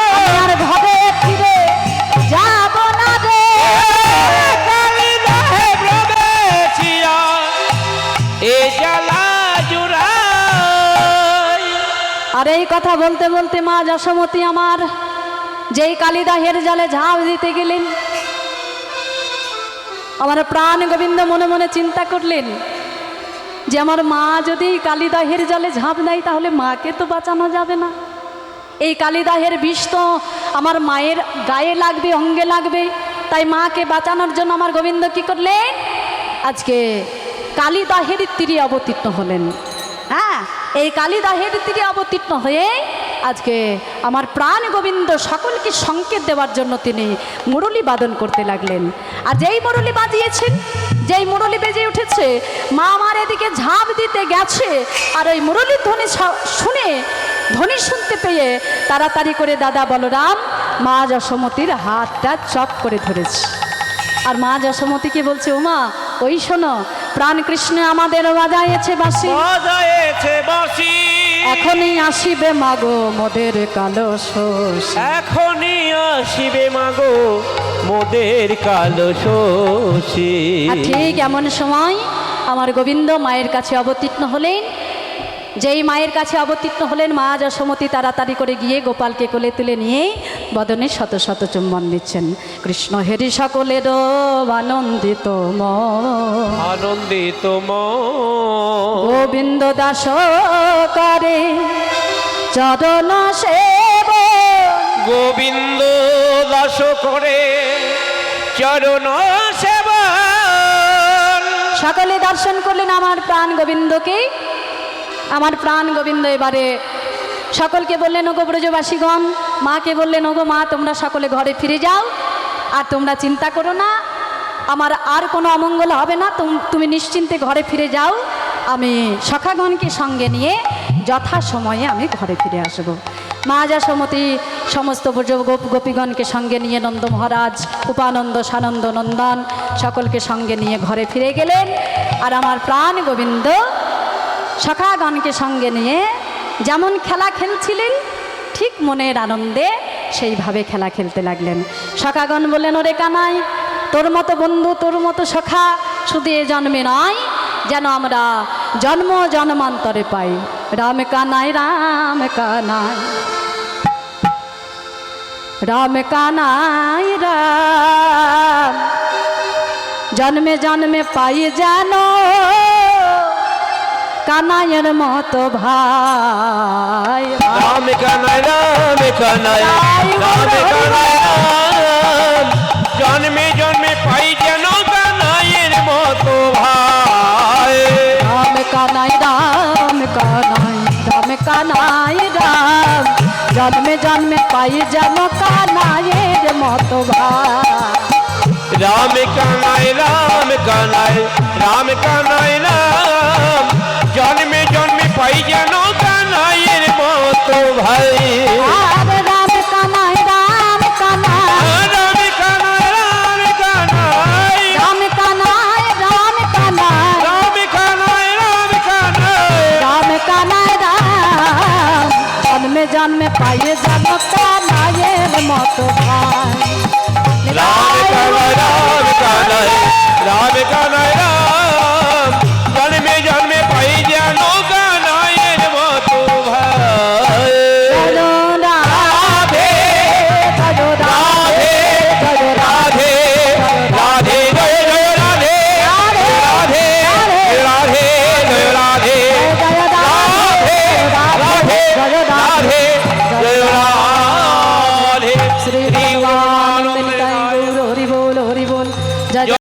এই কথা বলতে বলতে মা যশোমতী আমার যেই কালিদাহের জলে ঝাঁপ দিতে গেলেন, আমার প্রাণ গোবিন্দ মনে মনে চিন্তা করলেন যে আমার মা যদি কালিদাহের জলে ঝাঁপ দেয় তাহলে মাকে তো বাঁচানো যাবে না। এই কালিদাহের বিষ তো আমার মায়ের গায়ে লাগবে, অঙ্গে লাগবে। তাই মাকে বাঁচানোর জন্য আমার গোবিন্দ কি করলেন, আজকে কালিদাহের তীরে অবতীর্ণ হলেন। হ্যাঁ, এই কালিদাহের তীরে অবতীর্ণ হয়ে আজকে আমার প্রাণ গোবিন্দ সকলকে সংকেত দেওয়ার জন্য তিনি মুরলী বাদন করতে লাগলেন। আর যেই মুরলী বাজিয়েছেন, যেই মুরলী বেজে উঠেছে, মা আমার এদিকে ঝাঁপ দিতে গেছে, আর ওই মুরলী ধ্বনি শুনে, ধ্বনি শুনতে পেয়ে তাড়াতাড়ি করে দাদা বলরাম মা যশোমতীর হাতটা চপ করে ধরেছে। আর মা যশোমতীকে বলছে, ওমা ওই শোনো, প্রাণ কৃষ্ণ আমাদের বাজাইছে বাঁশি, বাজায়েছে বাঁশি, এখনই আসিবে মাগো মোদের কালো শোষ, এখনই আসিবে মাগো মোদের কালো শোষী। আর ঠিক এমন সময় আমার গোবিন্দ মায়ের কাছে অবতীর্ণ হলেন। যেই মায়ের কাছে অবতীর্ণ হলেন, মা যশোমতী তাড়াতাড়ি করে গিয়ে গোপালকে কোলে তুলে নিয়ে বদনে শত শত চুম্বন দিচ্ছেন। কৃষ্ণ হেরি সকলের আনন্দিত আনন্দিত গোবিন্দ দাস করে চরণ সেব, গোবিন্দ দাস করে চরণ সেবা। সকলে দর্শন করলেন আমার প্রাণ গোবিন্দকে। আমার প্রাণ গোবিন্দ এবারে সকলকে বললেন, ওগো ব্রজবাসীগণ, মাকে বললেন, ওগো মা তোমরা সকলে ঘরে ফিরে যাও, আর তোমরা চিন্তা করো না, আমার আর কোনো অমঙ্গল হবে না, তুমি নিশ্চিন্তে ঘরে ফিরে যাও, আমি সখাগণকে সঙ্গে নিয়ে যথাসময়ে আমি ঘরে ফিরে আসব। মা যশোমতী সমস্ত গোপীগণকে সঙ্গে নিয়ে নন্দ মহারাজ, উপানন্দ, সানন্দ, নন্দন সকলকে সঙ্গে নিয়ে ঘরে ফিরে গেলেন। আর আমার প্রাণ গোবিন্দ সখাগণকে সঙ্গে নিয়ে যেমন খেলা খেলছিলেন, ঠিক মনের আনন্দে সেইভাবে খেলা খেলতে লাগলেন। সখাগণ বললেন, ওরে কানাই, তোর মতো বন্ধু, তোর মতো সখা শুধু এ জন্মে নয়, যেন আমরা জন্ম জন্মান্তরে পাই। রাম কানাই, রাম কানাই, রাম কানাই রাম, জন্মে জন্মে পাই যেন কানাইয়ের মতো ভাই। রাম কানাই, রাম কানাই, রাম কানাই রাম, জন্মে জন্মে পাই যেন কানাইয়ের মতো ভাই। রাম কানাই, রাম কানাই, রাম কানাই রাম, জন্মে জন্মে পাই যেন কানাইয়ের মতো ভাই। রাম কানাই, রাম কানাই, রাম কানাই রাম, জন্মে জন্মে পাই যেন কানাইয়ের মতো ভাই। আর রাম কানাই, রাম কানাই, রাম কানাই, রাম কানাই, রাম কানাই, রাম কানাই, রাম কানাই, রাম কানাই, রাম কানাই রাম, জন্মে জন্মে পাই যেন কানাইয়ের মতো ভাই। রাম